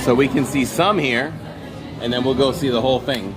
So we can see some here, and then we'll go see the whole thing.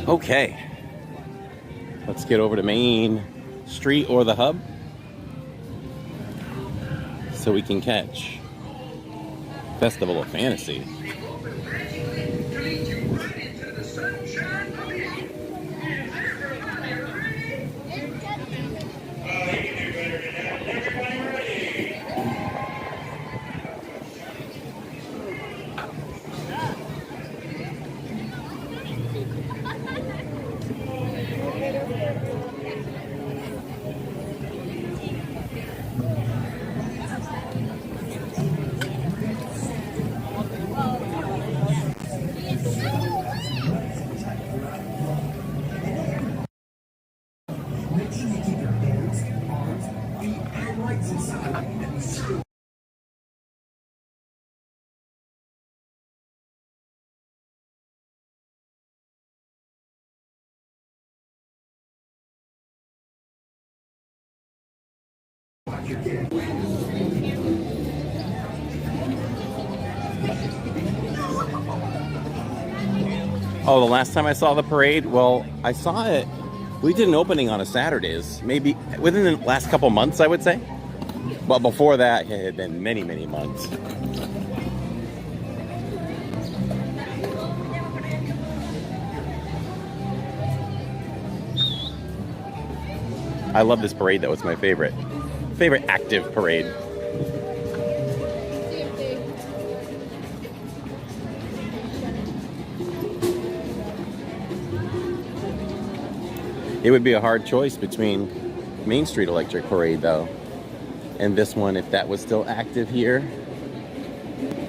Okay, let's get over to Main Street or the Hub so we can catch Festival of Fantasy. Oh, the last time I saw the parade, well, I saw it. We did an opening on a Saturdays, maybe within the last couple months, I would say. But before that, it had been many, many months. I love this parade, though. It's my favorite active parade. It would be a hard choice between Main Street Electric Parade, though, and this one, if that was still active here.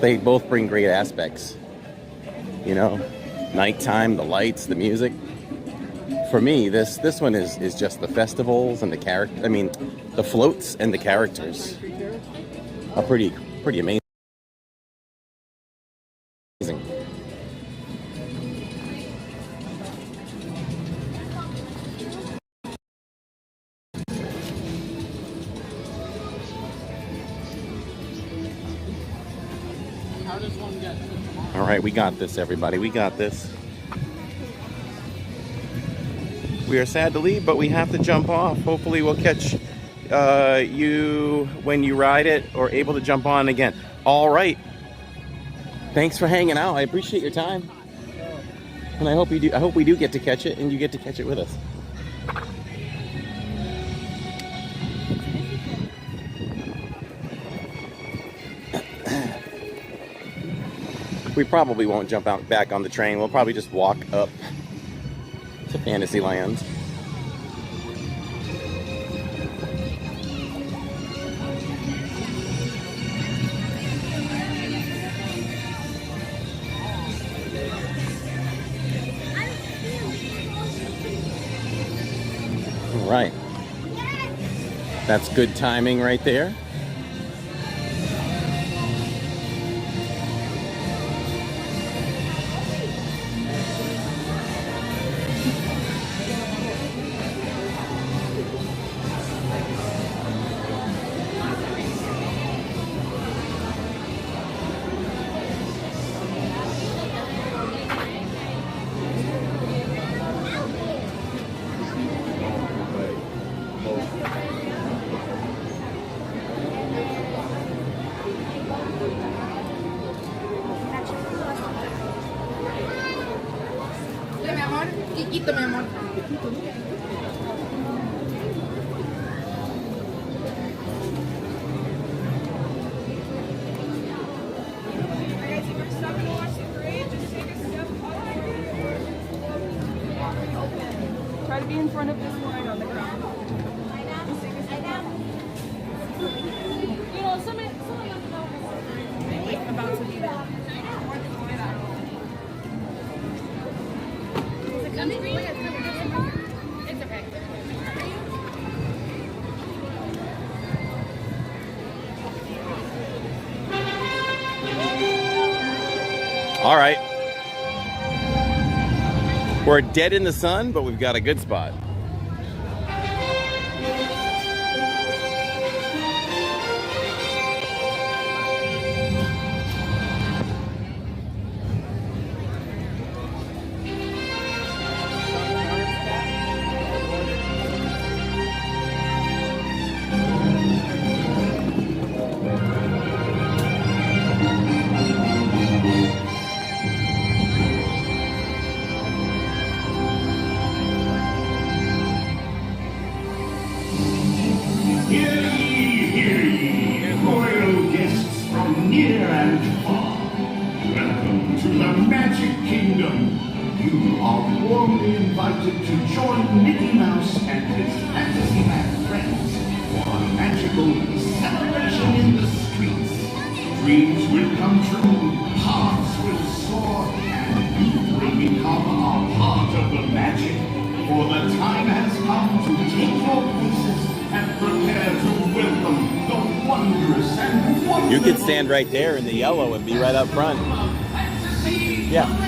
They both bring great aspects. You know, nighttime, the lights, the music. For me, this one is just the festivals and the character. I mean, the floats and the characters are pretty amazing. All right, we got this, everybody. We got this. We are sad to leave, but we have to jump off. Hopefully we'll catch you when you ride it or able to jump on again. All right. Thanks for hanging out. I appreciate your time. And I hope you do. I hope we do get to catch it and you get to catch it with us. We probably won't jump out back on the train. We'll probably just walk up to Fantasyland. All right. That's good timing right there. Chiquito, mi amor. Try to be in front of this line on the ground. You know, some of them about to be there. It's okay. All right. We're dead in the sun, but we've got a good spot. Invited to join Mickey Mouse and his Fantasyland friends for a magical celebration in the streets. Dreams will come true, hearts will soar, and you will become a part of the magic. For the time has come to take your places and prepare to welcome the wondrous and wonderful. You could stand right there in the yellow and be right up front. Yeah.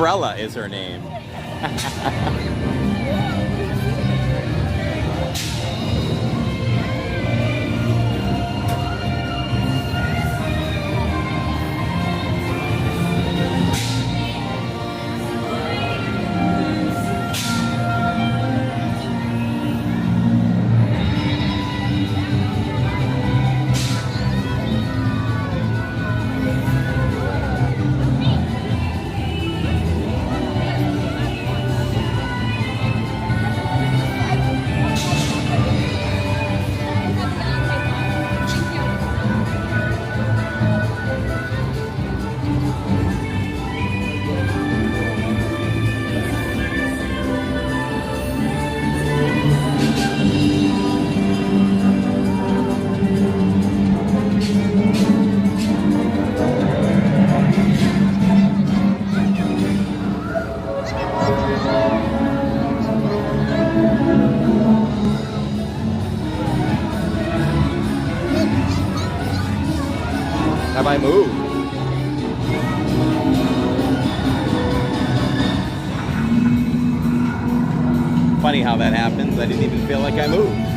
Umbrella is her name. Have I moved? Funny how that happens. I didn't even feel like I moved.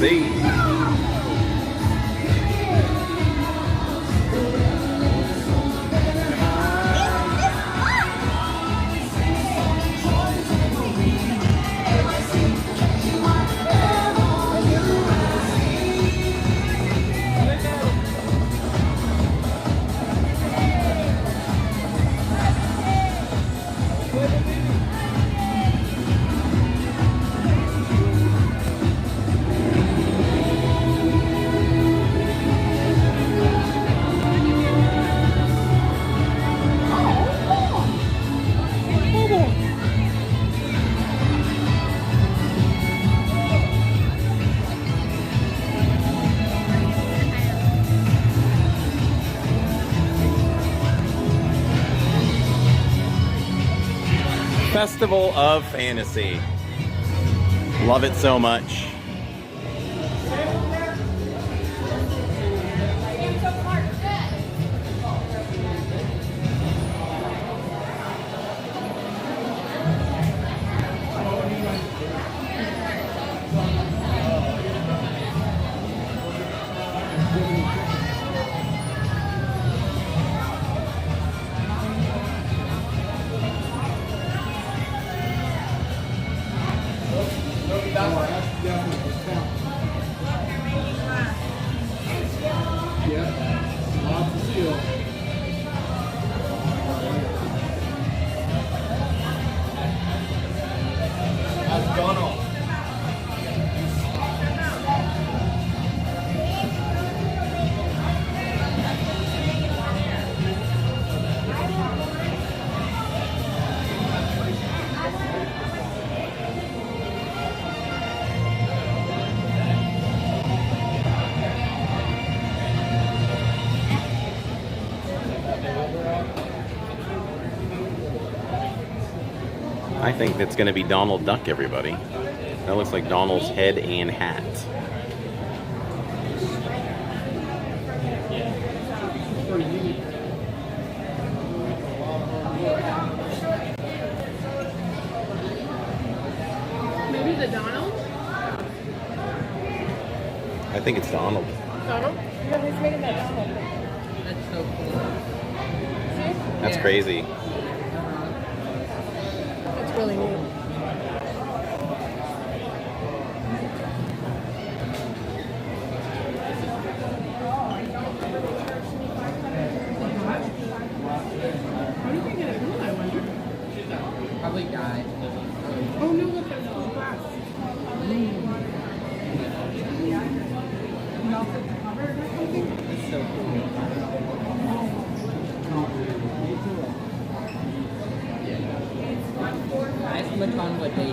U.S.A. Festival of Fantasy. Love it so much. Yeah. I think that's going to be Donald Duck, everybody. That looks like Donald's head and hat. Maybe the Donald? I think it's Donald. Donald? Yeah, he's making that Donald. That's so cool. That's crazy. That's really neat. How do you think it will, I wonder? Probably died. Oh no, look, that's full glass. Melted covered or something? That's so cool. Nice look on what day he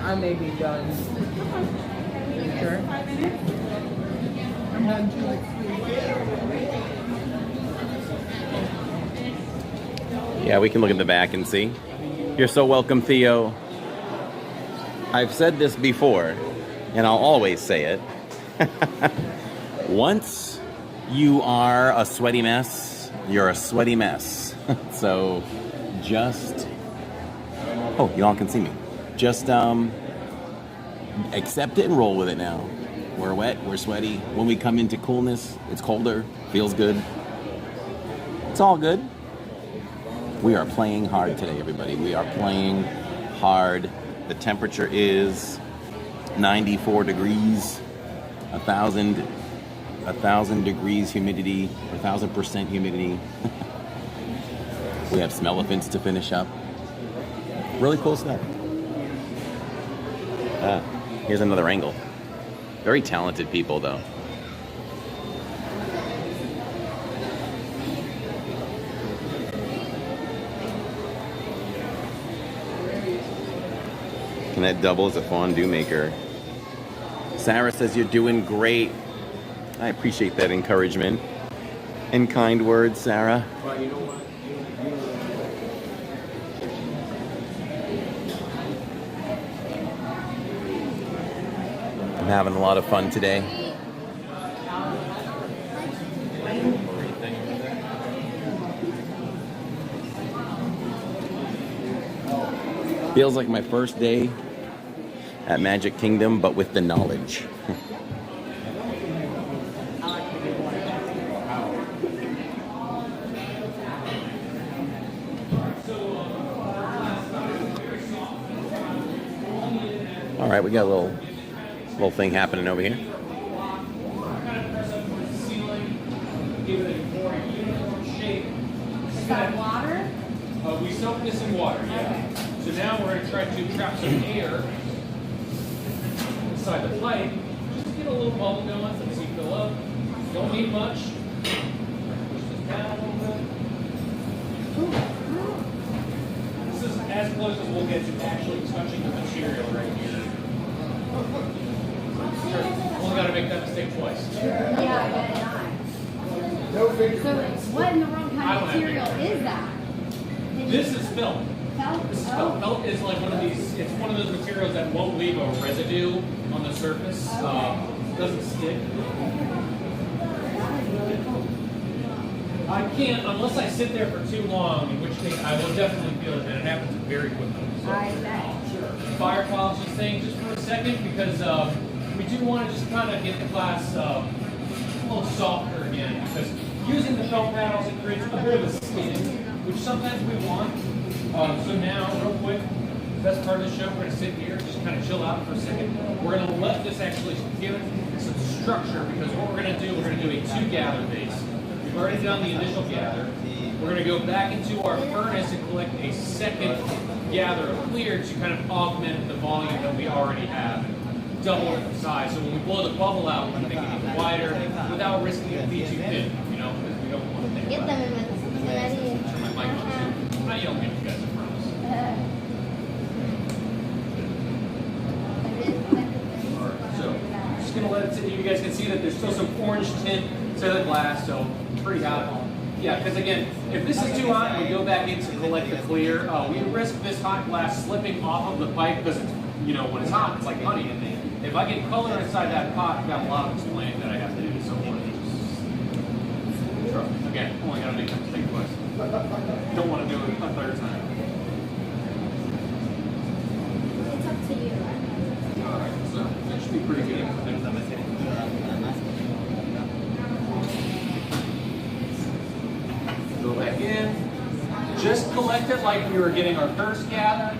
I may be done. You sure? I'm done too, like, Yeah, we can look at the back and see. You're so welcome, Theo. I've said this before, and I'll always say it. Once you are a sweaty mess, you're a sweaty mess. So just... Oh, you all can see me. Just accept it and roll with it now. We're wet, we're sweaty. When we come into coolness, it's colder, feels good. It's all good. We are playing hard today, everybody. We are playing hard. The temperature is 94 degrees, 1,000 degrees humidity, 1,000% humidity. We have Smellephants to finish up. Really cool stuff. Here's another angle. Very talented people, though. And that double as a fondue maker. Sarah says you're doing great. I appreciate that encouragement and kind words, Sarah. Well, you know what? I'm having a lot of fun today. Feels like my first day at Magic Kingdom, but with the knowledge. All right, we got a little thing happening over here. Give it a more uniform shape. Is that water? We soak this in water, yeah. So now we're going to try to trap some air inside the pipe. Just get a little bubble going so you fill up. Don't need much. Push this down a little bit. This is as close as we'll get to actually touching the material right here. Only got to make that mistake twice. Yeah, No figure. so what in the wrong kind of material is that? This is felt. Felt? This is felt. Felt is like one of these, it's one of those materials that won't leave a residue on the surface. Doesn't stick. I can't, unless I sit there for too long, in which case I will definitely feel it, and it happens very quickly. So, fire polish this thing just for a second, because we do want to just kind of get the glass a little softer again, because using the felt paddles, it creates a bit of a skin, which sometimes we want. So now, real quick, best part of the show, we're going to sit here, just kind of chill out for a second. We're going to let this actually give it some structure, because what we're going to do, we're going to do a 2-gather base. We've already done the initial gather. We're going to go back into our furnace and collect a second gather of clear to kind of augment the volume that we already have. Double the size. So when we blow the bubble out, we can make it even wider without risking it being too thin, you know, because we don't want to think Get about them it. in ready. Turn my mic on too. I'm not yelling at you guys, I promise. So, you guys can see that there's still some orange tint to the glass, so pretty hot. Yeah, because again, if this is too hot and we go back in to collect the clear, we risk this hot glass slipping off of the pipe because it's, you know, when it's hot, it's like honey. And if I get color inside that pot, I've got a lot of explaining that I have to do. So trust me. Again, only got to make a mistake twice. Don't want to do it a third time. It's up to you. Alright, so that should be pretty good. Go back in. Just collect it like we were getting our thirst gather.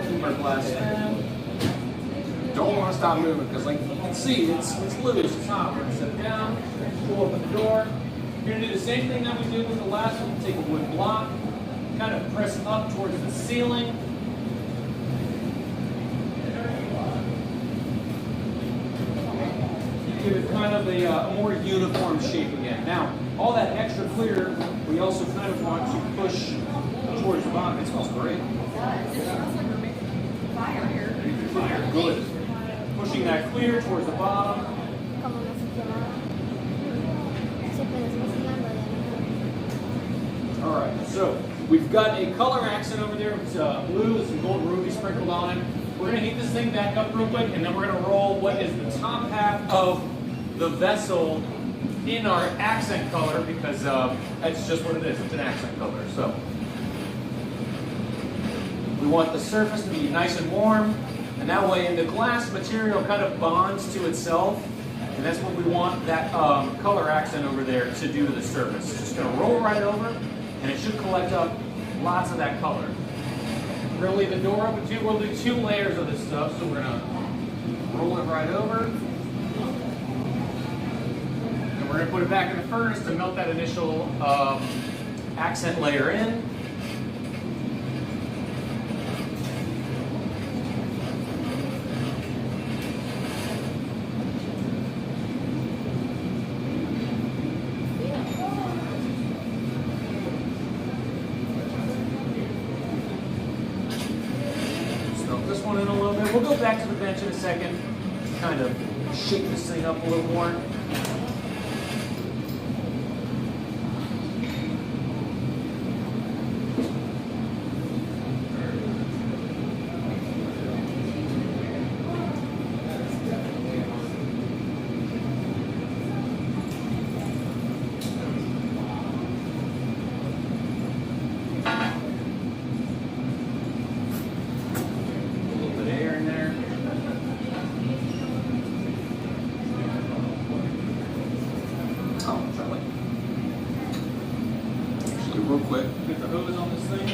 Keep our glass in. Don't want to stop moving because, like you can see, it's loose. It's hot. We're going to set it down. Pull open the door. You're going to do the same thing that we did with the last one. Take a wood block, kind of press up towards the ceiling. Give it kind of a more uniform shape again. Now, all that extra clear, we also kind of want to push towards the bottom. It smells great. It smells like we're making fire here. Fire, good. Pushing that clear towards the bottom. All right, so we've got a color accent over there. It's blue with some gold ruby sprinkled on it. We're going to heat this thing back up real quick, and then we're going to roll what is the top half of the vessel in our accent color because that's just what it is. It's an accent color. So we want the surface to be nice and warm, and that way the glass material kind of bonds to itself, and that's what we want that color accent over there to do to the surface. It's just going to roll right over, and it should collect up lots of that color. We're going to leave the door open too. We'll do 2 layers of this stuff, so we're going to roll it right over. And we're going to put it back in the furnace to melt that initial accent layer in. We'll go back to the bench in a second, kind of shake this thing up a little more. Real quick, get the hose on this thing.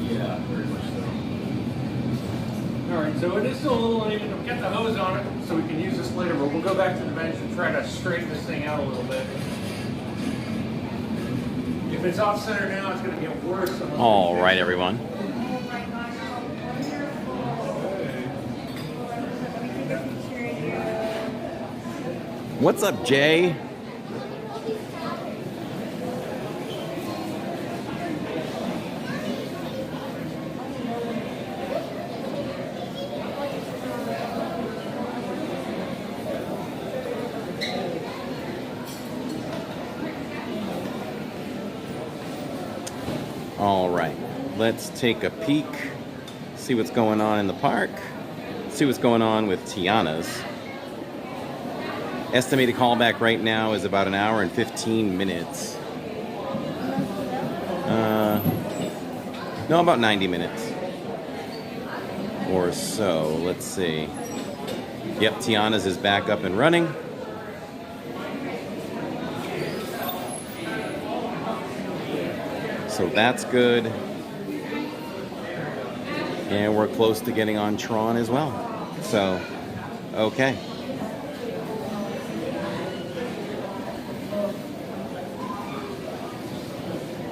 Yeah, very much so. Alright, so it is still a little uneven. We'll get the hose on it so we can use this later, but we'll go back to the bench and try to straighten this thing out a little bit. If it's off center now, it's going to get worse. All right, everyone. What's up, Jay? All right, let's take a peek, see what's going on in the park, see what's going on with Tiana's. Estimated callback right now is about 1 hour and 15 minutes. No, about 90 minutes or so. Let's see. Yep, Tiana's is back up and running. So that's good. And we're close to getting on Tron as well. So, okay.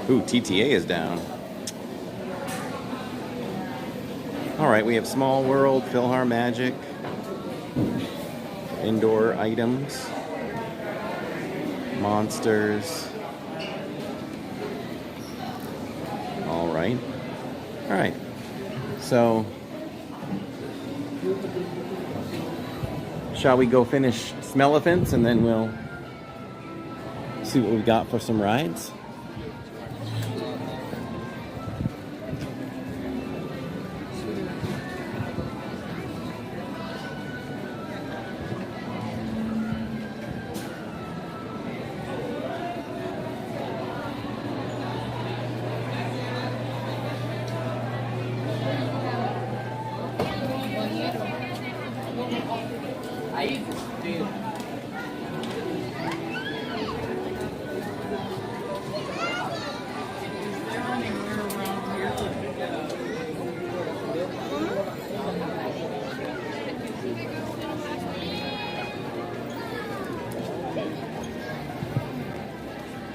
Ooh, TTA is down. All right, we have Small World, Philhar Magic. indoor items. Monsters. All right. All right. So, shall we go finish Smellephants and then we'll see what we've got for some rides?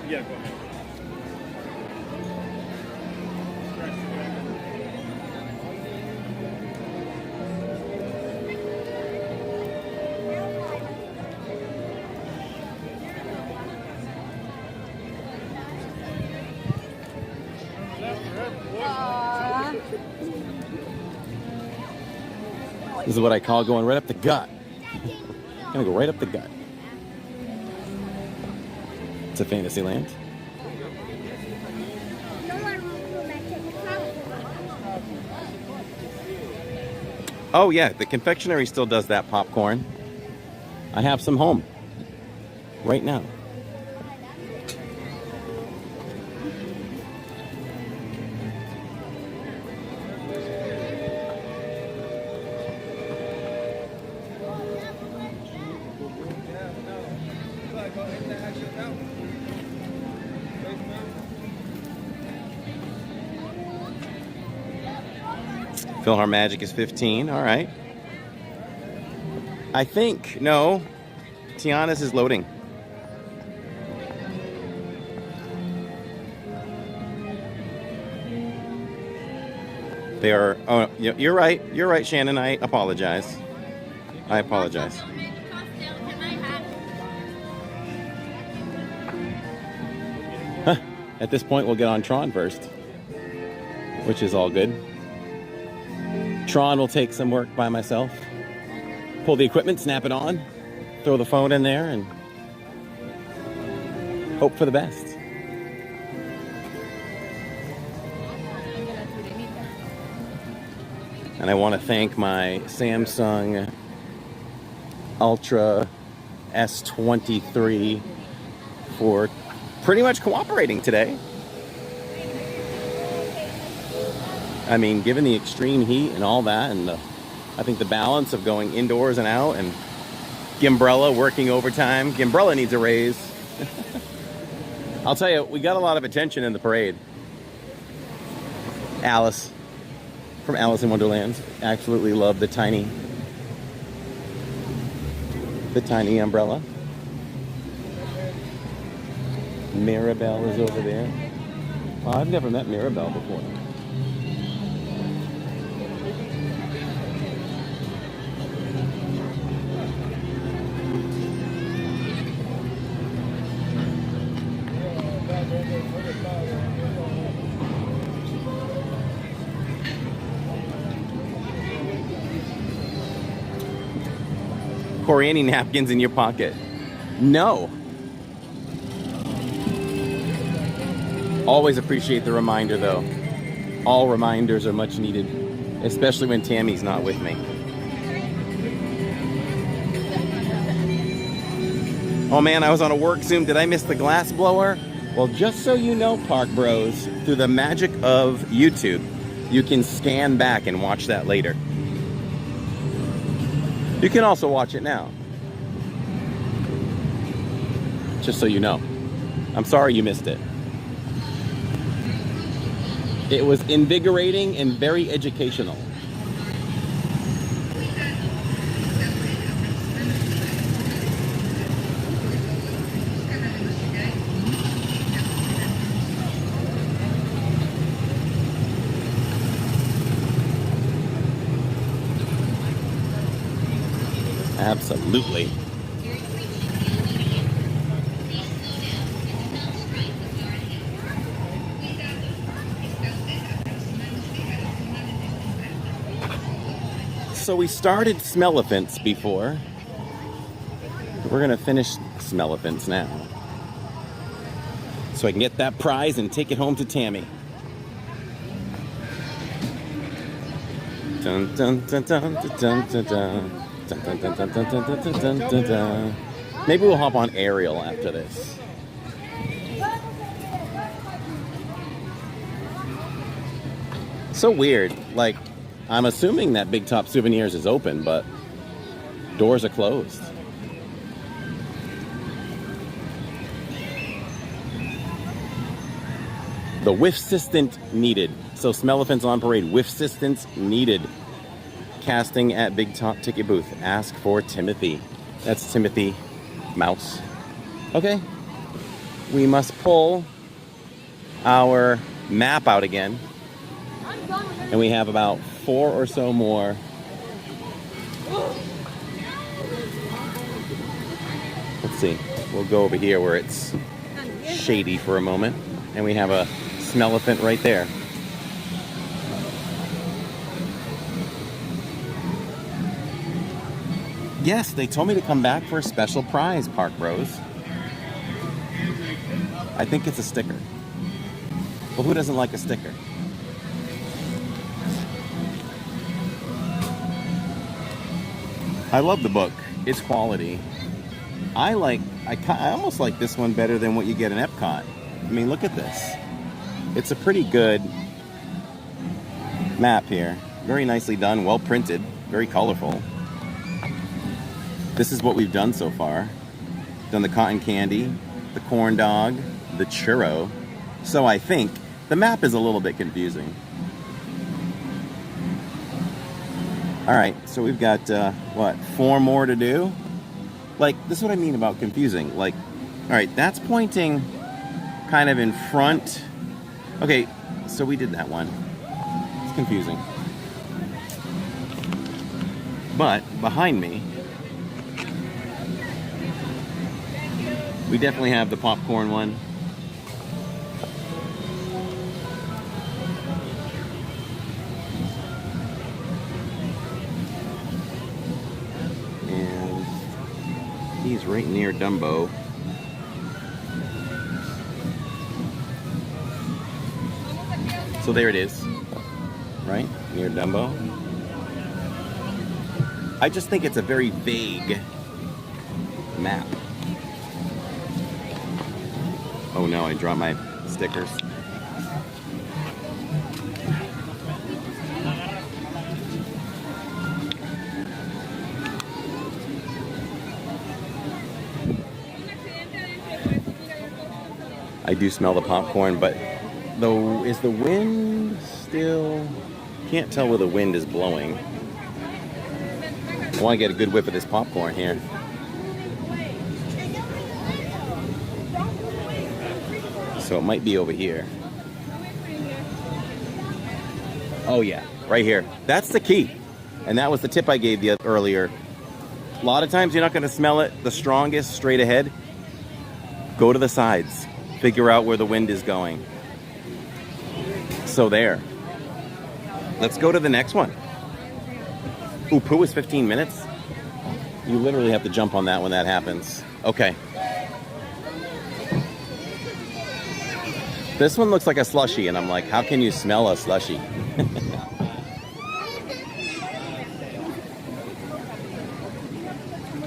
Yeah, go ahead. This is what I call going right up the gut. Gonna go right up the gut. It's a Fantasyland. Oh yeah, the confectionery still does that popcorn. I have some home right now. PhilharMagic is 15, all right. I think, no, Tiana's is loading. They are, oh, you're right, Shannon, I apologize. I apologize. Huh. At this point, we'll get on Tron first, which is all good. Tron will take some work by myself. Pull the equipment, snap it on, throw the phone in there, and hope for the best. And I want to thank my Samsung Ultra S23 for pretty much cooperating today. I mean, given the extreme heat and all that, and I think the balance of going indoors and out, and Gimbrella working overtime. Gimbrella needs a raise. I'll tell you, we got a lot of attention in the parade. Alice from Alice in Wonderland absolutely loved the tiny umbrella. Mirabelle is over there. Well, I've never met Mirabelle before. Corey, any napkins in your pocket? No. Always appreciate the reminder, though. All reminders are much needed, especially when Tammy's not with me. Oh man, I was on a work Zoom. Did I miss the glass blower? Well, just so you know, Park Bros, through the magic of YouTube, you can scan back and watch that later. You can also watch it now. Just so you know. I'm sorry you missed it. It was invigorating and very educational. Absolutely. So we started Smellephants before. We're gonna finish Smellephants now. So I can get that prize and take it home to Tammy. Dun dun dun dun dun dun dun dun. Dun, dun, dun, dun, dun, dun, dun, dun, dun, dun. Maybe we'll hop on Ariel after this. So weird. Like, I'm assuming that Big Top Souvenirs is open, but doors are closed. The whiff assistant needed. So Smellephants on parade. Whiff assistance needed. Casting at Big Top ticket booth. Ask for Timothy. That's Timothy Mouse. Okay. We must pull our map out again. And we have about 4 or so more. Let's see. We'll go over here where it's shady for a moment. And we have a Smellephant right there. Yes, they told me to come back for a special prize, Park Bros. I think it's a sticker. But who doesn't like a sticker? I love the book. It's quality. I almost like this one better than what you get in Epcot. I mean, look at this. It's a pretty good map here. Very nicely done, well printed, very colorful. This is what we've done so far. Done the cotton candy, the corn dog, the churro. So I think the map is a little bit confusing. All right, so we've got, 4 more to do? Like, this is what I mean about confusing. Like, all right, that's pointing kind of in front. Okay, so we did that one. It's confusing. But behind me, we definitely have the popcorn one. And he's right near Dumbo. So there it is, right? Near Dumbo. I just think it's a very vague map. Oh no, I dropped my stickers. I do smell the popcorn, but though, is the wind still? Can't tell where the wind is blowing. I want to get a good whiff of this popcorn here. So it might be over here. Oh yeah, right here. That's the key. And that was the tip I gave you earlier. A lot of times you're not going to smell it the strongest straight ahead. Go to the sides. Figure out where the wind is going. So there. Let's go to the next one. Ooh, Pooh is 15 minutes. You literally have to jump on that when that happens. Okay. This one looks like a slushie, and I'm like, how can you smell a slushie?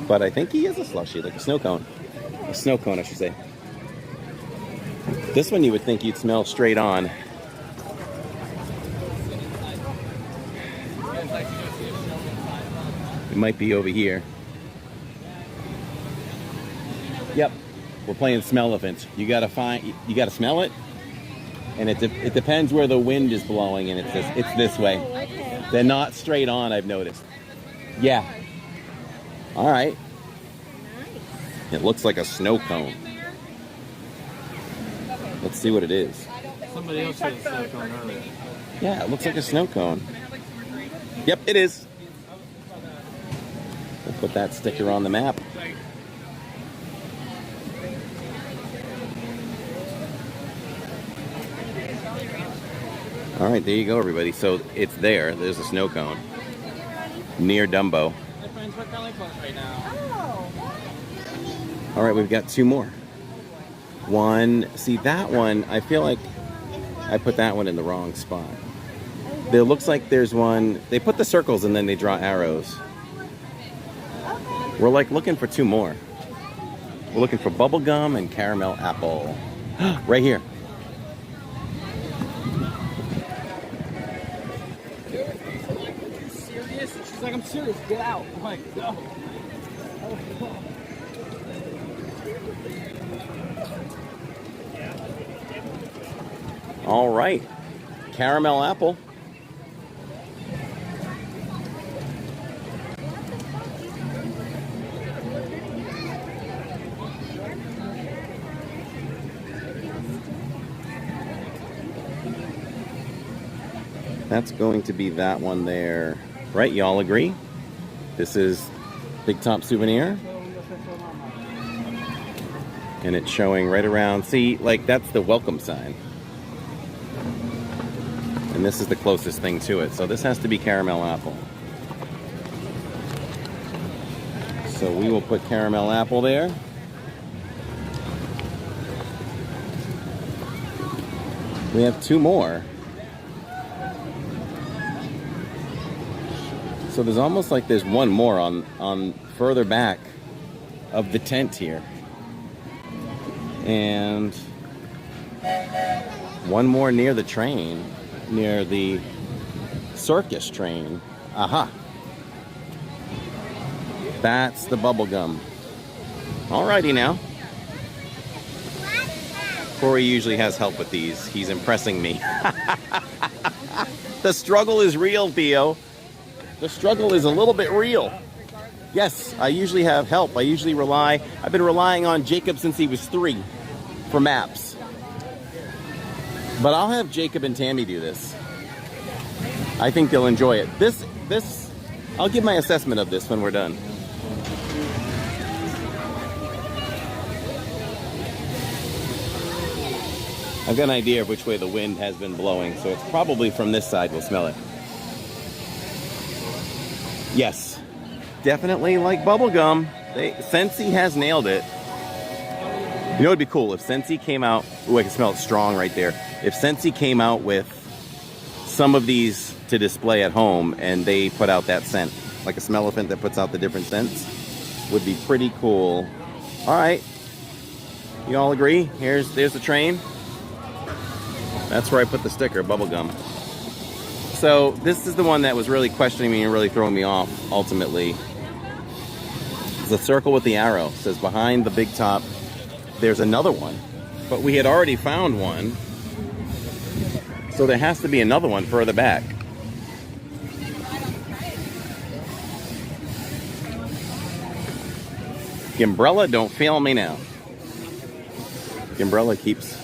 But I think he is a slushie, like a snow cone. A snow cone, I should say. This one you would think you'd smell straight on. It might be over here. Yep, we're playing Smellephants. You gotta smell it, and it depends where the wind is blowing, and it's this way. They're not straight on, I've noticed. Yeah. All right. It looks like a snow cone. Let's see what it is. Somebody else said a snow cone earlier. Yeah, it looks like a snow cone. Yep, it is. We'll put that sticker on the map. All right, there you go, everybody. So it's there. There's a snow cone. near Dumbo. My friends, we're currently closed right now. All right, we've got two more. One, see that one, I feel like I put that one in the wrong spot. There looks like there's one, they put the circles and then they draw arrows. We're like looking for two more. We're looking for bubblegum and caramel apple. Right here. Serious? She's like, I'm serious, get out. I'm like, no. All right, caramel apple. That's going to be that one there. Right, y'all agree? This is Big Top Souvenir. And it's showing right around. See, like that's the welcome sign. And this is the closest thing to it. So this has to be caramel apple. So we will put caramel apple there. We have two more. So there's almost like there's one more on further back of the tent here. And one more near the train, near the circus train. Aha. That's the bubblegum. Alrighty now. Corey usually has help with these. He's impressing me. The struggle is real, Theo. The struggle is a little bit real. Yes, I usually have help. I've been relying on Jacob since he was 3 for maps. But I'll have Jacob and Tammy do this. I think they'll enjoy it. I'll give my assessment of this when we're done. I've got an idea of which way the wind has been blowing, so it's probably from this side. We'll smell it. Yes, definitely like bubblegum. Scentsy has nailed it. You know, it'd be cool if Scentsy came out. Ooh, I can smell it strong right there. If Scentsy came out with some of these to display at home and they put out that scent, like a smell-o-phant that puts out the different scents, would be pretty cool. All right, you all agree? There's the train. That's where I put the sticker, bubblegum. So this is the one that was really questioning me and really throwing me off, ultimately. It's a circle with the arrow. It says behind the big top, there's another one. But we had already found one. So there has to be another one further back. Gimbrella, don't fail me now. Gimbrella keeps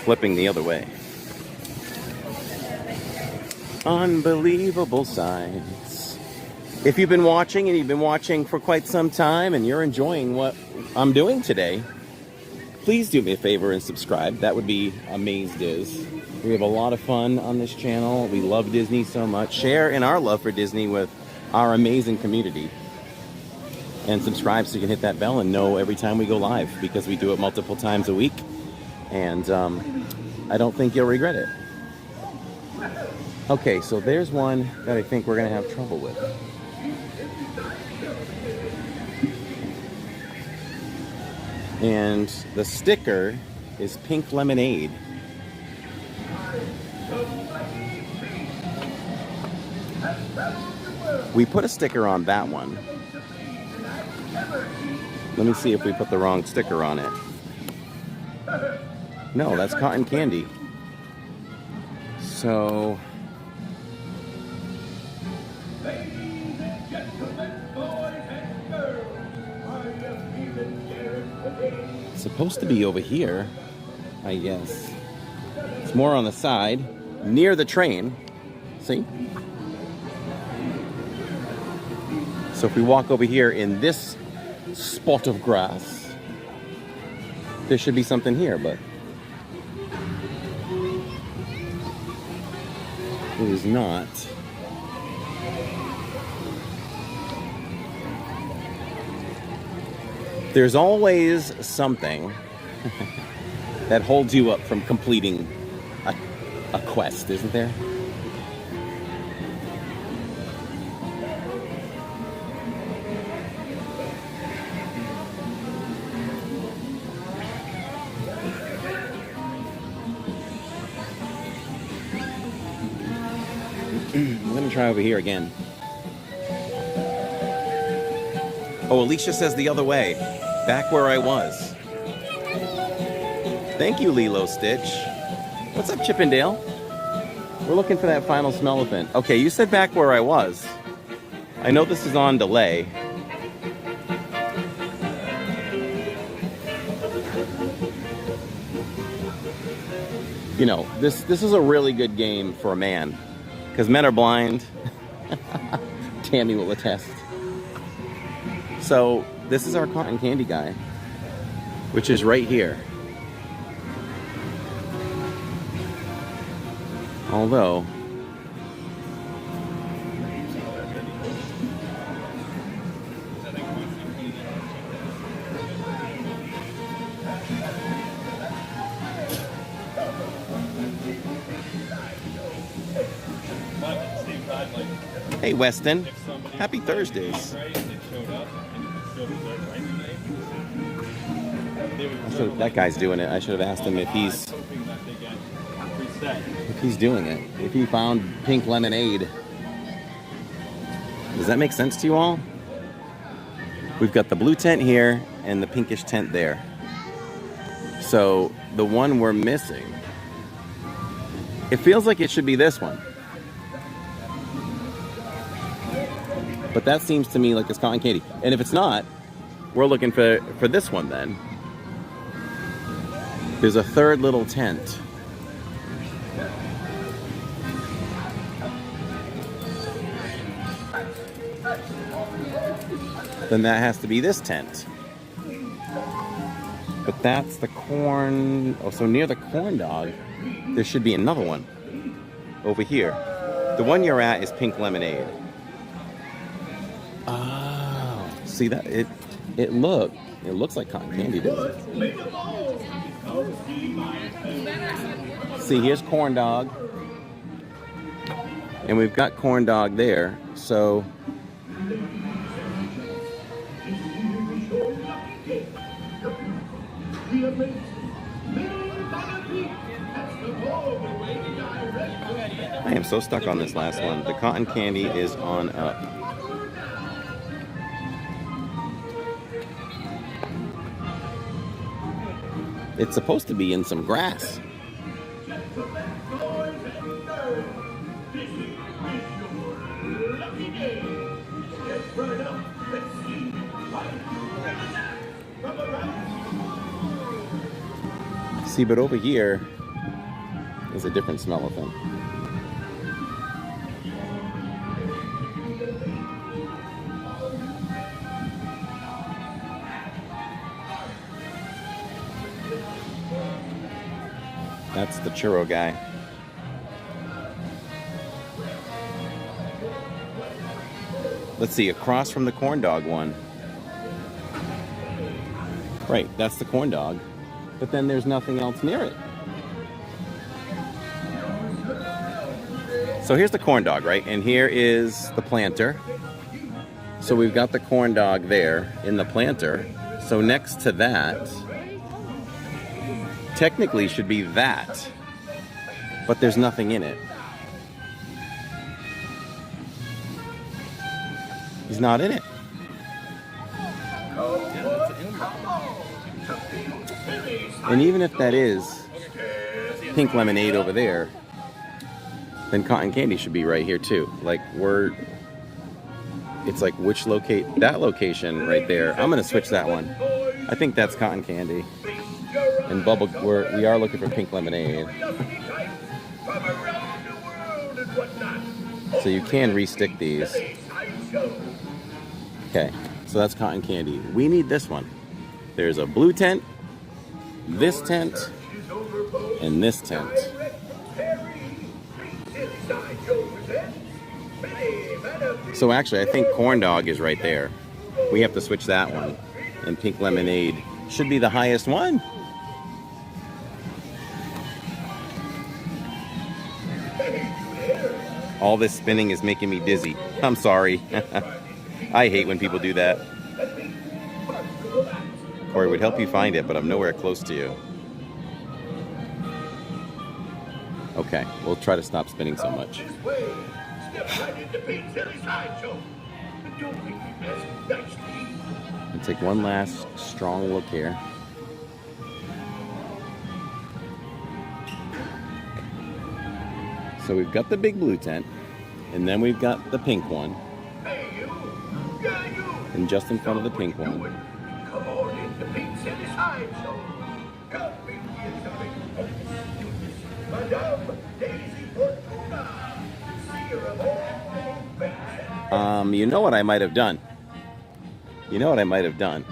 flipping the other way. Unbelievable sights. If you've been watching and you've been watching for quite some time and you're enjoying what I'm doing today, please do me a favor and subscribe. That would be amazing. We have a lot of fun on this channel. We love Disney so much. Share in our love for Disney with our amazing community. And subscribe so you can hit that bell and know every time we go live, because we do it multiple times a week. And I don't think you'll regret it. Okay, so there's one that I think we're going to have trouble with. And the sticker is pink lemonade. We put a sticker on that one. Let me see if we put the wrong sticker on it. No, that's cotton candy. So... it's supposed to be over here, I guess. It's more on the side, near the train. See? So if we walk over here in this spot of grass, there should be something here, but it is not. There's always something that holds you up from completing a quest, isn't there? I'm gonna try over here again. Oh, Alicia says the other way. Back where I was. Thank you, Lilo Stitch. What's up, Chippendale? We're looking for that final Smellephant. Okay, you said back where I was. I know this is on delay. You know, this is a really good game for a man. Because men are blind. Tammy will attest. So, this is our cotton candy guy. Which is right here. Although... Hey Weston, happy Thursdays. So that guy's doing it. I should have asked him if he's doing it. If he found pink lemonade. Does that make sense to you all? We've got the blue tent here and the pinkish tent there. So the one we're missing, it feels like it should be this one. But that seems to me like it's cotton candy. And if it's not, we're looking for this one then. There's a third little tent. Then that has to be this tent. But that's the corn... Oh, so near the corn dog, there should be another one. Over here. The one you're at is pink lemonade. Oh, see that? It looks like cotton candy, doesn't it? See, here's corn dog. And we've got corn dog there, so... I am so stuck on this last one. The cotton candy is on up. It's supposed to be in some grass. See, but over here is a different smell of them. That's the churro guy. Let's see, across from the corn dog one. Right, that's the corn dog. But then there's nothing else near it. So here's the corn dog, right? And here is the planter. So we've got the corn dog there in the planter. So next to that, technically should be that. But there's nothing in it. He's not in it. And even if that is pink lemonade over there, then cotton candy should be right here too. Like it's like which that location right there. I'm gonna switch that one. I think that's cotton candy. And we are looking for pink lemonade. So you can restick these. Okay, so that's cotton candy. We need this one. There's a blue tent, this tent, and this tent. So actually, I think corn dog is right there. We have to switch that one And pink lemonade should be the highest one. All this spinning is making me dizzy. I'm sorry. I hate when people do that. Corey would help you find it, but I'm nowhere close to you. Okay, we'll try to stop spinning so much. And take one last strong look here. So we've got the big blue tent, and then we've got the pink one. And just in front of the pink one. You know what I might have done? You know what I might have done?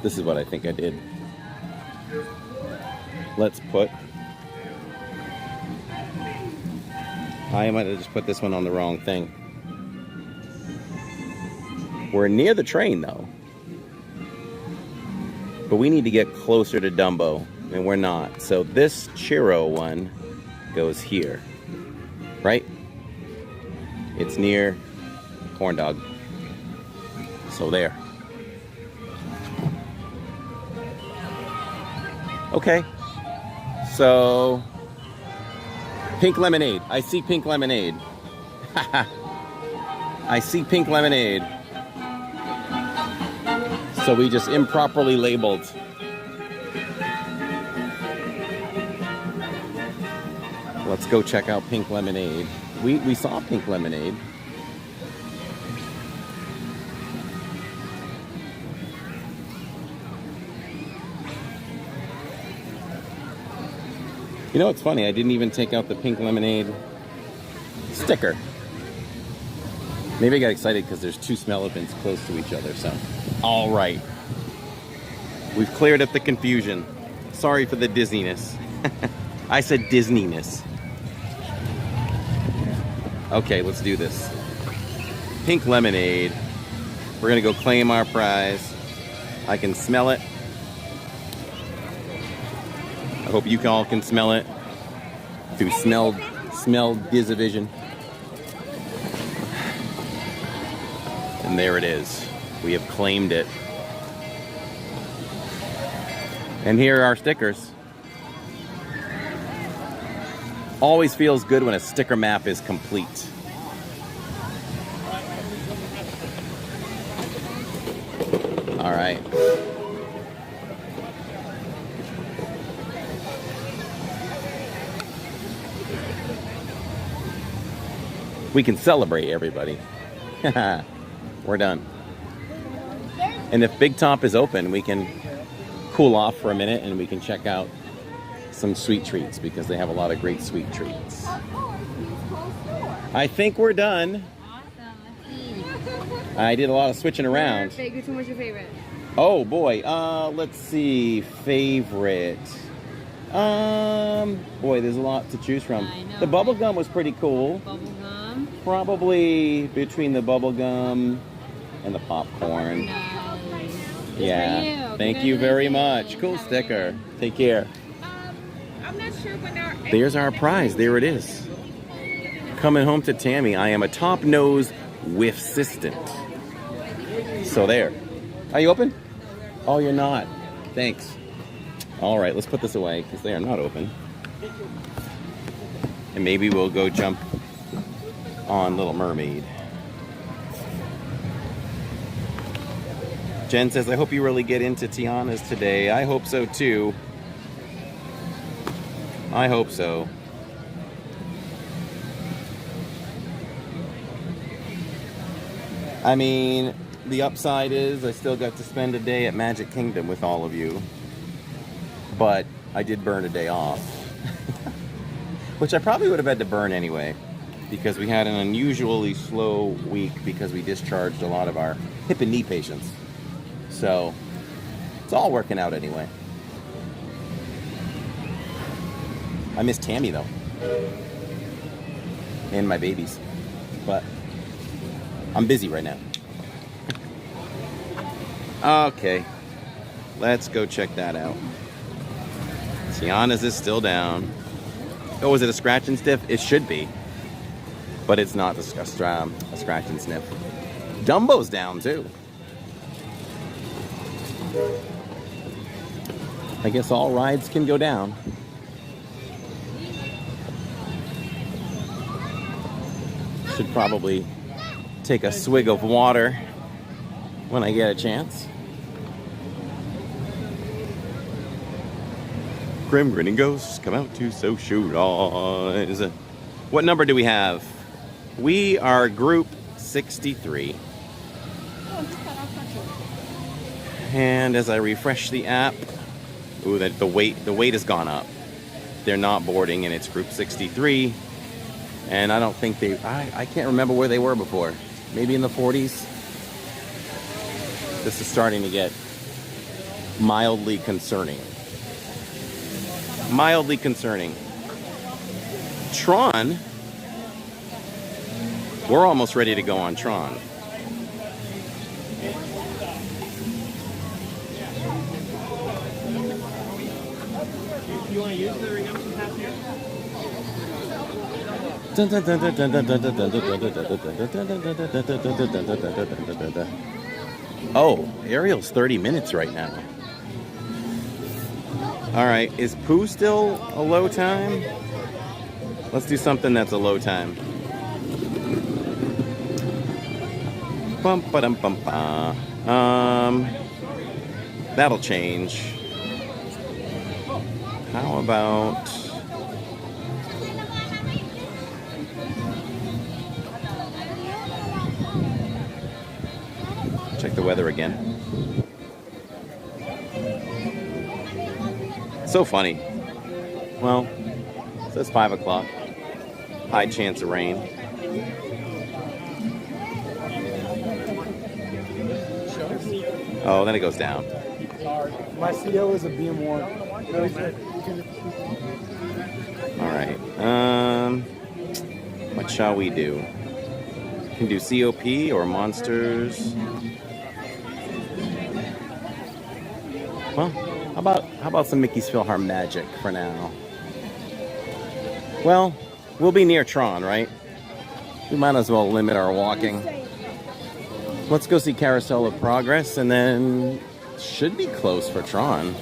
This is what I think I did. Let's put... I might have just put this one on the wrong thing. We're near the train, though. But we need to get closer to Dumbo, and we're not. So this churro one goes here, right? It's near corn dog. So there. Okay. So pink lemonade. I see pink lemonade. I see pink lemonade. So we just improperly labeled. Let's go check out pink lemonade. We saw pink lemonade. You know what's funny? I didn't even take out the pink lemonade sticker. Maybe I got excited because there's two Smell-O-Bins close to each other, so. All right. We've cleared up the confusion. Sorry for the dizziness. I said Disneyness. Okay, let's do this. Pink lemonade. We're gonna go claim our prize. I can smell it. I hope you all can smell it through smell division. And there it is. We have claimed it. And here are our stickers. Always feels good when a sticker map is complete. All right. We can celebrate, everybody. We're done. And if Big Top is open, we can cool off for a minute and we can check out some sweet treats because they have a lot of great sweet treats. I think we're done. Awesome. I did a lot of switching around. Which one was your favorite? Oh boy, let's see. Favorite. Boy, there's a lot to choose from. I know, The bubblegum was pretty cool. Bubblegum. Probably between the bubblegum and the popcorn. Nice. Yeah. Thank you very much. Cool sticker. Take care. I'm not sure when our... There's our prize. There it is. Coming home to Tammy. I am a top nose whiff-sistant. So there. Are you open? Oh, you're not. Thanks. All right, let's put this away because they are not open. And maybe we'll go jump on Little Mermaid. Jen says, I hope you really get into Tiana's today. I hope so too. I hope so. I mean, the upside is I still got to spend a day at Magic Kingdom with all of you. But I did burn a day off. Which I probably would have had to burn anyway. Because we had an unusually slow week because we discharged a lot of our hip and knee patients. So, it's all working out anyway. I miss Tammy though. and my babies. But I'm busy right now. Okay, let's go check that out. Tiana's is still down. Oh, is it a scratch and sniff? It should be. But it's not a scratch and sniff. Dumbo's down too. I guess all rides can go down. Should probably take a swig of water when I get a chance. Grim grinning ghosts come out to socialize. What number do we have? We are group 63. And as I refresh the app, ooh, the weight has gone up. They're not boarding, and it's group 63. And I don't think I can't remember where they were before. Maybe in the 40s. This is starting to get mildly concerning. Mildly concerning. Tron. We're almost ready to go on Tron. You want to use the redemption pass here? Oh, Ariel's 30 minutes right now. All right, is Pooh still a low time? Let's do something that's a low time. Bum ba dum bum ba. That'll change. How about check the weather again. So funny. Well, it says 5 o'clock. High chance of rain. Oh, then it goes down. My CO is a BM1. All right. What shall we do? Can do COP or monsters. Well, how about some Mickey's PhilharMagic for now? Well, we'll be near Tron, right? We might as well limit our walking. Let's go see Carousel of Progress, and then should be close for Tron.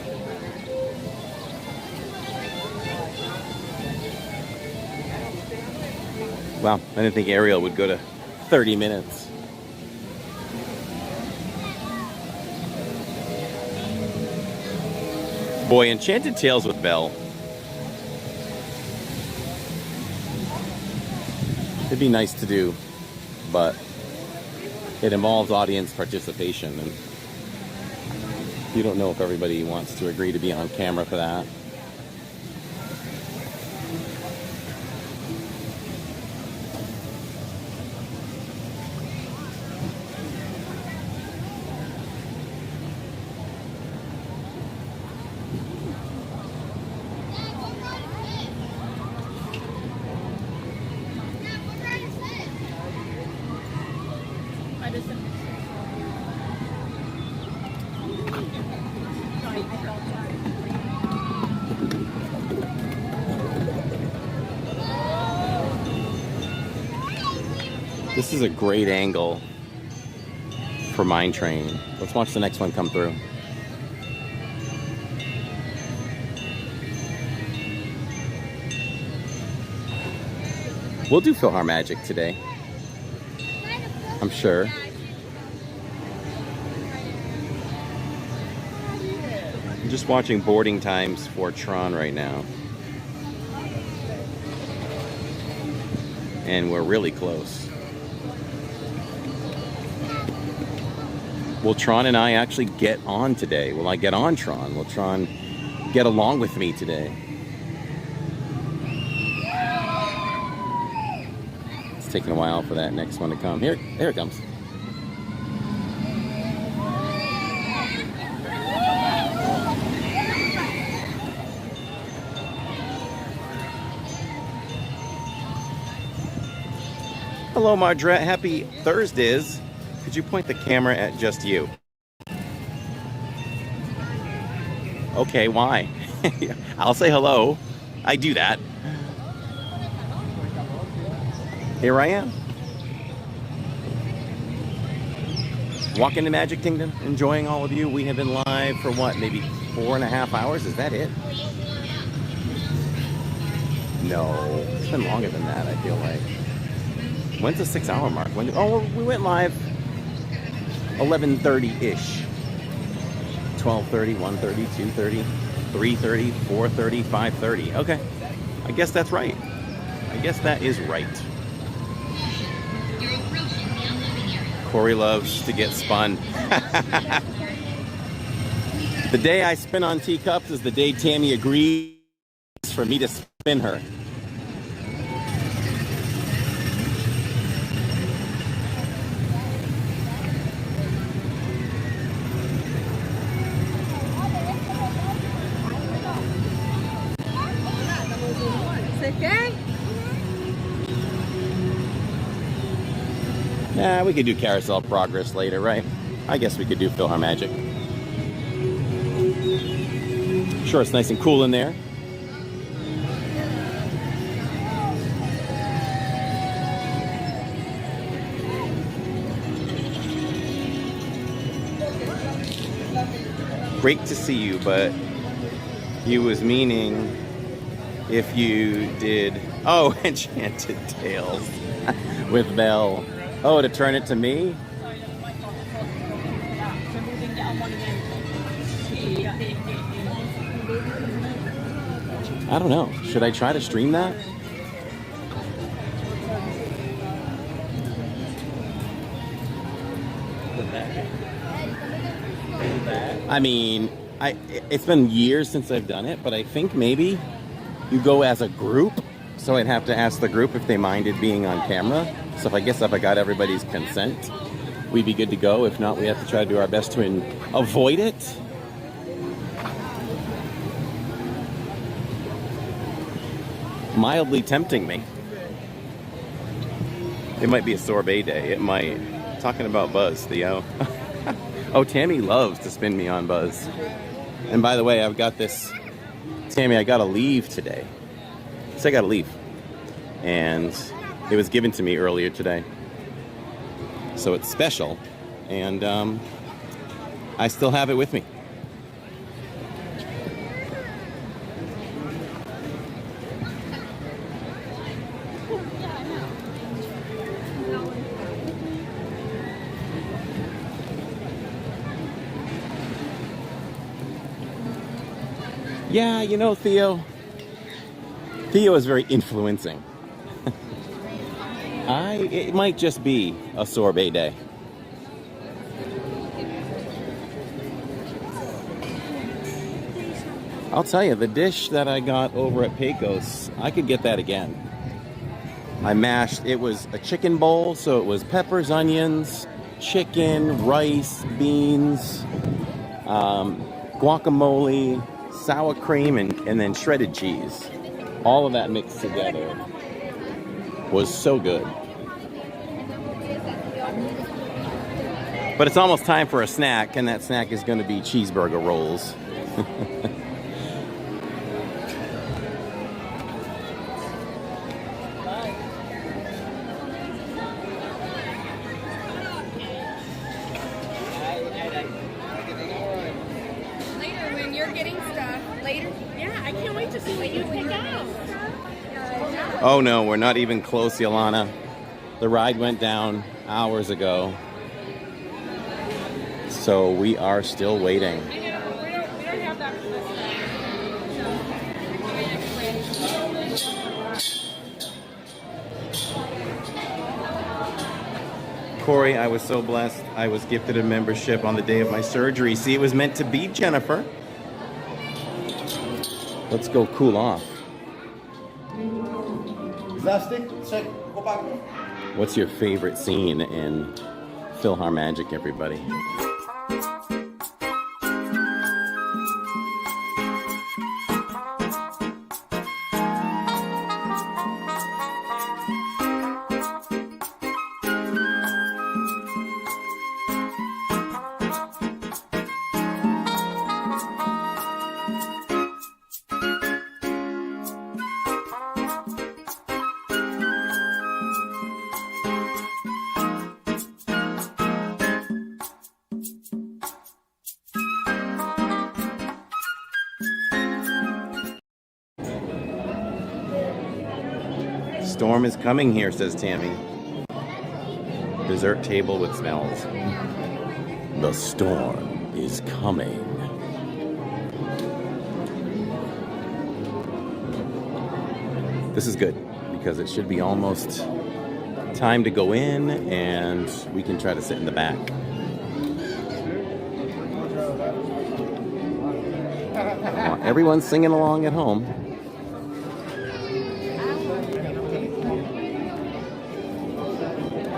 Wow, I didn't think Ariel would go to 30 minutes. Boy, Enchanted Tales with Belle. It'd be nice to do, but it involves audience participation, and you don't know if everybody wants to agree to be on camera for that. This is a great angle for Mine Train. Let's watch the next one come through. We'll do PhilharMagic today, I'm sure. I'm just watching boarding times for Tron right now. And we're really close. Will Tron and I actually get on today? Will I get on Tron? Will Tron get along with me today? It's taking a while for that next one to come. Here it comes. Hello, Margaret. Happy Thursdays. Could you point the camera at just you? Okay, why? I'll say hello. I do that. Here I am. Walking the Magic Kingdom, enjoying all of you. We have been live for what, maybe 4.5 hours? Is that it? No, it's been longer than that, I feel like. When's the 6-hour mark? When? Oh, we went live 11:30-ish. 12:30, 1:30, 2:30, 3:30, 4:30, 5:30. Okay, I guess that's right. I guess that is right. Corey loves to get spun. The day I spin on teacups is the day Tammy agrees for me to spin her. Nah, we could do Carousel Progress later, right? I guess we could do PhilharMagic. Sure, it's nice and cool in there. Great to see you, but you was meaning if you did... Oh, Enchanted Tales with Belle. Oh, to turn it to me? I don't know. Should I try to stream that? I mean, it's been years since I've done it, but I think maybe you go as a group. So I'd have to ask the group if they minded being on camera. So if I got everybody's consent, we'd be good to go. If not, we have to try to do our best to avoid it. Mildly tempting me. It might be a sorbet day. It might. Talking about Buzz, Theo. Oh, Tammy loves to spin me on Buzz. And by the way, I've got this. Tammy, I gotta leave today. So I gotta leave. And it was given to me earlier today. So it's special. And I still have it with me. Yeah, you know, Theo is very influencing. It might just be a sorbet day. I'll tell you, the dish that I got over at Pecos, I could get that again. I mashed, it was a chicken bowl, so it was peppers, onions, chicken, rice, beans, guacamole, sour cream, and then shredded cheese. All of that mixed together was so good. But it's almost time for a snack, and that snack is going to be cheeseburger rolls. Later, when you're getting stuff, later. Yeah, I can't wait to see what you pick out. Oh no, we're not even close, Yolana. The ride went down hours ago. So we are still waiting. Corey, I was so blessed. I was gifted a membership on the day of my surgery. See, it was meant to be, Jennifer. Let's go cool off. What's your favorite scene in PhilharMagic, everybody? storm is coming here, says Tammy. Dessert table with smells. The storm is coming. This is good because it should be almost time to go in and we can try to sit in the back. Everyone's singing along at home.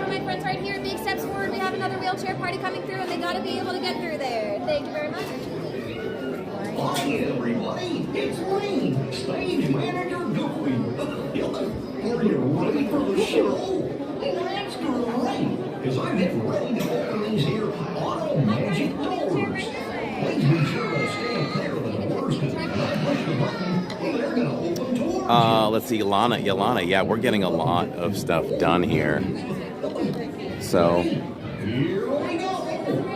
My friends right here, big steps forward. We have another wheelchair party coming through and they gotta be able to get through there. Thank you very much. Hi everybody, it's Wayne, stage manager Goofy. Are you ready for the show? That's great, because I'm getting ready to open these here auto magic doors. Please be sure to stay clear of the doors, because when I push the button, they're going to open towards Let's see, Yolana, yeah, we're getting a lot of stuff done here. So,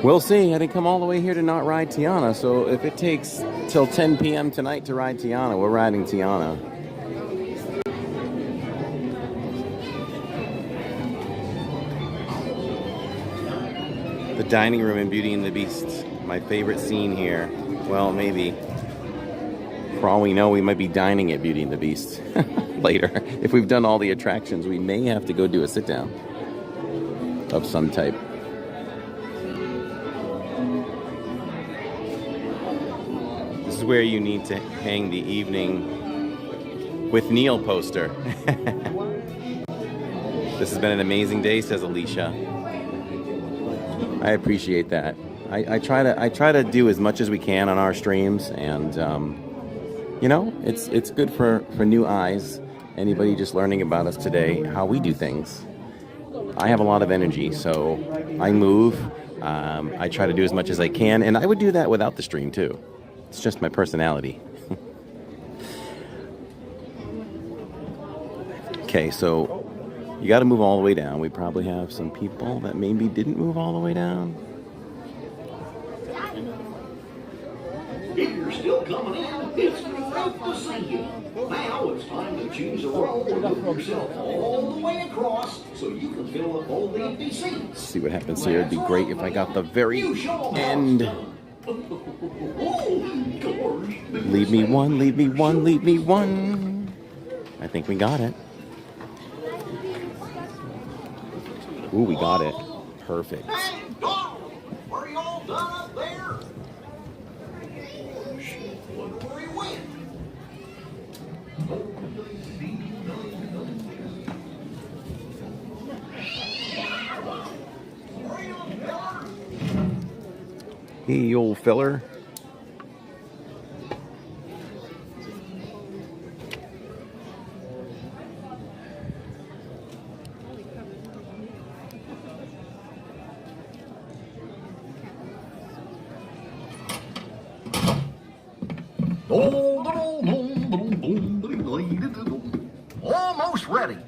we'll see. I didn't come all the way here to not ride Tiana, so if it takes till 10 p.m. tonight to ride Tiana, we're riding Tiana. The dining room in Beauty and the Beast, my favorite scene here. Well, maybe. For all we know, we might be dining at Beauty and the Beast later. If we've done all the attractions, we may have to go do a sit-down of some type. This is where you need to hang the Evening with Neil poster. This has been an amazing day, says Alicia. I appreciate that. I try to do as much as we can on our streams, and you know, it's good for new eyes. Anybody just learning about us today, how we do things. I have a lot of energy, so I move. I try to do as much as I can, and I would do that without the stream too. It's just my personality. Okay, so you got to move all the way down. We probably have some people that maybe didn't move all the way down. If you're still coming in, it's great to see you. Now it's time to choose a row and move yourself all the way across so you can fill up all the empty seats. Let's see what happens here. It'd be great if I got the very end. Leave me one, leave me one, leave me one. I think we got it. Ooh, we got it. Perfect. Hey, Donald, are you all done up there? Look where he went. Hey, you old feller. Almost ready.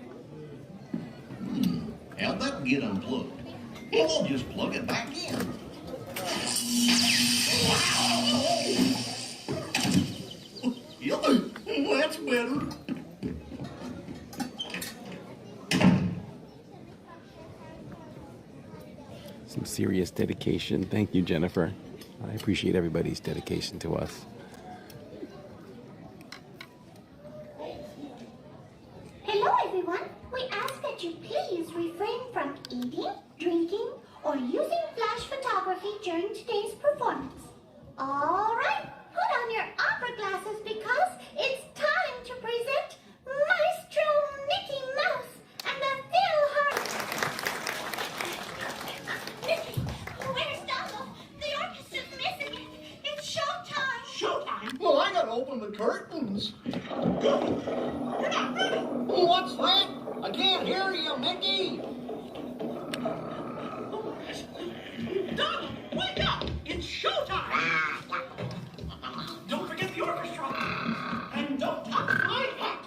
How'd that get unplugged? Well, we'll just plug it back in. Yep, that's better. Some serious dedication. Thank you, Jennifer. I appreciate everybody's dedication to us. Hello, everyone. We ask that you please refrain from eating, drinking, or using flash photography during today's performance. All right, put on your opera glasses because it's time to present Maestro Mickey Mouse and the Philharmonic. Mickey, where's Donald? The orchestra's missing it. It's showtime. Showtime? Well, I gotta open the curtains. You're not ready. What's that? I can't hear you, Mickey. Donald, wake up! It's showtime! Don't forget the orchestra! And don't touch my hat!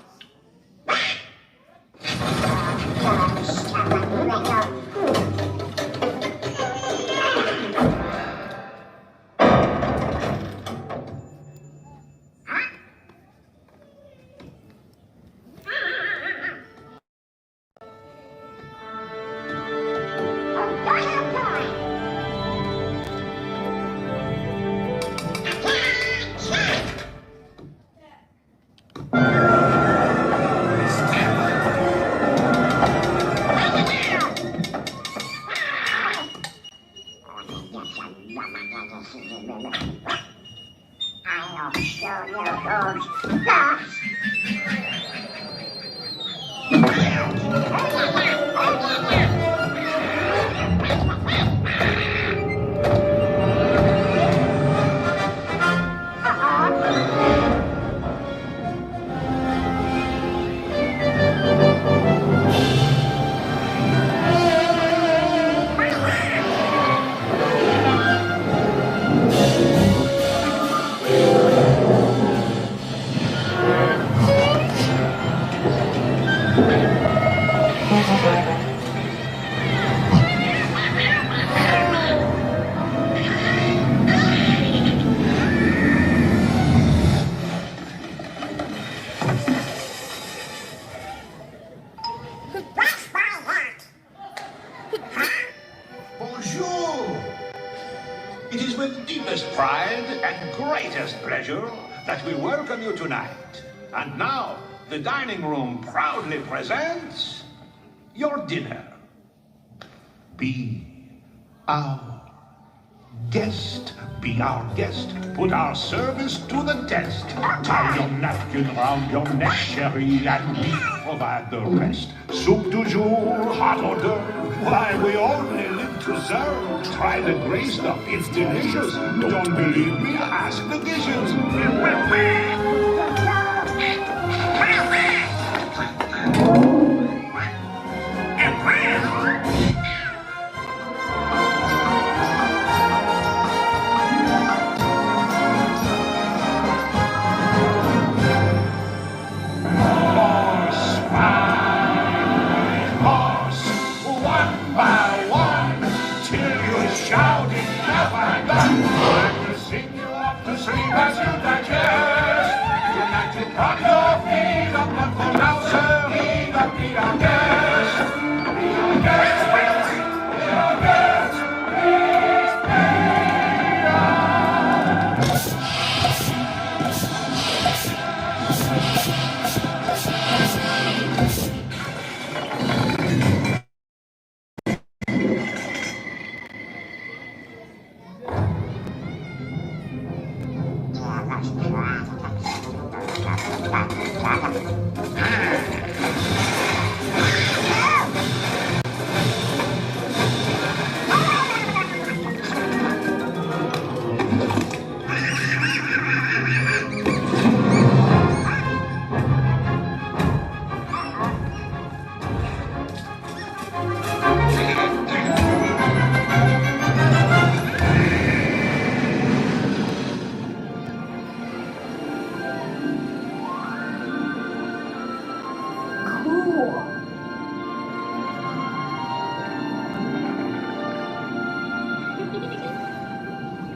Bonjour! It is with deepest pride and greatest pleasure that we welcome you tonight. And now, the dining room proudly presents your dinner. Be our guest. Be our guest. Put our service to the test. Tie your napkin round your neck, sherry, and we provide the rest. Soup du jour, hot hors d'oeuvre. Why, we only live to serve. Try the gray stuff, it's delicious. Don't believe me? Ask the dishes.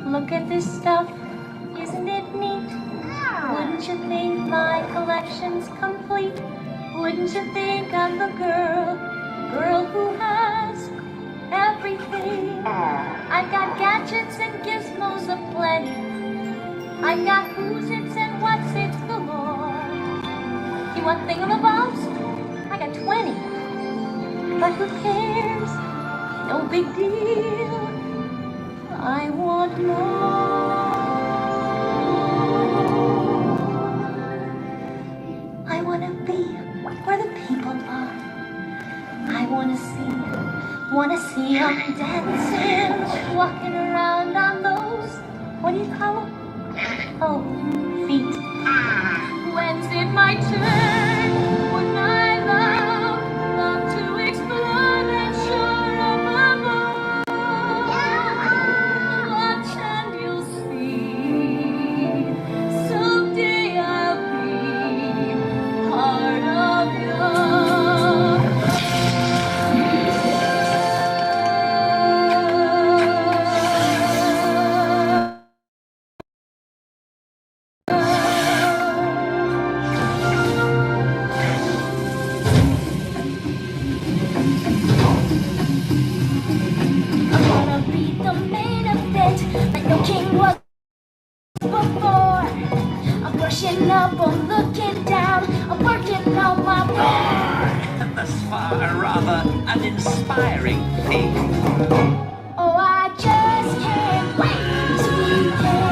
Look at this stuff, isn't it neat? Wouldn't you think my collection's complete? Wouldn't you think I'm the girl who has everything? I've got gadgets and gizmos aplenty. I've got who's its and what's its galore. You want thingamabobs? I got 20. But who cares? No big deal. I want more. I want to be where the people are. I want to see them dancing, walking around on those, what do you call them? Oh, feet. When's it my turn? Wouldn't I love to explore that shore above? Watch and you'll see. Someday I'll be part of your. King was before. I'm brushing up, I'm looking down, I'm working on my board. Thus far, a rather uninspiring thing. Oh, I just can't wait to be there.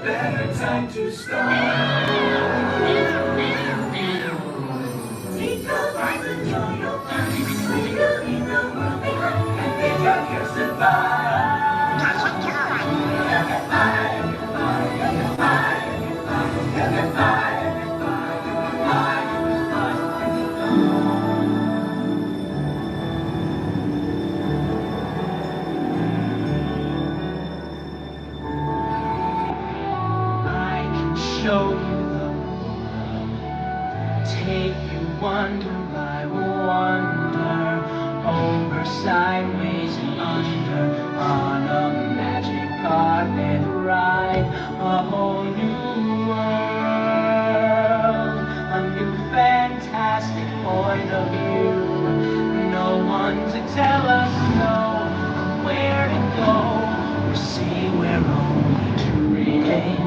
better time to start. Meet the life and joy you'll find when you leave the world behind and bid your cares goodbye. Show you the world, take you wonder by wonder, over, sideways, and under, on a magic carpet ride, a whole new world, a new fantastic point of view. No one to tell us no, where to go, or see we're only dreaming.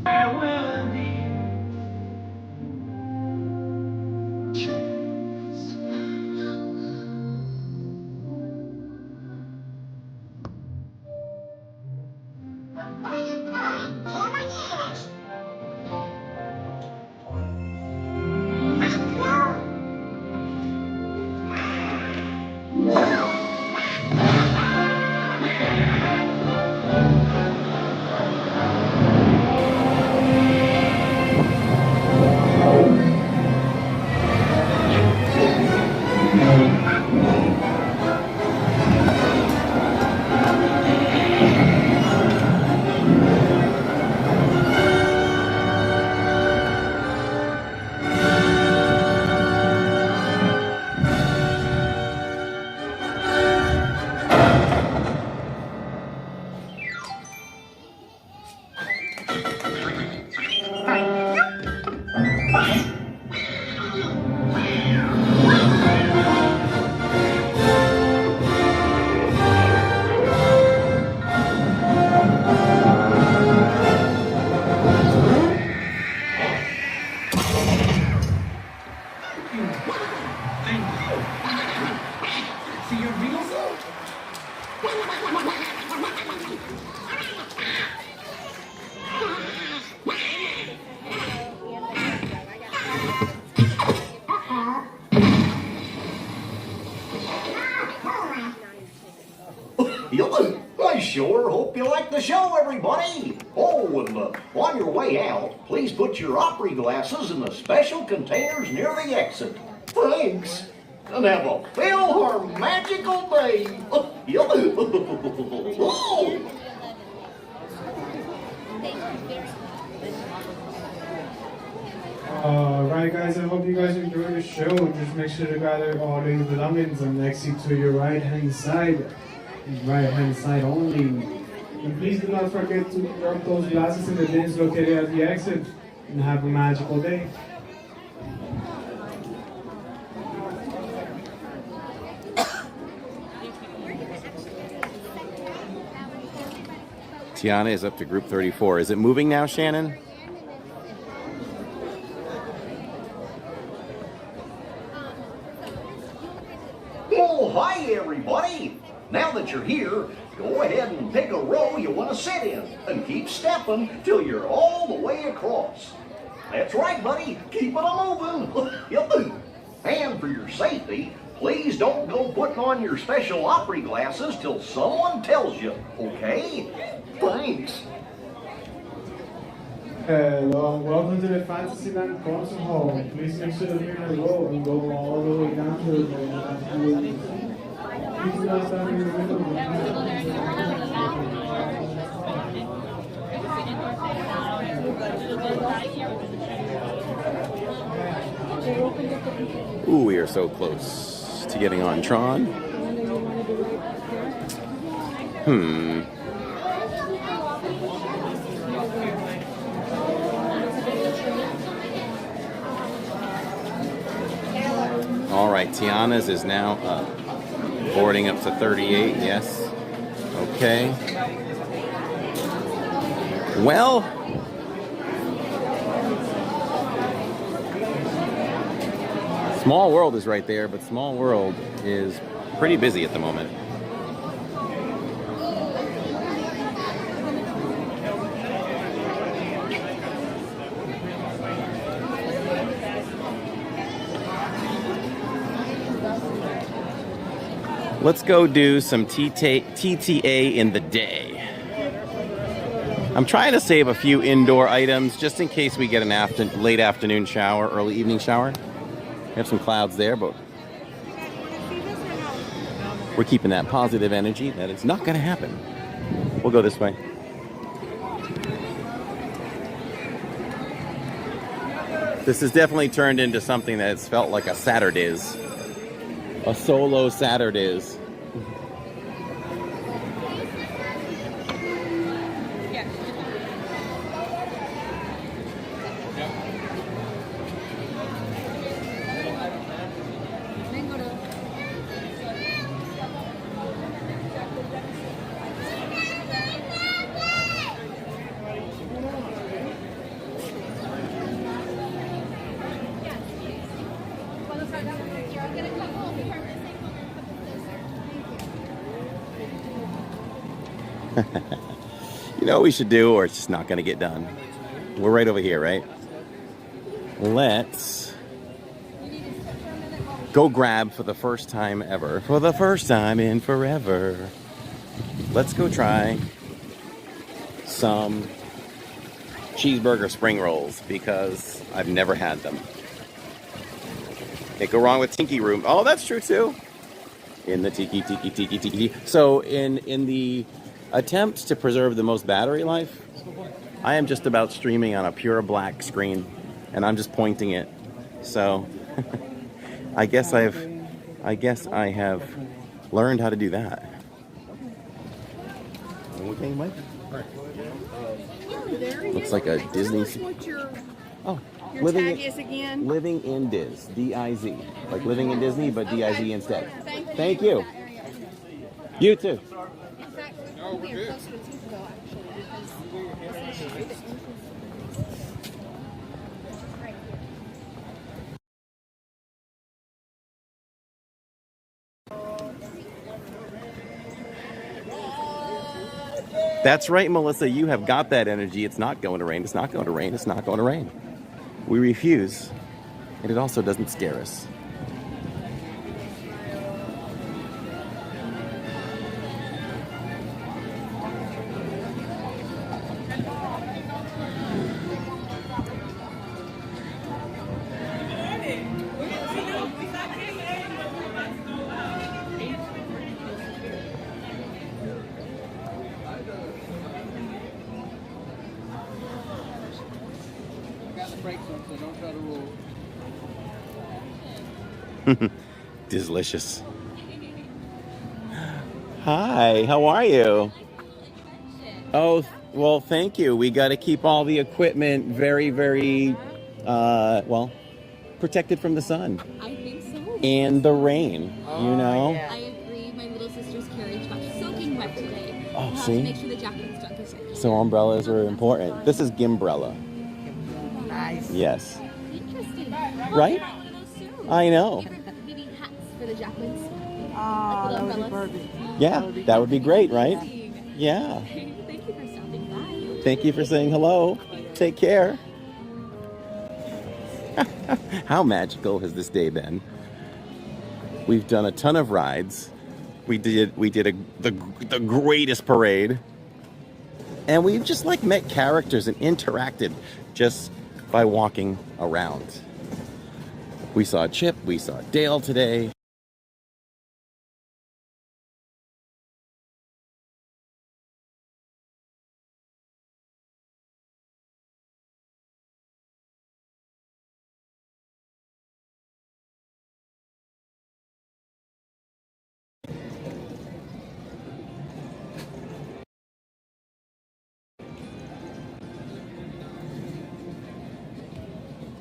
Where will the I sure hope you like the show, everybody. Oh, and on your way out, please put your opry glasses in the special containers near the exit. Thanks, and have a magical day. Alright guys, I hope you guys enjoyed the show. Just make sure to gather all your belongings on the next seat to your right hand side. Right hand side only. And please do not forget to drop those glasses in the bins located at the exit. And have a magical day. Tiana is up to group 34. Is it moving now, Shannon? Well, hi everybody. Now that you're here, go ahead and pick a row you want to sit in and keep stepping till you're all the way across. That's right, buddy. Keep it moving. And for your safety, please don't go putting on your special opry glasses till someone tells you, okay? Thanks. Hello and welcome to the Fantasyland concert hall. Please make sure to be in a row and go all the way down to the Please do not stand in the window. Ooh, we are so close to getting on Tron. All right, Tiana's is now up. Boarding up to 38, yes. Okay. Well, Small World is right there, but Small World is pretty busy at the moment. Let's go do some TTA in the day. I'm trying to save a few indoor items just in case we get an late afternoon shower, early evening shower. We have some clouds there, but we're keeping that positive energy that it's not going to happen. We'll go this way. This has definitely turned into something that's felt like a Saturdays. A solo Saturdays. You know what we should do, or it's just not going to get done? We're right over here, right? Let's go grab for the first time ever, for the first time in forever. Let's go try some cheeseburger spring rolls because I've never had them. Can't go wrong with Tiki Room. Oh, that's true too. In the tiki. So in the attempt to preserve the most battery life, I am just about streaming on a pure black screen, and I'm just pointing it. So I guess I have learned how to do that. Looks like a Disney. Oh, Your tag is again? Living in Diz, D-I-Z, like living in Disney, but D-I-Z instead. Thank you. You too. In fact, we are closer to Tinkerbell, actually, because That's right, Melissa. You have got that energy. It's not going to rain. It's not going to rain. It's not going to rain. We refuse, and it also doesn't scare us. Delicious. Hi, how are you? Oh, well, thank you. We got to keep all the equipment very, very, well, protected from the sun. I think so. And the rain, you know? I agree. My little sister's carriage got soaking wet today. Oh, We'll have see? to make sure the jackets don't get soaked. So umbrellas are important. This is Gimbrella. Nice. Yes. Interesting. Right? We'll get one of those soon. I know. Maybe hats for the jackets. Ah, Like that little would be umbrellas. perfect. Yeah, that would be great, right? Yeah. Thank you for stopping by. Thank you for saying hello. Take care. How magical has this day been? We've done a ton of rides. We did the greatest parade. And we've just like met characters and interacted just by walking around. We saw Chip, we saw Dale today.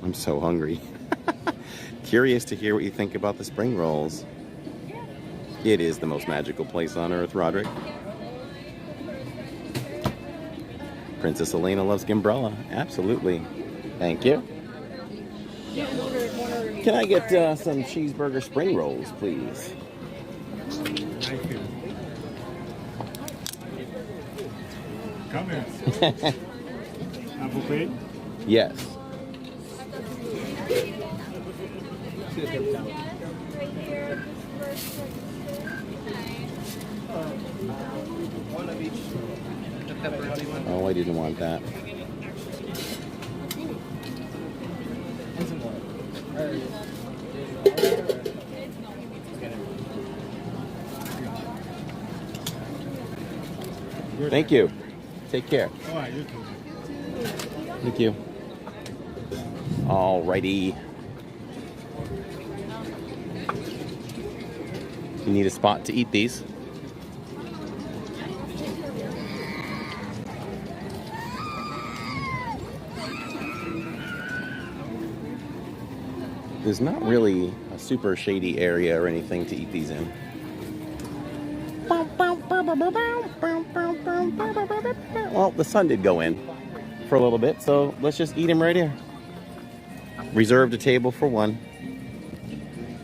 I'm so hungry. Curious to hear what you think about the spring rolls. It is the most magical place on earth, Roderick. Princess Elena loves Gimbrella. Absolutely. Thank you. Can I get some cheeseburger spring rolls, please? Thank you. Come here. Apple pie? Yes. One of each. The pepperoni one. Oh, I didn't want that. And some more. Thank you. Take care. All right, you too. Thank you. Alrighty. You need a spot to eat these. There's not really a super shady area or anything to eat these in. Well, the sun did go in for a little bit, so let's just eat them right here. Reserved a table for one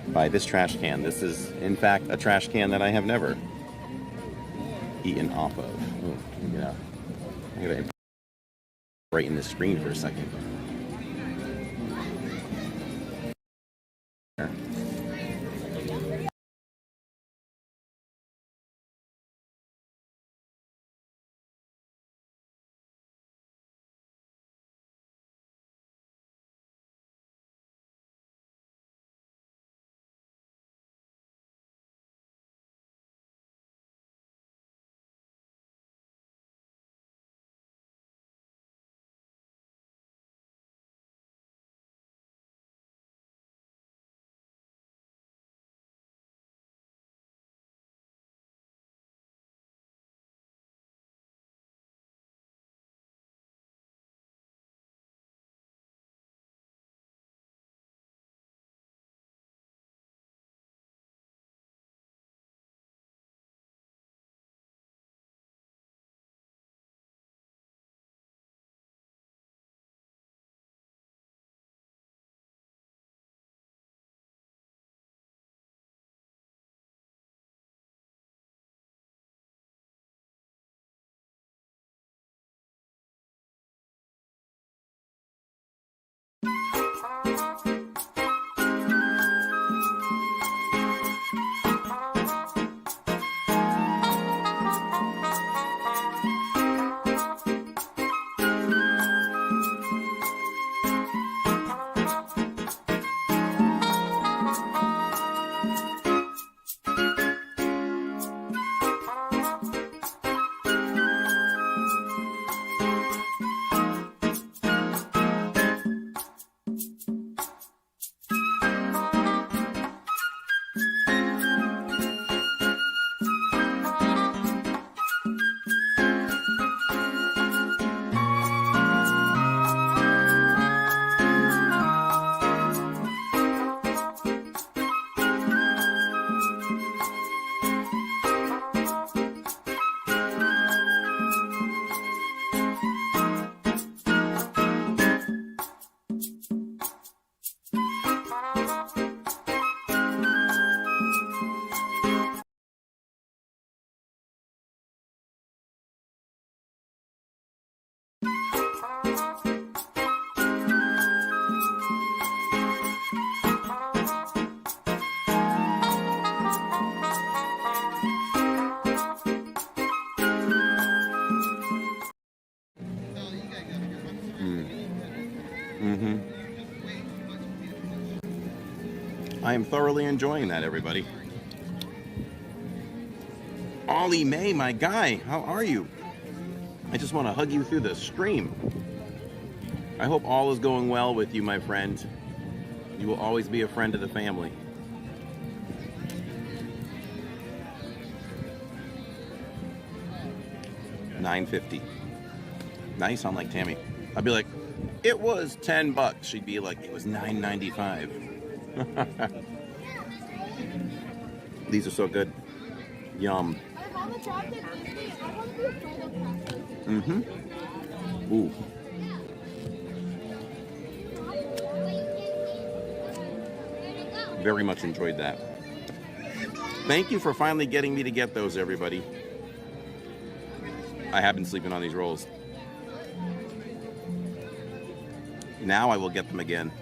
by this trash can. This is, in fact, a trash can that I have never eaten off of. Ooh, yeah. I gotta right in the screen for a second. I am thoroughly enjoying that, everybody. Ollie May, my guy, how are you? I just want to hug you through the stream. I hope all is going well with you, my friend. You will always be a friend of the family. $9.50. Now you sound like Tammy. I'd be like, it was $10. She'd be like, it was $9.95. These are so good. Yum. Mm-hmm. Ooh. Very much enjoyed that. Thank you for finally getting me to get those, everybody. I have been sleeping on these rolls. Now I will get them again.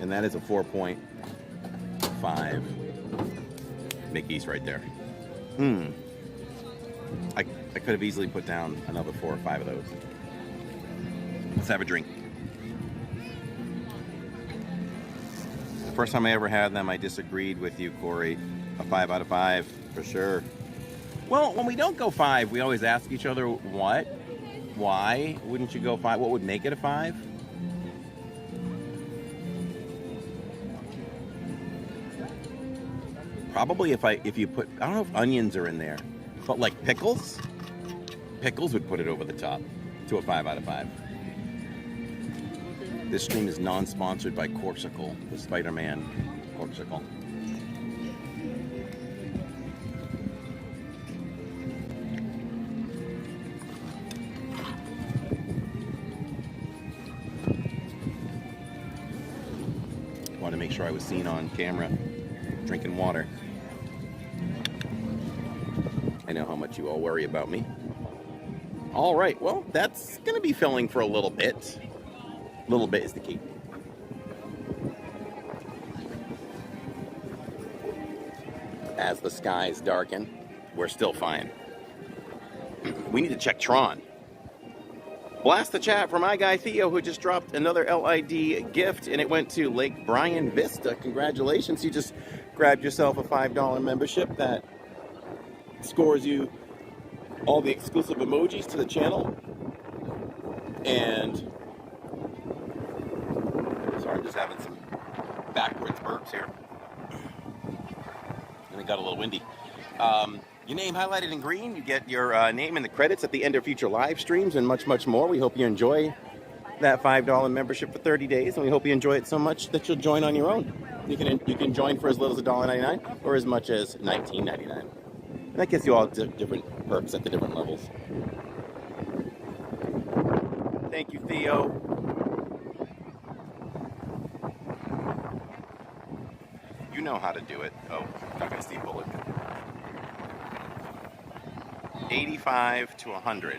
And that is a 4.5. Mickey's right there. I could have easily put down another 4 or 5 of those. Let's have a drink. The first time I ever had them, I disagreed with you, Corey. A 5 out of 5, for sure. Well, when we don't go 5, we always ask each other, what? Why wouldn't you go 5? What would make it a 5? Probably if you put, I don't know if onions are in there, but like pickles would put it over the top to a 5 out of 5. This stream is non-sponsored by Corsicle, the Spider-Man Corsicle. Want to make sure I was seen on camera drinking water. I know how much you all worry about me. All right, well, that's going to be filling for a little bit. A little bit is the key. As the skies darken, we're still fine. We need to check Tron. Blast the chat for my guy Theo, who just dropped another LID gift, and it went to Lake Bryan Vista. Congratulations, you just grabbed yourself a $5 membership that scores you all the exclusive emojis to the channel. And sorry, I'm just having some backwards burps here. And it got a little windy. Your name highlighted in green, you get your name in the credits at the end of future live streams and much, much more. We hope you enjoy that $5 membership for 30 days, and we hope you enjoy it so much that you'll join on your own. You can join for as little as $1.99 or as much as $19.99. And that gets you all different perks at the different levels. Thank you, Theo. You know how to do it. Oh, not gonna see bullet. 85 to 100.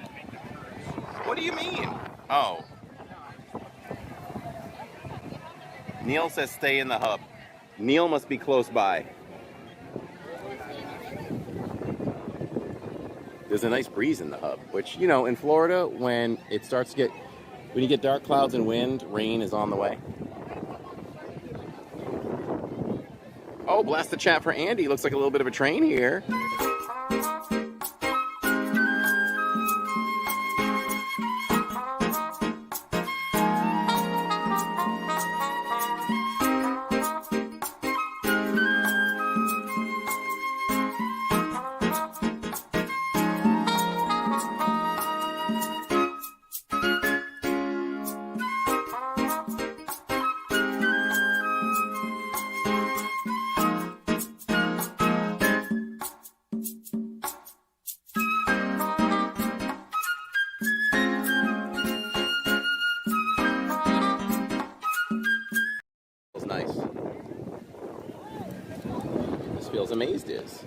What do you mean? Oh. Neil says stay in the hub. Neil must be close by. There's a nice breeze in the hub, which, you know, in Florida, when it starts to get, when you get dark clouds and wind, rain is on the way. Oh, blast the chat for Andy. Looks like a little bit of a train here. Nice. This feels amazed is.